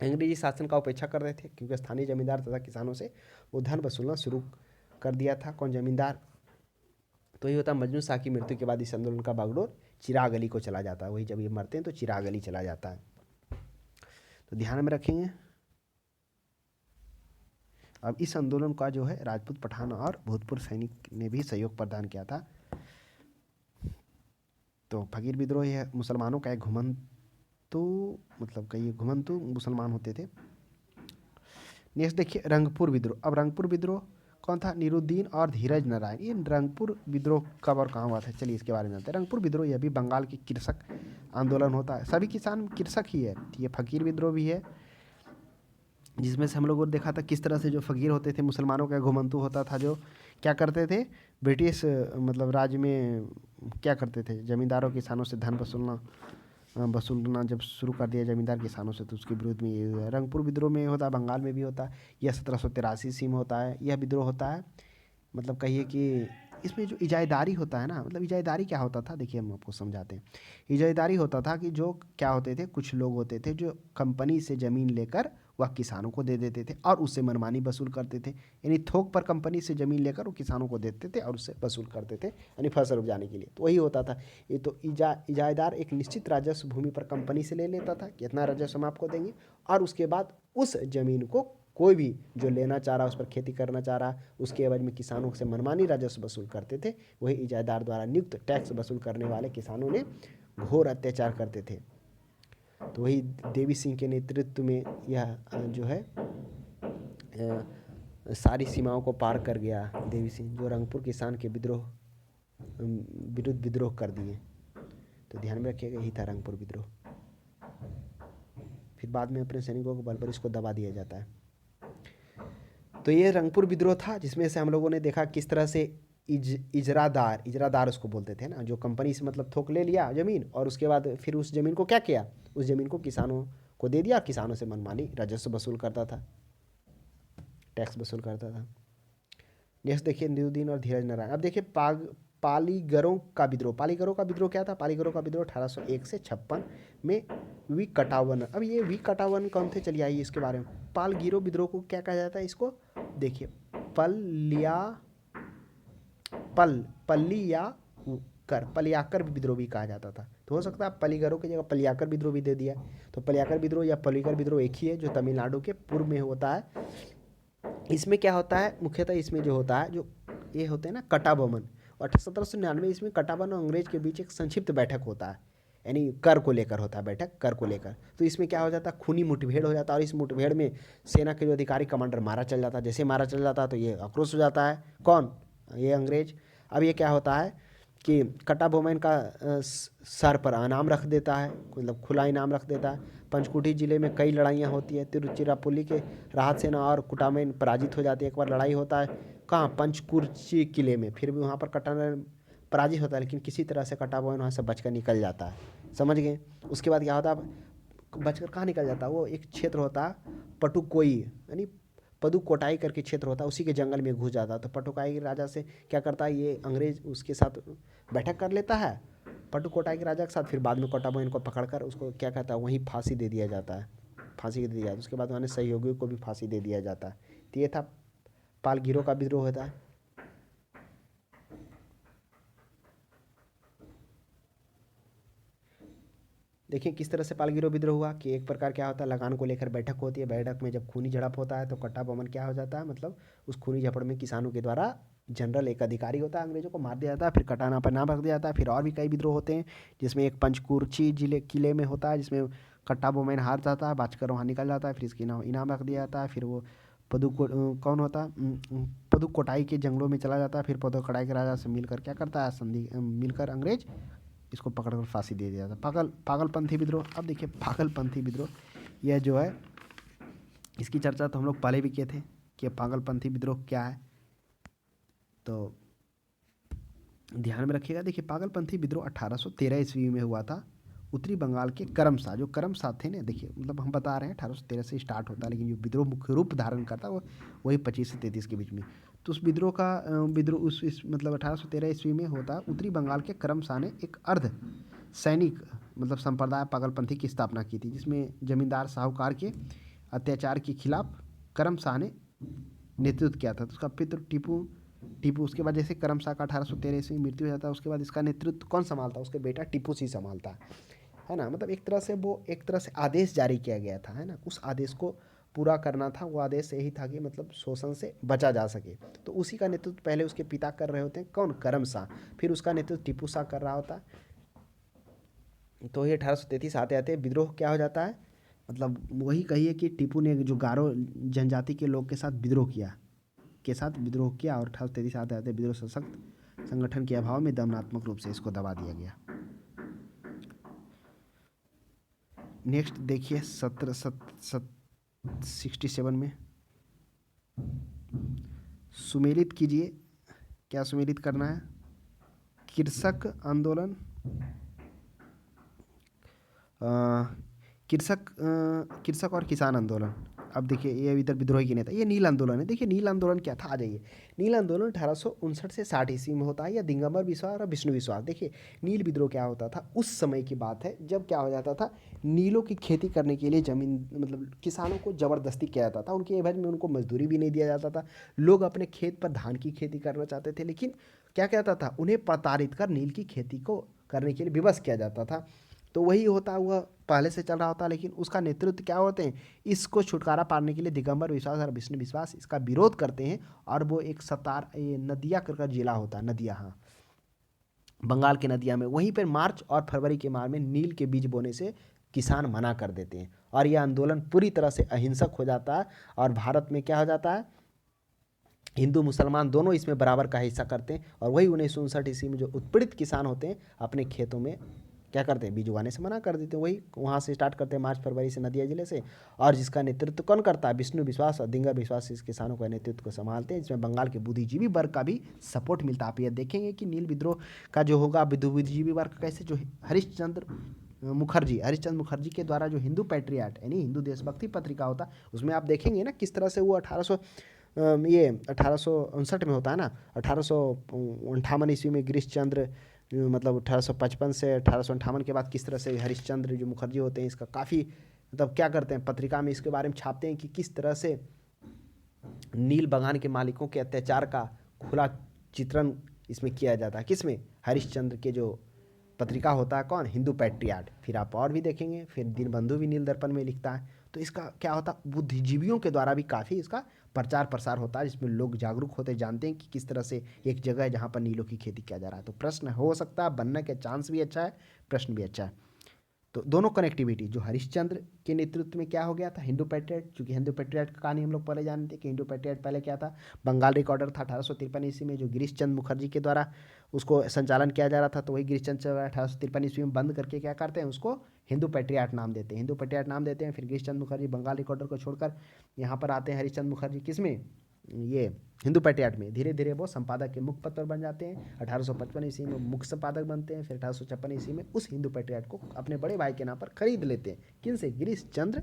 अंग्रेजी शासन का उपेक्षा कर रहे थे, क्योंकि स्थानीय जमींदार तथा किसानों से वो धन वसूलना शुरू कर दिया था, कौन, जमींदार। तो ये होता है मजनू शाह की मृत्यु के बाद इस आंदोलन का बागडोर चिराग अली को चला जाता है, वही जब ये मरते हैं तो चिराग अली चला जाता है, तो ध्यान में रखेंगे। अब इस आंदोलन का जो है राजपूत, पठान और भूतपूर्व सैनिक ने भी सहयोग प्रदान किया था। तो फकीर विद्रोह यह मुसलमानों का एक घुमंतु, मतलब कई घुमंतु मुसलमान होते थे। नेक्स्ट देखिए रंगपुर विद्रोह। अब रंगपुर विद्रोह कौन था, नीरुद्दीन और धीरज नारायण। ये रंगपुर विद्रोह कब और कहाँ हुआ था, चलिए इसके बारे में जानते हैं। रंगपुर विद्रोह यह भी बंगाल की कृषक आंदोलन होता है, सभी किसान कृषक ही है। ये फकीर विद्रोह भी है, जिसमें से हम लोगों ने देखा था किस तरह से जो फकीर होते थे, मुसलमानों का घुमंतु होता था, जो क्या करते थे, ब्रिटिश मतलब राज्य में क्या करते थे, जमींदारों किसानों से धन वसूलना जब शुरू कर दिया जमींदार किसानों से, तो उसके विरोध में ये हुआ है। रंगपुर विद्रोह में होता है, बंगाल में भी होता है, यह 1783 ईस्वी में होता है। यह विद्रोह होता है, मतलब कहिए कि इसमें जो इजायेदारी होता है ना, मतलब इजायेदारी क्या होता था, देखिए हम आपको समझाते हैं। इजायेदारी होता था कि जो क्या होते थे, कुछ लोग होते थे जो कंपनी से ज़मीन लेकर वह किसानों को दे देते थे और उससे मनमानी वसूल करते थे। यानी थोक पर कंपनी से ज़मीन लेकर वो किसानों को देते थे और उससे वसूल करते थे, यानी फसल उपजाने के लिए। तो वही होता था। ये तो इजारादार एक निश्चित राजस्व भूमि पर कंपनी से ले लेता था कि इतना राजस्व हम आपको देंगे, और उसके बाद उस ज़मीन को कोई भी जो लेना चाह रहा, उस पर खेती करना चाह रहा, उसके एवज में किसानों से मनमानी राजस्व वसूल करते थे। वही इजारादार द्वारा नियुक्त टैक्स वसूल करने वाले किसानों ने घोर अत्याचार करते थे। तो वही देवी सिंह के नेतृत्व में यह जो है सारी सीमाओं को पार कर गया देवी सिंह, जो रंगपुर किसान के विरुद्ध विद्रोह कर दिए। तो ध्यान में रखिएगा, यही था रंगपुर विद्रोह। फिर बाद में अपने सैनिकों के बल पर इसको दबा दिया जाता है। तो ये रंगपुर विद्रोह था, जिसमें से हम लोगों ने देखा किस तरह से इजरादार उसको बोलते थे ना, जो कंपनी से मतलब थोक ले लिया ज़मीन, और उसके बाद फिर उस ज़मीन को क्या किया, उस ज़मीन को किसानों को दे दिया, किसानों से मनमानी राजस्व वसूल करता था, टैक्स वसूल करता था। नेक्स्ट देखिए निरुद्दीन और धीरज नारायण। अब देखिए पालीगरों का विद्रोह। पालीगरों का विद्रोह क्या था? पालीगरों का विद्रोह 1801 से 56 में वी कटावन। अब ये वी कटावन कौन थे, चलिए आइए इसके बारे में। पालगिरो विद्रोह को क्या कहा जाता है? इसको देखिए पलियाकर विद्रोह भी कहा जाता था। तो हो सकता है पलीगरों की जगह पलियाकर विद्रोह भी दे दिया। तो पलियाकर विद्रोह या पलीगर विद्रोह एक ही है, जो तमिलनाडु के पूर्व में होता है। इसमें क्या होता है मुख्यतः, इसमें जो होता है, जो ये होते हैं ना कटाबोमन, और 1799 इसमें कटाबन और अंग्रेज के बीच एक संक्षिप्त बैठक होता है, यानी कर को लेकर होता है बैठक, कर को लेकर। तो इसमें क्या हो जाता है, खूनी मुठभेड़ हो जाता है, और इस मुठभेड़ में सेना के जो अधिकारी कमांडर मारा चल जाता है। जैसे मारा चल जाता है तो ये आक्रोश हो जाता है, कौन, ये अंग्रेज। अब ये क्या होता है कि कटाबोमन का सर पर इनाम रख देता है, मतलब खुला इनाम रख देता है। पंचकुटी जिले में कई लड़ाइयाँ होती है। तिरुचिरापल्ली के राहत सेना और कुटामैन पराजित हो जाती है। एक बार लड़ाई होता है कहाँ, पंचकुर्ची किले में, फिर भी वहाँ पर कटाबोमन पराजित होता है, लेकिन किसी तरह से कटाबोमन वहाँ से बचकर निकल जाता है, समझ गए। उसके बाद क्या होता है, बचकर कहाँ निकल जाता है, वो एक क्षेत्र होता है पटुकोई, यानी पदुकोटाई करके क्षेत्र होता है, उसी के जंगल में घुस जाता है। तो पटुकोटाई के राजा से क्या करता है, ये अंग्रेज उसके साथ बैठक कर लेता है, पटुकोटाई के राजा के साथ। फिर बाद में कटाबोमन को पकड़कर उसको क्या कहता है, वहीं फांसी दे दिया जाता है, फांसी दे दिया जाता है। उसके बाद उन्हें सहयोगियों को भी फांसी दे दिया जाता है। तो ये था पालगिरों का विद्रोह होता है। देखिए किस तरह से पालगिरों विद्रोह हुआ, कि एक प्रकार क्या होता है, लगान को लेकर बैठक होती है। बैठक में जब खूनी झड़प होता है तो कटाबोमन क्या हो जाता है, मतलब उस खूनी झड़प में किसानों के द्वारा जनरल एक अधिकारी होता है, अंग्रेजों को मार दिया जाता है। फिर कटाना पर नाम रख दिया जाता है। फिर और भी कई विद्रोह होते हैं, जिसमें एक पंचकुर्ची जिले किले में होता है, जिसमें कटाबोमन हार जाता है, बचकर वहाँ निकल जाता है। फिर इसके इनाम रख दिया जाता है। फिर वो कौन होता है, पदुकोटाई के जंगलों में चला जाता है। फिर पदुकोटाई के राजा से मिलकर क्या करता है, संधि मिलकर अंग्रेज इसको पकड़कर फांसी दे दिया था। पागलपंथी विद्रोह। अब देखिए पागलपंथी विद्रोह, यह जो है इसकी चर्चा तो हम लोग पहले भी किए थे कि पागलपंथी विद्रोह क्या है, तो ध्यान में रखिएगा। देखिए पागलपंथी विद्रोह 1813 ईस्वी में हुआ था, उत्तरी बंगाल के करमसा। जो करमसा थे ना, देखिए मतलब हम बता रहे हैं 1813 से स्टार्ट होता है, लेकिन जो विद्रोह मुख्य रूप धारण करता है वो वही 25 से 33 के बीच में। तो उस विद्रोह का विद्रोह मतलब 1813 ईस्वी में होता। उत्तरी बंगाल के करमसा ने एक अर्ध सैनिक मतलब संप्रदाय पागलपंथी की स्थापना की थी, जिसमें जमींदार साहूकार के अत्याचार के खिलाफ करमसा ने नेतृत्व किया था। तो उसका पितृ टीपू उसके बाद जैसे करमसा का 1813 ईस्वी में मृत्यु हो जाता है, उसके बाद इसका नेतृत्व कौन संभालता है, उसके बेटा टीपू सी संभालता है ना। मतलब एक तरह से आदेश जारी किया गया था, है ना। उस आदेश को पूरा करना था। वो आदेश यही था कि मतलब शोषण से बचा जा सके। तो उसी का नेतृत्व पहले उसके पिता कर रहे होते हैं, कौन, करमसा। फिर उसका नेतृत्व टीपू शाह कर रहा होता है। तो ये 1833 आते आते विद्रोह क्या हो जाता है, मतलब वही कहिए कि टीपू ने जो गारो जनजाति के लोग के साथ विद्रोह किया और 1833 आते आते विद्रोह सशक्त संगठन के अभाव में दमनात्मक रूप से इसको दबा दिया गया। नेक्स्ट देखिए 1767 में सुमेलित कीजिए। क्या सुमेलित करना है, कृषक आंदोलन, कृषक और किसान आंदोलन। अब देखिए ये इधर विद्रोही के नेता, ये नील आंदोलन है। देखिए नील आंदोलन क्या था, आ जाइए। नील आंदोलन 1859 से 60 ईस्वी में होता है, या दिगंबर विश्वास और विष्णु विश्वास। देखिए नील विद्रोह क्या होता था, उस समय की बात है जब क्या हो जाता था, नीलों की खेती करने के लिए ज़मीन, मतलब किसानों को ज़बरदस्ती किया जाता था। उनके एवज में उनको मजदूरी भी नहीं दिया जाता था। लोग अपने खेत पर धान की खेती करना चाहते थे, लेकिन क्या कहता था, उन्हें प्रताड़ित कर नील की खेती को करने के लिए विवश किया जाता था। तो वही होता हुआ पहले से चल रहा होता है, लेकिन उसका नेतृत्व क्या होते हैं, इसको छुटकारा पाने के लिए दिगंबर विश्वास और विष्णु विश्वास इसका विरोध करते हैं। और वो एक सतार, ये नदिया कर जिला होता है, नदिया, हाँ, बंगाल के नदिया में, वहीं पर मार्च और फरवरी के माह में नील के बीज बोने से किसान मना कर देते हैं। और यह आंदोलन पूरी तरह से अहिंसक हो जाता है। और भारत में क्या हो जाता है, हिंदू मुसलमान दोनों इसमें बराबर का हिस्सा करते हैं। और वही 1959 ईस्वी में जो उत्पीड़ित किसान होते हैं, अपने खेतों में क्या करते हैं, बीज उगाने से मना कर देते हैं। वही वहाँ से स्टार्ट करते हैं, मार्च फरवरी से, नदिया जिले से। और जिसका नेतृत्व कौन करता है, विष्णु विश्वास और दिगंबर विश्वास इस किसानों का नेतृत्व को संभालते हैं। इसमें बंगाल के बुद्धिजीवी वर्ग का भी सपोर्ट मिलता है। आप ये देखेंगे कि नील विद्रोह का जो होगा, बुद्धिजीवी वर्ग कैसे, जो हरिश्चंद्र मुखर्जी के द्वारा जो हिंदू पैट्रियाट यानी हिंदू देशभक्ति पत्रिका होता, उसमें आप देखेंगे ना किस तरह से वो 1859 में होता है ना, 1858 ईस्वी में गिरीश चंद्र, मतलब 1855 से 1858 के बाद किस तरह से हरिश्चंद्र जो मुखर्जी होते हैं, इसका काफ़ी मतलब क्या करते हैं, पत्रिका में इसके बारे में छापते हैं कि किस तरह से नील बागान के मालिकों के अत्याचार का खुला चित्रण इसमें किया जाता है। किसमें, हरिश्चंद्र के जो पत्रिका होता है, कौन, हिंदू पैट्रियाट। फिर आप और भी देखेंगे, फिर दीनबंधु भी नील दर्पण में लिखता है। तो इसका क्या होता है, बुद्धिजीवियों के द्वारा भी काफ़ी इसका प्रचार प्रसार होता है, जिसमें लोग जागरूक होते जानते हैं कि किस तरह से एक जगह है जहाँ पर नीलों की खेती किया जा रहा है। तो प्रश्न हो सकता है बनने के चांस भी अच्छा है, प्रश्न भी अच्छा है। तो दोनों कनेक्टिविटी जो हरिश्चंद्र के नेतृत्व में क्या हो गया था, हिंदू पैट्रियट, क्योंकि हिंदू पैट्रियट का कहानी हम लोग पहले जानते हैं कि हिंदू पैट्रियट पहले क्या था, बंगाल रिकॉर्डर था। 1853 ईस्वी में जो गिरीश चंद्र मुखर्जी के द्वारा उसको संचालन किया जा रहा था, तो वही गिरीश चंद्र 1853 ईस्वी में बंद करके क्या करते हैं, उसको हिंदू पैट्रियट नाम देते हैं। हिंदू पैट्रियट नाम देते हैं। फिर गिरीश चंद्र मुखर्जी बंगाल रिकॉर्डर को छोड़कर यहाँ पर आते हैं हरिश्चंद्र मुखर्जी, किसमें, ये हिंदू पैट्रियाट में। धीरे धीरे वो संपादक के मुख्य पद पर बन जाते हैं। 1855 ईस्वी में मुख्य संपादक बनते हैं। फिर 1856 ईस्वी में उस हिंदू पैट्रियाट को अपने बड़े भाई के नाम पर खरीद लेते हैं, किन से, गिरीश चंद्र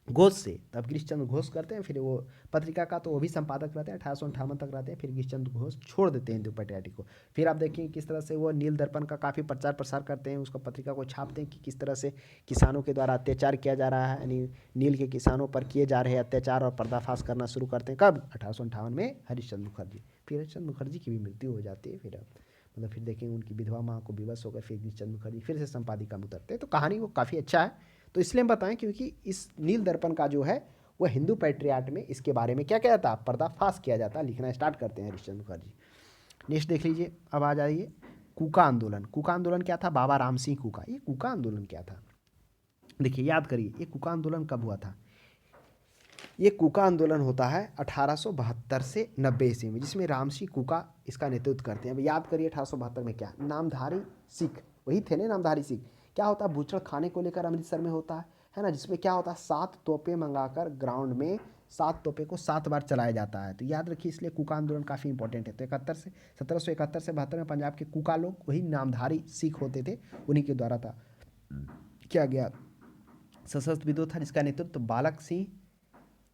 घोष से। तब गिरीश चंद्र घोष करते हैं, फिर वो पत्रिका का तो वो भी संपादक रहते हैं, 1858 तक रहते हैं। फिर गिरीश चंद्र घोष छोड़ देते हैं हिंदू पैट्रियाटी को। फिर आप देखें किस तरह से वो नील दर्पण का काफ़ी प्रचार प्रसार करते हैं, उसका पत्रिका को छापते हैं कि किस तरह से किसानों के द्वारा अत्याचार किया जा रहा है, यानी नील के किसानों पर किए जा रहे अत्याचार और पर्दाफाश करना शुरू करते हैं। कब, 1858 में हरिश्चंद्र मुखर्जी। फिर हरिश्चंद्र मुखर्जी की भी मृत्यु हो जाती है। फिर मतलब फिर देखेंगे उनकी विधवा माँ को विवश होकर फिर गिरीश चंद्र मुखर्जी फिर से संपादिका में उतरते हैं। तो कहानी वो काफ़ी अच्छा है। तो इसलिए हम बताएं क्योंकि इस नील दर्पण का जो है वह हिंदू पैट्रियाट में इसके बारे में क्या क्या था, पर्दाफाश किया जाता, लिखना स्टार्ट करते हैं हरिश्चंद्र मुखर्जी। नेक्स्ट देख लीजिए, अब आ जाइए कूका आंदोलन। कूका आंदोलन क्या था, बाबा राम सिंह कूका। ये कूका आंदोलन क्या था, देखिए याद करिए, ये कूका आंदोलन कब हुआ था। ये कूका आंदोलन होता है 1872 से 90 ईस्वी में, जिसमें राम सिंह कूका इसका नेतृत्व करते हैं। अब याद करिए 1872 में क्या, नामधारी सिख, वही थे ना नामधारी सिख। क्या होता है, बूचड़ खाने को लेकर अमृतसर में होता है ना, जिसमें क्या होता है, 7 तोपे मंगाकर ग्राउंड में 7 तोपे को 7 बार चलाया जाता है। तो याद रखिए, इसलिए कूका आंदोलन काफ़ी इंपॉर्टेंट है। तो 1771 से 72 में पंजाब के कूका लोग, वही नामधारी सिख होते थे, उन्हीं के द्वारा था क्या गया सशस्त्र विद्रोह था, जिसका नेतृत्व बालक सिंह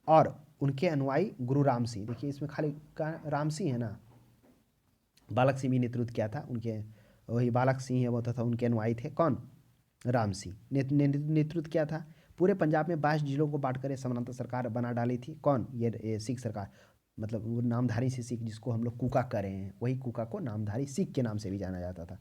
और उनके अनुयायी गुरु राम सिंह। देखिए इसमें खाली राम सिंह है ना, बालक सिंह भी नेतृत्व किया था, उनके वही बालक सिंह है वो तथा उनके अनुयायी थे कौन, राम सिंह। नेतृत्व किया था। पूरे पंजाब में 22 जिलों को बांटकर समानांतर सरकार बना डाली थी, कौन, ये सिख सरकार, मतलब वो नामधारी से सिख, जिसको हम लोग कूका कर रहे हैं, वही कूका को नामधारी सिख के नाम से भी जाना जाता था।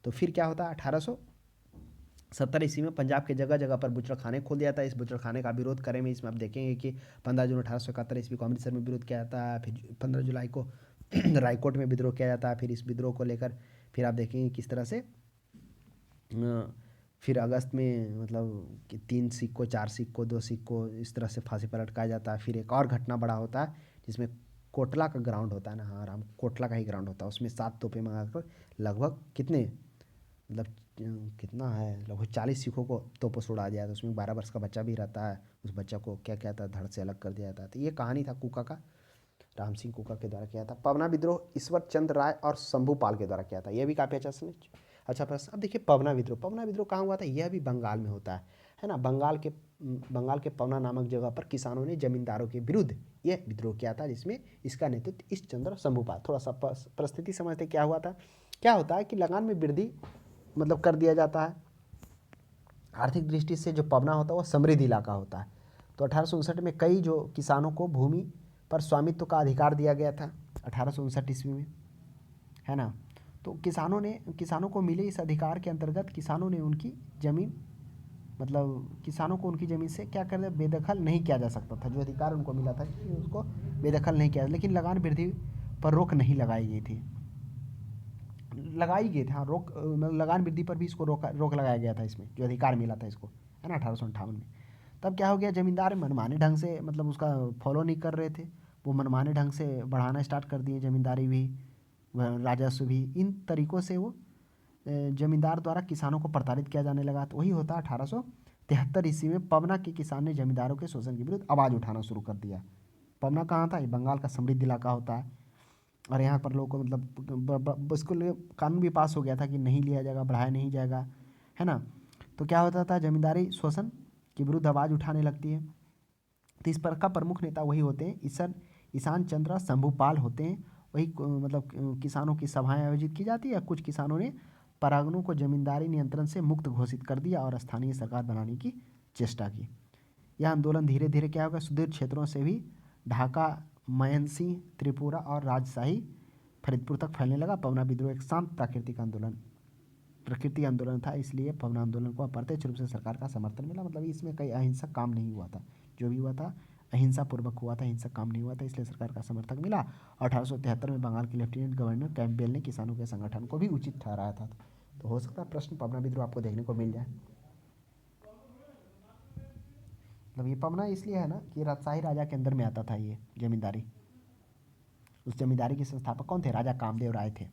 तो फिर क्या होता है, 1870 ईस्वी में पंजाब के जगह जगह पर बूचड़ खाने खोल दिया था। इस बूचड़ खाने का विरोध करें में इसमें आप देखेंगे कि 15 जून 1871 ईस्वी को अमृतसर में विरोध किया जाता है। फिर 15 जुलाई को रायकोट में विद्रोह किया जाता है। फिर इस विद्रोह को लेकर फिर आप देखेंगे किस तरह से फिर अगस्त में मतलब कि 3 सिख को, 4 सिख को, 2 सिख को इस तरह से फांसी पर लटकाया जाता है। फिर एक और घटना बड़ा होता है जिसमें कोटला का ग्राउंड होता है ना, हाँ राम कोटला का ही ग्राउंड होता है, उसमें 7 तोपे मंगाकर लगभग कितने, मतलब कितना है, लगभग 40 सिखों को तोपों से उड़ा दिया था। उसमें 12 वर्ष का बच्चा भी रहता है, उस बच्चा को क्या क्या था, धड़ से अलग कर दिया जाता है। तो ये कहानी था कूका का, राम सिंह कूका के द्वारा किया था। पवना विद्रोह ईश्वर चंद्र राय और शंभू पाल के द्वारा किया था। यह भी काफ़ी अच्छा प्रश्न। अब देखिए पवना विद्रोह, पवना विद्रोह कहाँ हुआ था, यह भी बंगाल में होता है है ना। बंगाल के पवना नामक जगह पर किसानों ने जमींदारों के विरुद्ध यह विद्रोह किया था, जिसमें इसका नेतृत्व ईश चंद्र शंभूपाल। थोड़ा सा परिस्थिति समझते क्या हुआ था। क्या होता है कि लगान में वृद्धि मतलब कर दिया जाता है। आर्थिक दृष्टि से जो पवना होता है वह समृद्ध इलाका होता है। तो 1859 में कई जो किसानों को भूमि पर स्वामित्व का अधिकार दिया गया था 1859 ईस्वी में, है ना। तो किसानों को मिले इस अधिकार के अंतर्गत किसानों ने उनकी ज़मीन मतलब किसानों को उनकी ज़मीन से क्या कर बेदखल नहीं किया जा सकता था। जो अधिकार उनको मिला था कि उसको बेदखल नहीं किया। लेकिन लगान वृद्धि पर रोक नहीं लगाई गई थी। लगाई गई थी हाँ, रोक मतलब लगान वृद्धि पर भी इसको रोक लगाया गया था, इसमें जो अधिकार मिला था इसको, है ना, 1858 में। तब क्या हो गया, ज़मींदार मनमाने ढंग से मतलब उसका फॉलो नहीं कर रहे थे। वो मनमाने ढंग से बढ़ाना स्टार्ट कर दिए, ज़मींदारी भी राजस्व भी। इन तरीक़ों से वो ज़मींदार द्वारा किसानों को प्रताड़ित किया जाने लगा। तो वही होता है 1873 ईस्वी में पवना के किसान ने ज़मींदारों के शोषण के विरुद्ध आवाज़ उठाना शुरू कर दिया। पवना कहाँ था, ये बंगाल का समृद्ध इलाका होता है। और यहाँ पर लोगों को मतलब इसको लिए कानून भी पास हो गया था कि नहीं लिया जाएगा, बढ़ाया नहीं जाएगा, है ना। तो क्या होता था, ज़मींदारी शोषण के विरुद्ध आवाज़ उठाने लगती है। तो इस पर का प्रमुख नेता वही होते हैं ईशान चंद्र शंभूपाल होते हैं। वही मतलब किसानों की सभाएं आयोजित की जाती है। कुछ किसानों ने परागनों को जमींदारी नियंत्रण से मुक्त घोषित कर दिया और स्थानीय सरकार बनाने की चेष्टा की। यह आंदोलन धीरे धीरे क्या होगा, सुदूर क्षेत्रों से भी ढाका, मयनसिंह, त्रिपुरा और राजशाही फरीदपुर तक फैलने लगा। पवना विद्रोह एक शांत प्रकृति आंदोलन था, इसलिए पवना आंदोलन को अप्रत्यक्ष रूप से सरकार का समर्थन मिला। मतलब इसमें कई अहिंसक काम नहीं हुआ था, जो भी हुआ था अहिंसा पूर्वक हुआ था, हिंसक काम नहीं हुआ था, इसलिए सरकार का समर्थन मिला। 1873 में बंगाल के लेफ्टिनेंट गवर्नर कैंपबेल ने किसानों के संगठन को भी उचित ठहराया था। तो हो सकता है प्रश्न पवना विद्रोह आपको देखने को मिल जाए। मतलब ये पवना इसलिए है ना कि राजशाही राजा के अंदर में आता था ये जमींदारी। उस जमींदारी के संस्थापक कौन थे, राजा कामदेव राय थे।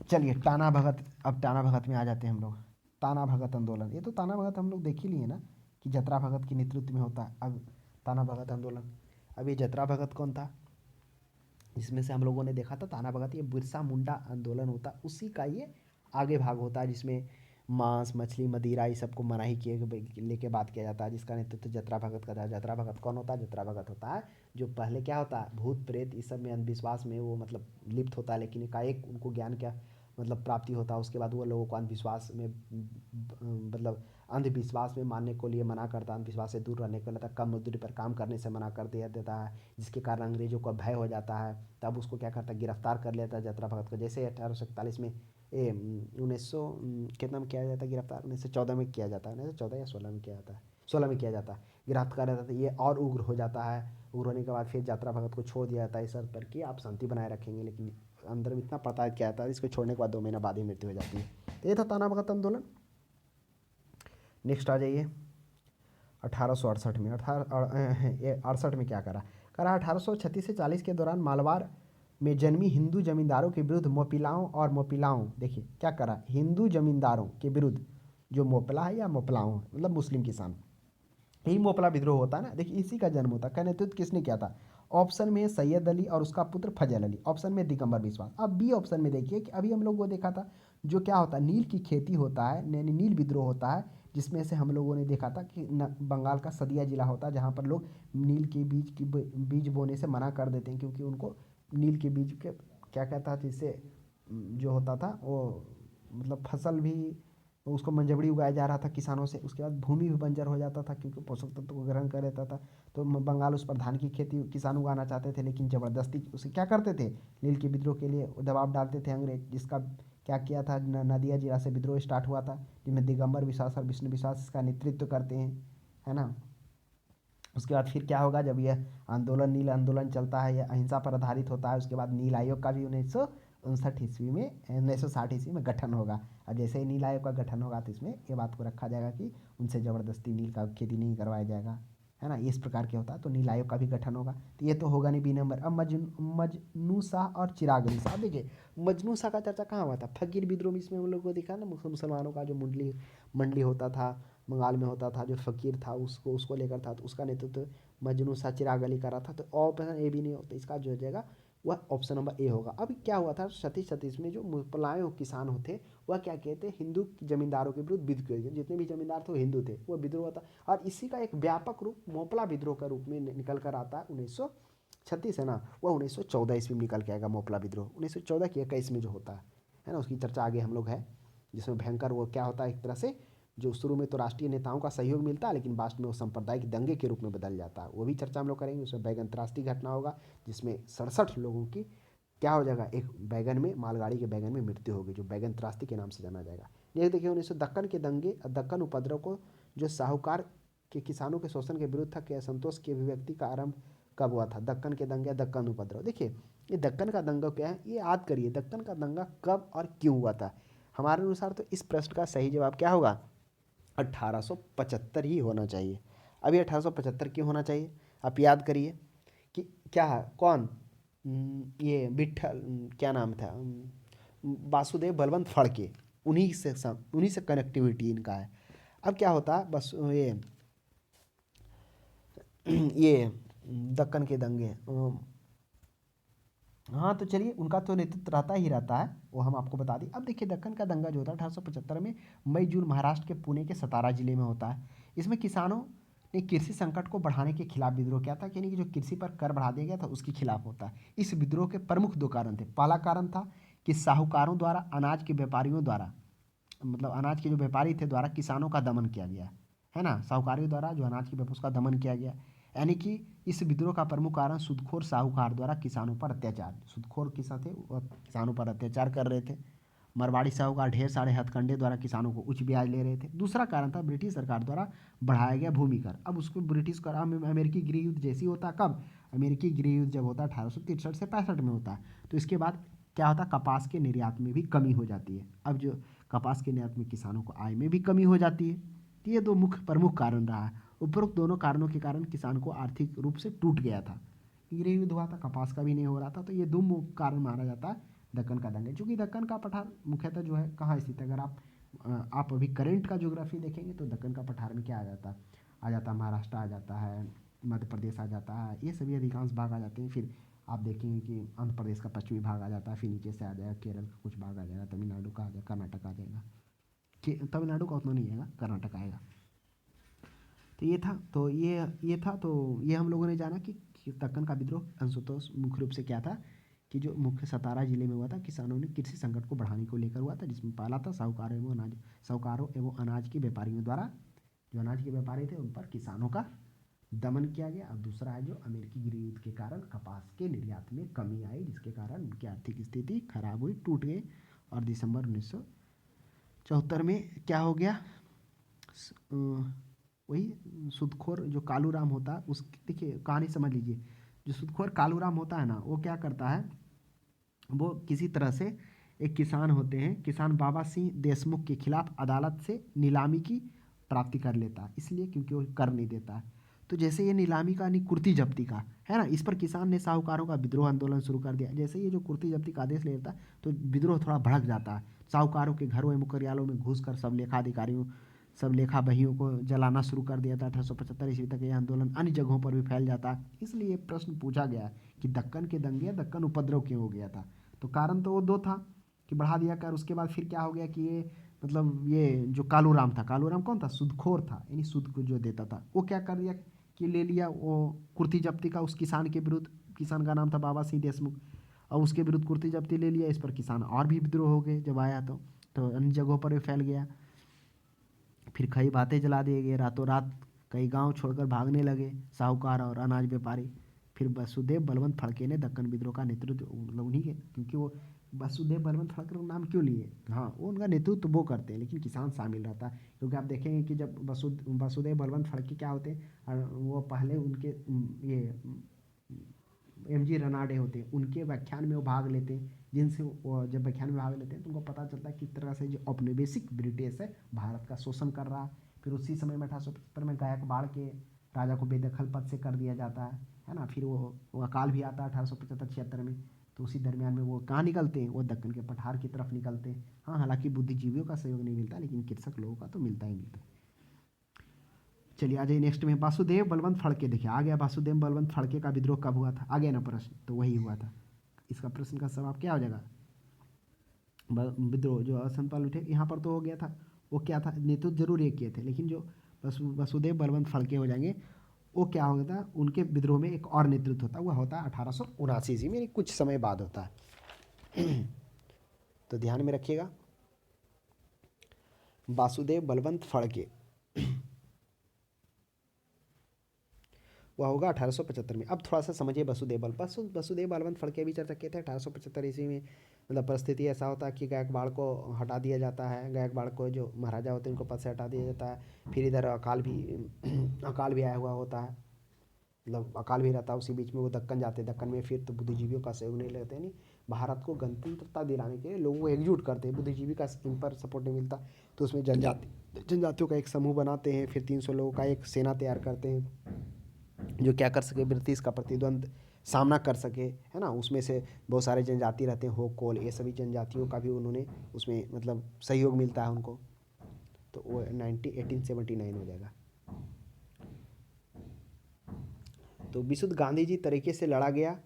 चलिए टाना भगत, अब टाना भगत में आ जाते हैं हम लोग। ताना भगत आंदोलन, ये तो ताना भगत हम लोग देख ही लिए ना कि जतरा भगत के नेतृत्व में होता है। अब ताना भगत आंदोलन, अब ये जतरा भगत कौन था, जिसमें से हम लोगों ने देखा था ताना भगत ये बिरसा मुंडा आंदोलन होता, उसी का ये आगे भाग होता है, जिसमें मांस मछली मदिरा ये सबको मनाही किए लेके बात किया जाता है, जिसका नेतृत्व जतरा भगत का था। जतरा भगत कौन होता है, जतरा भगत होता है जो पहले क्या होता है, भूत प्रेत इस सब में अंधविश्वास में वो मतलब लिप्त होता है, लेकिन एकाएक उनको ज्ञान क्या मतलब प्राप्ति होता है। उसके बाद वो लोगों को अंधविश्वास में मतलब अंधविश्वास में मानने को लिए मना करता है, अंधविश्वास से दूर रहने को लेता है, कम मजदूरी पर काम करने से मना कर दिया देता है, जिसके कारण अंग्रेजों को भय हो जाता है। तब उसको क्या करता है, गिरफ्तार कर लेता है जतरा भगत को। जैसे 1841 में 1900 कितना में किया जाता है गिरफ्तार, 1914 में किया जाता है, 1914 या 16 में किया जाता है, 16 में किया जाता है, गिरफ्तार कर देता है। ये और उग्र हो जाता है। उग्र होने के बाद फिर जतरा भगत को छोड़ दिया जाता है इस शर्त पर कि आप शांति बनाए रखेंगे, लेकिन अंदर में इतना पता क्या था, इसको छोड़ने के बाद 2 महीना बाद ही मृत्यु हो जाती है। तो ये था ताना भगत आंदोलन। नेक्स्ट आ जाइए 1868 में। 1868 में क्या करा 1836 से 40 के दौरान मालवार में जन्मी हिंदू जमींदारों के विरुद्ध मोपिलाओं देखिए क्या करा, हिंदू जमींदारों के विरुद्ध जो मोपला है या मोपलाओं मतलब मुस्लिम किसान, यही मोपला विद्रोह होता है ना। देखिए इसी का जन्म होता है। का नेतृत्व किसने किया था, ऑप्शन में सैयद अली और उसका पुत्र फजल अली, ऑप्शन में दिगंबर बिस्वास। अब बी ऑप्शन में देखिए कि अभी हम लोग को देखा था जो क्या होता है, नील की खेती होता है, नील विद्रोह होता है, जिसमें से हम लोगों ने देखा था कि बंगाल का सदिया जिला होता है, जहाँ पर लोग नील के बीज बोने से मना कर देते हैं, क्योंकि उनको नील के बीज के क्या कहता है, जिससे जो होता था वो मतलब फसल भी उसको मंजबड़ी उगाया जा रहा था किसानों से, उसके बाद भूमि भी बंजर हो जाता था क्योंकि पोषक तत्व को ग्रहण कर लेता था। तो बंगाल उस पर धान की खेती किसान उगाना चाहते थे, लेकिन ज़बरदस्ती उसे क्या करते थे, नील के विद्रोह के लिए दबाव डालते थे अंग्रेज, जिसका क्या किया था, नदिया जिला से विद्रोह स्टार्ट हुआ था, जिसमें दिगंबर बिश्वास और विष्णु बिश्वास इसका नेतृत्व करते हैं, है ना। उसके बाद फिर क्या होगा, जब यह आंदोलन नील आंदोलन चलता है, यह अहिंसा पर आधारित होता है, उसके बाद नील आयोग का भी 1959 ईस्वी में 1960 ईस्वी में गठन होगा। और जैसे ही नील आयोग का गठन होगा तो इसमें ये बात को रखा जाएगा कि उनसे ज़बरदस्ती नील का खेती नहीं करवाया जाएगा, है ना, इस प्रकार के होता है। तो नील आयोग का भी गठन होगा। तो ये तो होगा नहीं बी नंबर। अब मजनू शाह और चिराग अली शाह, देखिए मजनू शाह का चर्चा कहाँ हुआ था, फकीर विद्रोह में, इसमें हम लोग को दिखा ना मुसलमानों का जो मंडली होता था बंगाल में होता था, जो फ़कीर था उसको लेकर था, तो उसका नेतृत्व मजनू शाह चिराग अली का रहा था। तो ऑप्शन ए भी नहीं होता, इसका जो हो जाएगा वह ऑप्शन नंबर ए होगा। अब क्या हुआ था 37 में, जो मुपलायो किसान होते वह क्या कहते हैं, हिंदू जमींदारों के विरुद्ध विद्रोह किए। जितने भी जमींदार थे वो हिंदू थे, वह विद्रोह था। और इसी का एक व्यापक रूप मोपला विद्रोह का रूप में निकल कर आता है 1936 है ना, वह 1914 ईस्वी में निकल के आएगा मोपला विद्रोह, 1914 की 21 में जो होता है ना, उसकी चर्चा आगे हम लोग है, जिसमें भयंकर वो क्या होता है, एक तरह से जो शुरू में तो राष्ट्रीय नेताओं का सहयोग मिलता है, लेकिन बाद में वो सांप्रदायिक दंगे के रूप में बदल जाता है, वो भी चर्चा हम लोग करेंगे। उसमें बैगन त्रासदी घटना होगा, जिसमें 67 लोगों की क्या हो जाएगा, एक बैगन में, मालगाड़ी के बैगन में मृत्यु होगी, जो बैगन त्रासदी के नाम से जाना जाएगा। ये देखिए 1900 दक्कन के दंगे, दक्कन उपद्रव को जो साहूकार के किसानों के शोषण के विरुद्ध था, के असंतोष की अभिव्यक्ति का आरंभ कब हुआ था, दक्कन के दंगे, दक्कन उपद्रव। देखिए ये दक्कन का दंगा क्या है, ये याद करिए, दक्कन का दंगा कब और क्यों हुआ था। हमारे अनुसार तो इस प्रश्न का सही जवाब क्या होगा, 1875 ही होना चाहिए। अभी 1875 क्यों होना चाहिए, आप याद करिए कि क्या है, कौन, ये विट्ठल, क्या नाम था, वासुदेव बलवंत फड़के, उन्हीं से कनेक्टिविटी इनका है। अब क्या होता है, बस ये दक्कन के दंगे, हाँ तो चलिए, उनका तो नेतृत्व रहता ही रहता है, वो हम आपको बता दें। अब देखिए दक्कन का दंगा जो होता है 1875 में मई जून महाराष्ट्र के पुणे के सतारा जिले में होता है। इसमें किसानों ने कृषि संकट को बढ़ाने के खिलाफ विद्रोह किया था, यानी कि जो कृषि पर कर बढ़ा दिया गया था उसके खिलाफ होता है। इस विद्रोह के प्रमुख दो कारण थे। पहला कारण था कि साहूकारों द्वारा अनाज के व्यापारियों द्वारा, मतलब अनाज के जो व्यापारी थे द्वारा किसानों का दमन किया गया है ना, साहूकारों द्वारा जो अनाज के व्यापार उसका दमन किया गया। यानी कि इस विद्रोह का प्रमुख कारण सूदखोर साहूकार द्वारा किसानों पर अत्याचार, सूदखोर किसान थे वह किसानों पर अत्याचार कर रहे थे। मरवाड़ी साहूकार ढेर सारे हथकंडे द्वारा किसानों को उच्च ब्याज ले रहे थे। दूसरा कारण था ब्रिटिश सरकार द्वारा बढ़ाया गया भूमि कर। अब उसको ब्रिटिश कर, अमेरिकी गृह युद्ध जैसी होता है, कब, अमेरिकी गृह युद्ध जब होता है 1863 से 65 में होता है, तो इसके बाद क्या होता है, कपास के निर्यात में भी कमी हो जाती है। अब जो कपास के निर्यात में किसानों को आय में भी कमी हो जाती है। तो ये दो मुख्य प्रमुख कारण रहा है। उपरोक्त दोनों कारणों के कारण किसान को आर्थिक रूप से टूट गया था, गृह युद्ध हुआ था, कपास का भी नहीं हो रहा था, तो ये दो मुख्य कारण माना जाता है दक्कन का दंगा। चूँकि दक्कन का पठार मुख्यतः जो है कहाँ स्थित है, अगर आप अभी करंट का ज्योग्राफी देखेंगे तो दक्कन का पठार में क्या आ जाता है महाराष्ट्र आ जाता है, मध्य प्रदेश आ जाता है, ये सभी अधिकांश भाग आ जाते हैं। फिर आप देखेंगे कि आंध्र प्रदेश का पश्चिमी भाग आ जाता है, फिर नीचे से आ जाएगा केरल का कुछ भाग आ जाएगा, तमिलनाडु का आ जाएगा, कर्नाटक आ जाएगा, तमिलनाडु का उतना नहीं आएगा, कर्नाटक आएगा। तो ये था, तो ये था, तो ये हम लोगों ने जाना कि दक्कन का विद्रोह अंशतः मुख्य रूप से क्या था, कि जो मुख्य सतारा जिले में हुआ था, किसानों ने कृषि संकट को बढ़ाने को लेकर हुआ था, जिसमें पहला था साहूकारों एवं अनाज के व्यापारियों द्वारा, जो अनाज के व्यापारी थे उन पर किसानों का दमन किया गया। और दूसरा है जो अमेरिकी गृह युद्ध के कारण कपास के निर्यात में कमी आई, जिसके कारण उनकी आर्थिक स्थिति खराब हुई, टूट गए। और दिसंबर 1974 में क्या हो गया, वही सूदखोर जो कालू राम होता है, उस देखिए कहानी समझ लीजिए, जो सूदखोर कालू राम होता है ना, वो क्या करता है, वो किसी तरह से, एक किसान होते हैं, किसान बाबा सिंह देशमुख के खिलाफ अदालत से नीलामी की प्राप्ति कर लेता है, इसलिए क्योंकि वो कर नहीं देता है। तो जैसे ये नीलामी का, नहीं कुर्ती जब्ती का है ना, इस पर किसान ने साहूकारों का विद्रोह आंदोलन शुरू कर दिया। जैसे ये जो कुर्ती जब्ती का आदेश ले लेता है तो विद्रोह थोड़ा भड़क जाता है। साहूकारों के घरों एवं कार्यालयों में घुसकर सब लेखा बहियों को जलाना शुरू कर दिया था। 1875 ईस्वी तक यह आंदोलन अन्य जगहों पर भी फैल जाता है। इसलिए प्रश्न पूछा गया कि दक्कन के दंगे, दक्कन उपद्रव क्यों हो गया था। तो कारण तो वो दो था कि बढ़ा दिया कर, उसके बाद फिर क्या हो गया कि ये, मतलब ये जो कालू राम था, कालू राम कौन था, सूदखोर था, यानी सूद को जो देता था, वो क्या कर दिया कि ले लिया वो कुर्ती जब्ती का उस किसान के विरुद्ध, किसान का नाम था बाबा सिंह देशमुख, और उसके विरुद्ध कुर्ती जब्ती ले लिया। इस पर किसान और भी विद्रोह हो गए जब आया तो अन्य जगहों पर भी फैल गया। फिर कई बातें जला दिए गए, रातों रात कई गांव छोड़कर भागने लगे साहूकार और अनाज व्यापारी। फिर वसुदेव बलवंत फड़के ने दक्कन विद्रोह का नेतृत्व, मतलब उन्हीं के, क्योंकि वो वसुदेव बलवंत फड़के का नाम क्यों लिए, हाँ वो उनका नेतृत्व वो करते हैं, लेकिन किसान शामिल रहता है। क्योंकि आप देखेंगे कि जब वसुदेव बलवंत फड़के क्या होते हैं, वो पहले उनके ये एम जी रनाडे होते हैं, उनके व्याख्यान में वो भाग लेते हैं, जिनसे वो जब व्याख्यान में भाग लेते हैं तो उनको पता चलता है किस तरह से जो औपनिवेशिक ब्रिटिश है भारत का शोषण कर रहा है। फिर उसी समय में 1875 में गायकवाड़ के राजा को बेदखल पद से कर दिया जाता है ना। फिर वो अकाल भी आता है 1875-76 में। तो उसी दरमियान में वो कहाँ निकलते हैं, वो दक्कन के पठार की तरफ निकलते हैं। हाँ, हालांकि बुद्धिजीवियों का सहयोग नहीं मिलता, लेकिन कृषक लोगों का तो मिलता ही मिलता है। चलिए आ जाइए नेक्स्ट में, वासुदेव बलवंत फड़के। देखिए आ गया, वासुदेव बलवंत फड़के का विद्रोह कब हुआ था, आ गया ना प्रश्न, तो वही हुआ था इसका प्रश्न का जवाब क्या हो जाएगा? विद्रोह जो असनपाल उठे यहाँ पर तो हो गया था, वो क्या था, नेतृत्व जरूर ये किए थे, लेकिन जो वसुदेव बलवंत फड़के हो जाएंगे, वो क्या होता है, उनके विद्रोह में एक और नेतृत्व होता है, वह होता है 1879 ईस्वी में, कुछ समय बाद होता है। तो ध्यान में रखिएगा, वासुदेव बलवंत फड़के वह होगा 1875 में। अब थोड़ा सा समझिए वसुदेव बलवंत फड़के भी चर्चा किए थे 1875 ईस्वी में। मतलब परिस्थिति ऐसा होता है कि गायकवाड़ को हटा दिया जाता है, गायकवाड़ को जो महाराजा होते हैं उनको पद से हटा दिया जाता है। फिर इधर अकाल भी आया हुआ होता है, मतलब अकाल भी रहता है। उसी बीच में वो दक्कन जाते हैं, दक्कन में फिर तो बुद्धिजीवियों का सहयोग नहीं लेते, नहीं भारत को गणतंत्रता दिलाने के लिए लोगों को एकजुट करते हैं। बुद्धिजीवी का इन पर सपोर्ट नहीं मिलता तो उसमें जनजातियों का एक समूह बनाते हैं, फिर 300 लोगों का एक सेना तैयार करते हैं जो क्या कर सके, ब्रिटिश का प्रतिद्वंद सामना कर सके, है ना। उसमें से बहुत सारे जनजाति रहते हैं, हो कोल, ये सभी जनजातियों का भी उन्होंने उसमें मतलब सहयोग मिलता है उनको। तो वो 1879 हो जाएगा। तो विशुद्ध गांधी जी तरीके से लड़ा गया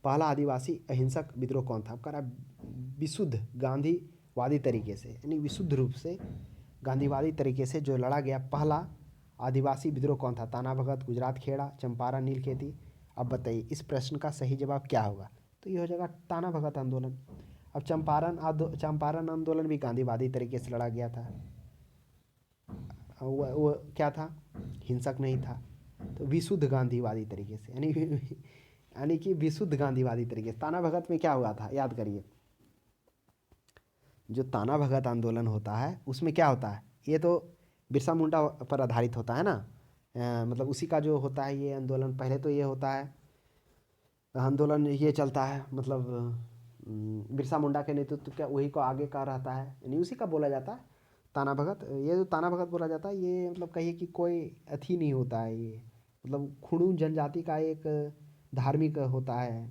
पहला आदिवासी अहिंसक विद्रोह कौन था? कह रहा विशुद्ध गांधीवादी तरीके से, यानी विशुद्ध रूप से गांधीवादी तरीके से जो लड़ा गया पहला आदिवासी विद्रोह कौन था? ताना भगत, गुजरात खेड़ा, चंपारण नील खेती। अब बताइए इस प्रश्न का सही जवाब क्या होगा? तो ये हो जाएगा ताना भगत आंदोलन। अब चंपारण आंदोलन भी गांधीवादी तरीके से लड़ा गया था, वो क्या था, हिंसक नहीं था। तो विशुद्ध गांधीवादी तरीके से, यानी कि विशुद्ध गांधीवादी तरीके से। ताना भगत में क्या हुआ था, याद करिए। जो ताना भगत आंदोलन होता है उसमें क्या होता है, ये तो बिरसा मुंडा पर आधारित होता है ना, मतलब उसी का जो होता है ये आंदोलन। पहले तो ये होता है आंदोलन, ये चलता है मतलब बिरसा मुंडा के नेतृत्व का, वही को आगे का रहता है, यानी उसी का बोला जाता है ताना भगत। ये जो ताना भगत बोला जाता है ये मतलब कहिए कि कोई अथी नहीं होता है, ये मतलब खुड़ू जनजाति का एक धार्मिक होता है।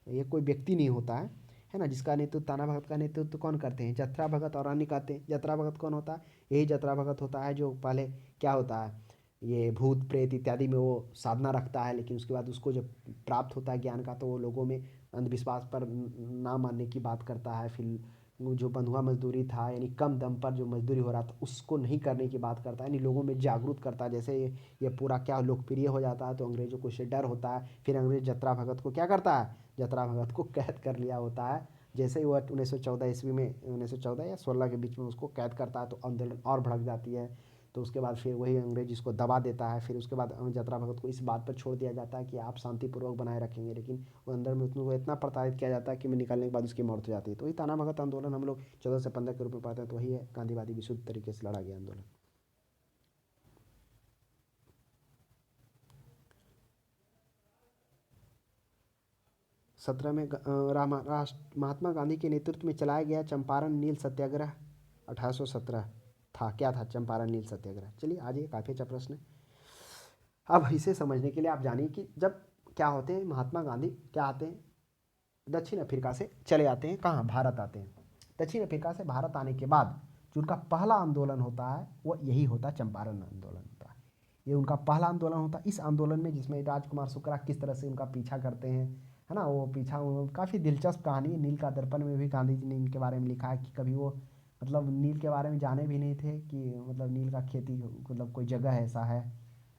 ये कोई व्यक्ति नहीं होता है ना। जिसका नेतृत्व ताना भगत का नेतृत्व कौन करते हैं? जत्रा भगत और अन्य कहते हैं। जत्रा भगत कौन होता है? यही जत्रा भगत होता है जो पहले क्या होता है, ये भूत प्रेत इत्यादि में वो साधना रखता है, लेकिन उसके बाद उसको जब प्राप्त होता है ज्ञान का तो वो लोगों में अंधविश्वास पर ना मानने की बात करता है। फिर वो जो बंधुआ मजदूरी था, यानी कम दम पर जो मजदूरी हो रहा था उसको नहीं करने की बात करता है, यानी लोगों में जागरूक करता है। जैसे ये पूरा क्या लोकप्रिय हो जाता है तो अंग्रेजों को इससे डर होता है। फिर अंग्रेज जत्रा भगत को क्या करता है, जत्रा भगत को कैद कर लिया होता है। जैसे ही वह 1914 ईस्वी में, 1914 या 16 के बीच में उसको कैद करता है तो आंदोलन और भड़क जाती है। तो उसके बाद फिर वही अंग्रेज इसको दबा देता है। फिर उसके बाद जत्रा भगत को इस बात पर छोड़ दिया जाता है कि आप शांतिपूर्वक बनाए रखेंगे, लेकिन वो अंदर में उसको इतना प्रताड़ित किया जाता है कि मैं निकलने के बाद उसकी मौत हो जाती है। तो वही ताना भगत आंदोलन हम लोग 14 से 15 के रूप में पढ़ते हैं, तो वही है गांधीवादी विशुद्ध तरीके से लड़ा गया आंदोलन। सत्रह में महात्मा गांधी के नेतृत्व में चलाया गया चंपारण नील सत्याग्रह 1817 था। क्या था चंपारण नील सत्याग्रह? चलिए आज ये काफ़ी अच्छा प्रश्न है। अब इसे समझने के लिए आप जानिए कि जब क्या होते हैं महात्मा गांधी, क्या आते हैं दक्षिण अफ्रीका से चले आते हैं, कहाँ, भारत आते हैं। दक्षिण अफ्रीका से भारत आने के बाद जो उनका पहला आंदोलन होता है वो यही होता है, चंपारण आंदोलन होता है। ये उनका पहला आंदोलन होता है। इस आंदोलन में जिसमें राजकुमार शुक्ला किस तरह से उनका पीछा करते हैं, है ना, वो पीछा काफ़ी दिलचस्प कहानी है। नील का दर्पण में भी गांधी जी ने इनके बारे में लिखा है कि कभी वो मतलब नील के बारे में जाने भी नहीं थे कि मतलब नील का खेती मतलब कोई जगह ऐसा है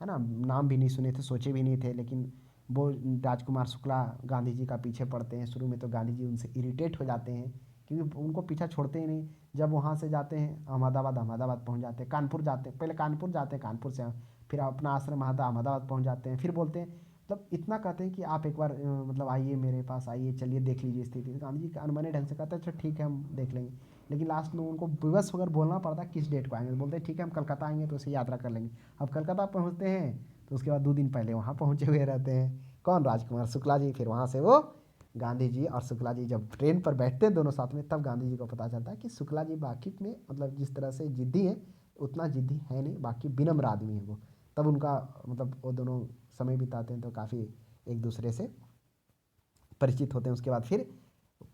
ना, नाम भी नहीं सुने थे, सोचे भी नहीं थे। लेकिन वो राजकुमार शुक्ला गांधी जी का पीछे पड़ते हैं। शुरू में तो गांधी जी उनसे इरिटेट हो जाते हैं क्योंकि उनको पीछा छोड़ते ही नहीं। जब वहाँ से जाते हैं अहमदाबाद पहुँच जाते हैं, कानपुर जाते हैं, पहले कानपुर जाते हैं, कानपुर से फिर अपना आश्रम अहमदाबाद पहुँच जाते हैं। फिर बोलते हैं मतलब इतना कहते हैं कि आप एक बार मतलब आइए मेरे पास, आइए चलिए देख लीजिए स्थिति। तो गांधी जी अनमने ढंग से कहते हैं अच्छा ठीक है हम देख लेंगे। लेकिन लास्ट में उनको विवश होकर बोलना पड़ता है किस डेट को आएंगे। बोलते हैं ठीक है हम कलकत्ता आएंगे तो उसे यात्रा कर लेंगे। अब कलकत्ता पहुँचते हैं तो उसके बाद 2 दिन पहले वहाँ पहुँचे हुए रहते हैं कौन, राजकुमार शुक्ला जी। फिर वहाँ से वो गांधी जी और शुक्ला जी जब ट्रेन पर बैठते हैं दोनों साथ में, तब गांधी जी को पता चलता है कि शुक्ला जी वाकिफ में मतलब जिस तरह से जिद्दी है उतना जिद्दी है नहीं, बाकी विनम्र आदमी है वो। तब उनका मतलब वो दोनों समय बिताते हैं तो काफ़ी एक दूसरे से परिचित होते हैं। उसके बाद फिर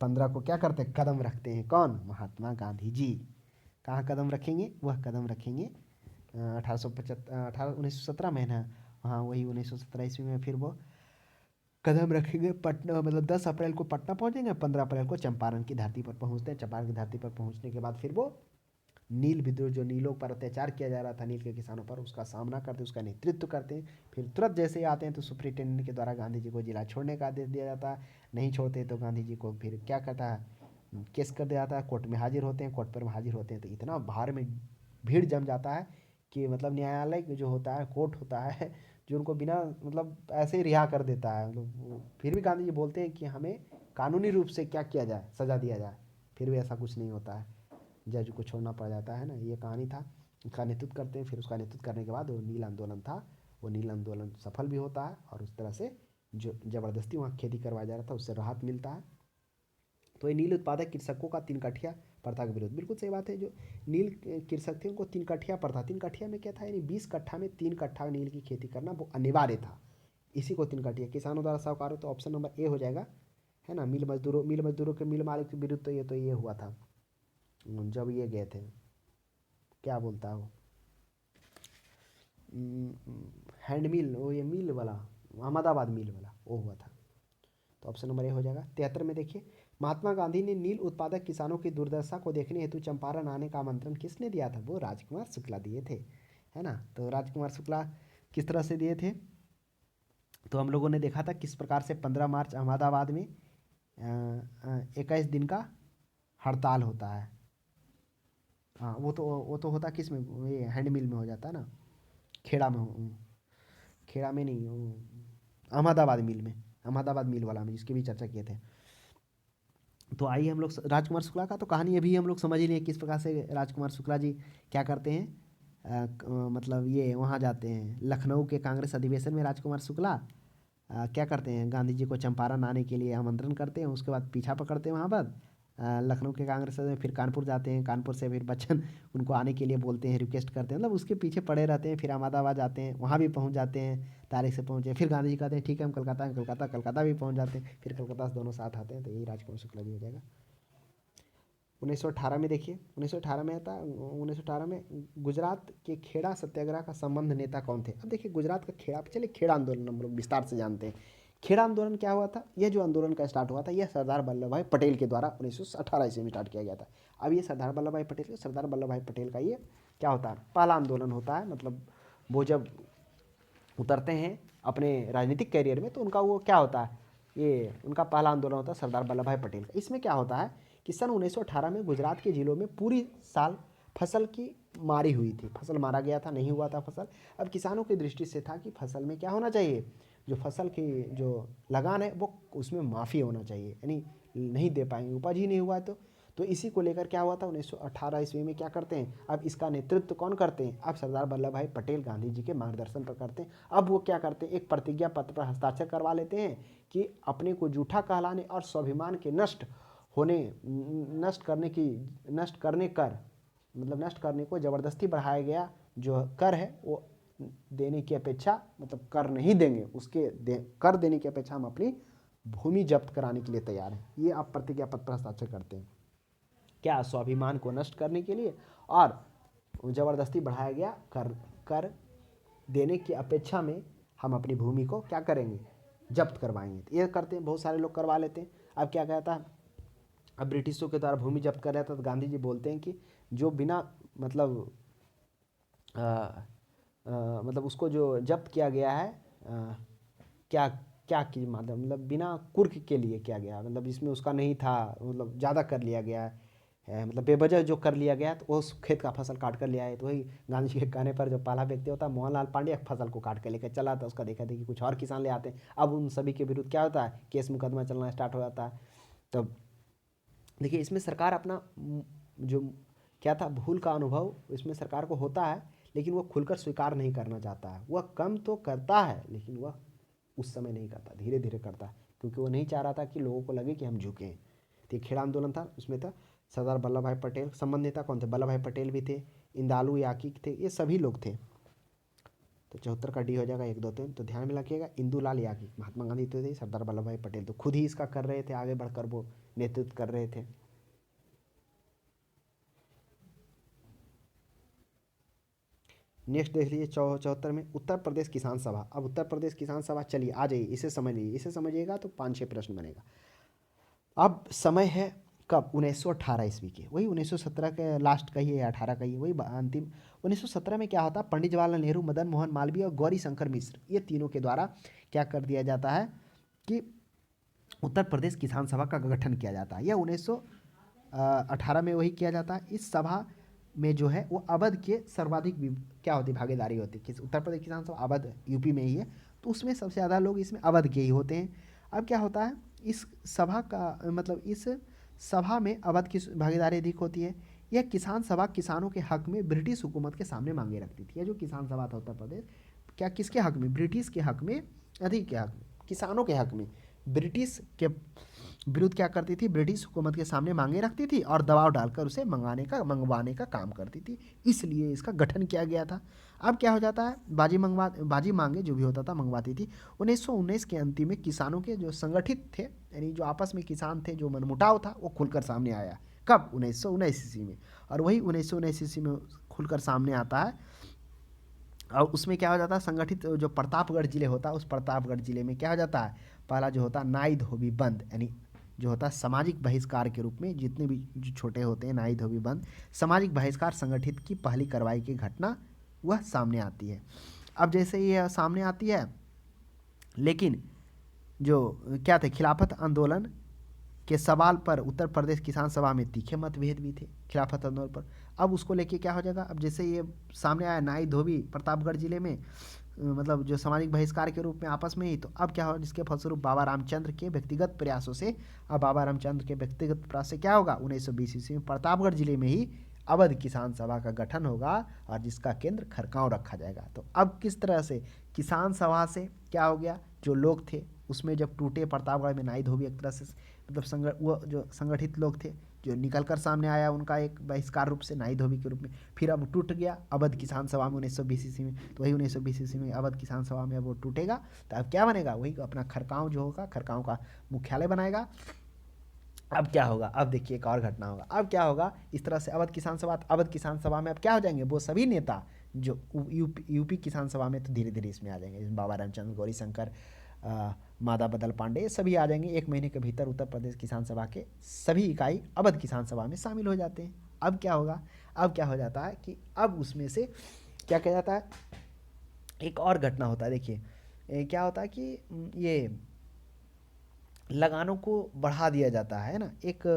15 को क्या करते हैं, कदम रखते हैं कौन, महात्मा गांधी जी। कहाँ कदम रखेंगे, वह कदम रखेंगे 1817 में ना, हाँ वही 1917 ईस्वी में फिर वो कदम रखेंगे पटना, मतलब 10 अप्रैल को पटना पहुंचेंगे, 15 अप्रैल को चंपारण की धरती पर पहुंचते हैं। चंपारण की धरती पर पहुंचने के बाद फिर वो नील विद्रोह, जो नीलों पर अत्याचार किया जा रहा था नील के किसानों पर, उसका सामना करते, उसका नेतृत्व करते हैं। फिर तुरंत जैसे ही आते हैं तो सुप्रिंटेंडेंट के द्वारा गांधी जी को जिला छोड़ने का आदेश दिया जाता है। नहीं छोड़ते तो गांधी जी को फिर क्या करता है, केस कर दिया जाता है। कोर्ट में हाजिर होते हैं, कोर्ट पर हाजिर होते हैं तो इतना बाहर में भीड़ जम जाता है कि मतलब न्यायालय जो होता है, कोर्ट होता है, जो उनको बिना मतलब ऐसे ही रिहा कर देता है। मतलब फिर भी गांधी जी बोलते हैं कि हमें कानूनी रूप से क्या किया जाए, सज़ा दिया जाए, फिर भी ऐसा कुछ नहीं होता है, जज को छोड़ना पड़ जाता है ना। ये कहानी था, उसका नेतृत्व करते हैं। फिर उसका नेतृत्व करने के बाद वो नील आंदोलन था, वो नील आंदोलन सफल भी होता है और उस तरह से जो ज़बरदस्ती वहाँ खेती करवाया जा रहा था उससे राहत मिलता है। तो ये नील उत्पादक कृषकों का 3 कठिया प्रथा का विरोध, बिल्कुल सही बात है। जो नील कृषक थे उनको 3 कठिया प्रथा, 3 कठिया में क्या था, यानी 20 कट्ठा में 3 कट्ठा नील की खेती करना वो अनिवार्य था। इसी को 3 कठिया किसानों द्वारा साहूकारों, तो ऑप्शन नंबर ए हो जाएगा, है ना। मिल मजदूरों के मिल मालिक के विरुद्ध तो ये हुआ था जब ये गए थे, क्या बोलता है वो, हैंड मिल, वो ये मिल वाला, अहमदाबाद मिल वाला, वो हुआ था। तो ऑप्शन नंबर ए हो जाएगा। 73 में देखिए, महात्मा गांधी ने नील उत्पादक किसानों की दुर्दशा को देखने हेतु चंपारण आने का आमंत्रण किसने दिया था, वो राजकुमार शुक्ला दिए थे, है ना। तो राजकुमार शुक्ला किस तरह से दिए थे, तो हम लोगों ने देखा था किस प्रकार से 15 मार्च अहमदाबाद में 21 दिन का हड़ताल होता है। हाँ, वो तो होता किस में, ये हैंड मिल में हो जाता है ना, खेड़ा में खेड़ा में नहीं, अहमदाबाद मिल में, अहमदाबाद मिल वाला में, जिसकी भी चर्चा किए थे। तो आइए हम लोग राजकुमार शुक्ला का तो कहानी अभी हम लोग समझ ही नहीं किस प्रकार से राजकुमार शुक्ला जी क्या करते हैं। मतलब ये वहाँ जाते हैं लखनऊ के कांग्रेस अधिवेशन में। राजकुमार शुक्ला क्या करते हैं, गांधी जी को चंपारण आने के लिए आमंत्रण करते हैं, उसके बाद पीछा पकड़ते हैं वहाँ पर लखनऊ के कांग्रेस में। फिर कानपुर जाते हैं, कानपुर से फिर बच्चन उनको आने के लिए बोलते हैं, रिक्वेस्ट करते हैं, मतलब उसके पीछे पड़े रहते हैं। फिर अहमदाबाद जाते हैं, वहाँ भी पहुँच जाते हैं, तारीख से पहुँचे। फिर गांधी जी कहते हैं ठीक है हम कलकत्ता हैं, कलकत्ता भी पहुँच जाते हैं। फिर कलकत्ता से दोनों साथ आते हैं, तो यही राजकुमार शुक्ला जी हो जाएगा। 1918 में देखिए, 1918 में आता, 1918 में गुजरात के खेड़ा सत्याग्रह का संबंध नेता कौन थे। अब देखिए गुजरात का खेड़ा, चलिए खेड़ा आंदोलन हम लोग विस्तार से जानते हैं। खेड़ा आंदोलन क्या हुआ था, यह जो आंदोलन का स्टार्ट हुआ था यह सरदार वल्लभ भाई पटेल के द्वारा 1918 ईस्वी में स्टार्ट किया गया था। अब ये सरदार वल्लभ भाई पटेल का ये क्या होता है, पहला आंदोलन होता है। मतलब वो जब उतरते हैं अपने राजनीतिक कैरियर में तो उनका वो क्या होता है, ये उनका पहला आंदोलन होता है सरदार वल्लभ भाई पटेल का। इसमें क्या होता है कि सन 1918 में गुजरात के ज़िलों में पूरी साल फसल की मारी हुई थी, फसल मारा गया था, नहीं हुआ था फसल। अब किसानों की दृष्टि से था कि फसल में क्या होना चाहिए, जो फसल की जो लगान है वो उसमें माफ़ी होना चाहिए, यानी नहीं दे पाएंगे, उपज ही नहीं हुआ है। तो इसी को लेकर क्या हुआ था 1918 ईस्वी में, क्या करते हैं, अब इसका नेतृत्व कौन करते हैं, अब सरदार वल्लभ भाई पटेल गांधी जी के मार्गदर्शन पर करते हैं। अब वो क्या करते हैं, एक प्रतिज्ञा पत्र पर हस्ताक्षर करवा लेते हैं कि अपने को जूठा कहलाने और स्वाभिमान के नष्ट करने कर, मतलब नष्ट करने को ज़बरदस्ती बढ़ाया गया जो कर है वो देने की अपेक्षा, मतलब कर नहीं देंगे, कर देने की अपेक्षा हम अपनी भूमि जब्त कराने के लिए तैयार हैं। ये आप प्रतिज्ञा पत्र पर हस्ताक्षर करते हैं, क्या स्वाभिमान को नष्ट करने के लिए और ज़बरदस्ती बढ़ाया गया कर देने की अपेक्षा में हम अपनी भूमि को क्या करेंगे, जब्त करवाएंगे। तो ये करते हैं, बहुत सारे लोग करवा लेते हैं। अब क्या कहता है, अब ब्रिटिशों के द्वारा भूमि जब्त कर रहा था तो गांधी जी बोलते हैं कि जो बिना मतलब मतलब उसको जो जब्त किया गया है क्या क्या की मतलब बिना कुर्क के लिए किया गया, मतलब इसमें उसका नहीं था, मतलब ज़्यादा कर लिया गया है, मतलब बेवजह जो कर लिया गया तो उस खेत का फसल काट कर लिया है। तो वही गांधी जी के कहने पर जो पहला व्यक्ति होता है मोहनलाल पांड्या फसल को काट कर लेकर चला था, उसका देखा देखी कुछ और किसान ले आते हैं। अब उन सभी के विरुद्ध क्या होता है, केस मुकदमा चलना स्टार्ट हो जाता है। तब देखिए इसमें सरकार अपना जो क्या था भूल का अनुभव इसमें सरकार को होता है, लेकिन वो खुलकर स्वीकार नहीं करना चाहता है। वह कम तो करता है लेकिन वह उस समय नहीं करता, धीरे धीरे करता है, क्योंकि वो नहीं चाह रहा था कि लोगों को लगे कि हम झुके हैं। तो ये खेड़ा आंदोलन था, उसमें था सरदार वल्लभ भाई पटेल, संबंध नेता कौन थे, वल्लभ भाई पटेल भी थे, इंदालू याकी थे, ये सभी लोग थे। तो 74 का डी हो जाएगा 1 2 3। तो ध्यान में रखिएगा, इंदुलाल याकी, महात्मा गांधी तो थे, सरदार वल्लभ भाई पटेल तो खुद ही इसका कर रहे थे, आगे बढ़कर वो नेतृत्व कर रहे थे। नेक्स्ट देख लीजिए 74 में उत्तर प्रदेश किसान सभा। अब उत्तर प्रदेश किसान सभा, चलिए आ जाइए, इसे समझ लीजिए, इसे समझिएगा तो 5-6 प्रश्न बनेगा। अब समय है कब, 1918 ईस्वी के, वही 1917 के लास्ट का ही है या 18 का ही है, वही अंतिम। 1917 में क्या होता है, पंडित जवाहरलाल नेहरू, मदन मोहन मालवीय और गौरी शंकर मिश्र, ये तीनों के द्वारा क्या कर दिया जाता है कि उत्तर प्रदेश किसान सभा का गठन किया जाता है। यह 1918 में वही किया जाता है। इस सभा में जो है वो अवध के सर्वाधिक क्या होती भागीदारी होती है। उत्तर प्रदेश किसान सभा अवध यूपी में ही है, तो उसमें सबसे ज़्यादा लोग इसमें अवध के ही होते हैं। अब क्या होता है, इस सभा का मतलब इस सभा में अवध की भागीदारी अधिक होती है। यह किसान सभा किसानों के हक में ब्रिटिश हुकूमत के सामने मांगे रखती थी। यह जो किसान सभा था उत्तर प्रदेश, क्या किसके हक में, ब्रिटिश के हक में, अधिक के हक में, किसानों के हक में, ब्रिटिश के विरुद्ध क्या करती थी, ब्रिटिश हुकूमत के सामने मांगे रखती थी और दबाव डालकर उसे मंगवाने का काम करती थी। इसलिए इसका गठन किया गया था। अब क्या हो जाता है, बाजी मांगे जो भी होता था मंगवाती थी। 1919 के अंतिम में किसानों के जो संगठित थे, यानी जो आपस में किसान थे, जो मनमुटाव था वो खुलकर सामने आया। कब, 1919 ईस्वी में। और वही 1919 ईस्वी में खुलकर सामने आता है। और उसमें क्या हो जाता है, संगठित जो प्रतापगढ़ जिले होता है, उस प्रतापगढ़ जिले में क्या हो जाता है, पहला जो होता है नाई धोबी बंद, यानी जो होता है सामाजिक बहिष्कार के रूप में, जितने भी जो छोटे होते हैं नाई धोबी बंद, सामाजिक बहिष्कार संगठित की पहली कार्रवाई की घटना वह सामने आती है। अब जैसे ये सामने आती है, लेकिन जो क्या थे, खिलाफत आंदोलन के सवाल पर उत्तर प्रदेश किसान सभा में तीखे मतभेद भी थे खिलाफत आंदोलन पर। अब उसको लेके क्या हो जाएगा, अब जैसे ये सामने आया नाई धोबी प्रतापगढ़ जिले में, मतलब जो सामाजिक बहिष्कार के रूप में आपस में ही, तो अब क्या होगा, जिसके फलस्वरूप बाबा रामचंद्र के व्यक्तिगत प्रयासों से, अब बाबा रामचंद्र के व्यक्तिगत प्रयास से क्या होगा, 1920 ईस्वी में प्रतापगढ़ जिले में ही अवध किसान सभा का गठन होगा और जिसका केंद्र खरगांव रखा जाएगा। तो अब किस तरह से किसान सभा से क्या हो गया, जो लोग थे उसमें जब टूटे, प्रतापगढ़ में नाई धोबी एक तरह से मतलब वो जो संगठित लोग थे जो निकल कर सामने आया, उनका एक बहिष्कार रूप से नाई धोबी के रूप में, फिर अब टूट गया अवध किसान सभा में 1920 ईस्वी में। तो वही 1920 ईस्वी में अवध किसान सभा में अब वो टूटेगा, तो अब क्या बनेगा, वही अपना खरगांव जो होगा, खरगांव का मुख्यालय बनाएगा। अब क्या होगा, अब देखिए एक और घटना होगा। अब क्या होगा, इस तरह से अवध किसान सभा में अब क्या हो जाएंगे, वो सभी नेता जो यूपी किसान सभा में तो धीरे धीरे इसमें आ जाएंगे, बाबा रामचंद्र, गौरी शंकर, मादा बदल पांडे, सभी आ जाएंगे। एक महीने के भीतर उत्तर प्रदेश किसान सभा के सभी इकाई अवध किसान सभा में शामिल हो जाते हैं। अब क्या होगा, अब क्या हो जाता है कि अब उसमें से क्या कहा जाता है, एक और घटना होता है। देखिए क्या होता है कि ये लगानों को बढ़ा दिया जाता है ना, एक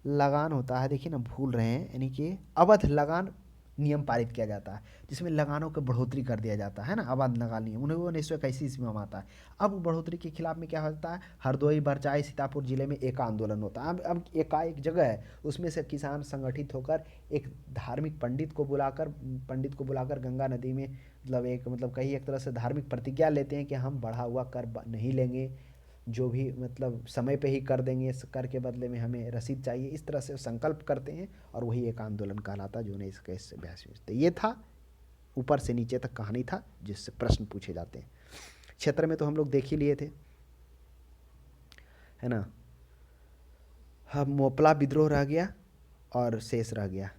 लगान होता है, देखिए ना भूल रहे हैं, यानी कि अवध लगान नियम पारित किया जाता है, जिसमें लगानों को बढ़ोतरी कर दिया जाता है ना, अवध लगान नियम 1921 ईस्वी में आता है। अब बढ़ोतरी के खिलाफ में क्या होता है, हरदोई, बरचाई, सीतापुर जिले में एक आंदोलन होता है। अब एकाएक जगह है, उसमें से किसान संगठित होकर एक धार्मिक पंडित को बुलाकर गंगा नदी में मतलब कहीं एक तरह से धार्मिक प्रतिज्ञा लेते हैं कि हम बढ़ा हुआ कर नहीं लेंगे, जो भी मतलब समय पे ही कर देंगे, इस कर के बदले में हमें रसीद चाहिए, इस तरह से संकल्प करते हैं और वही एक आंदोलन कहलाता जो 1921 से 82 में। तो ये था, ऊपर से नीचे तक कहानी था जिससे प्रश्न पूछे जाते हैं। क्षेत्र में तो हम लोग देख ही लिए थे, है ना। हम मोपला विद्रोह रह गया और शेष रह गया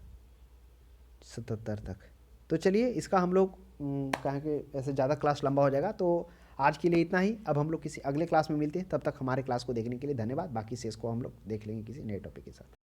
77 तक। तो चलिए इसका हम लोग कहेंगे, ऐसे ज़्यादा क्लास लंबा हो जाएगा, तो आज के लिए इतना ही। अब हम लोग किसी अगले क्लास में मिलते हैं, तब तक हमारे क्लास को देखने के लिए धन्यवाद। बाकी शेष को हम लोग देख लेंगे किसी नए टॉपिक के साथ।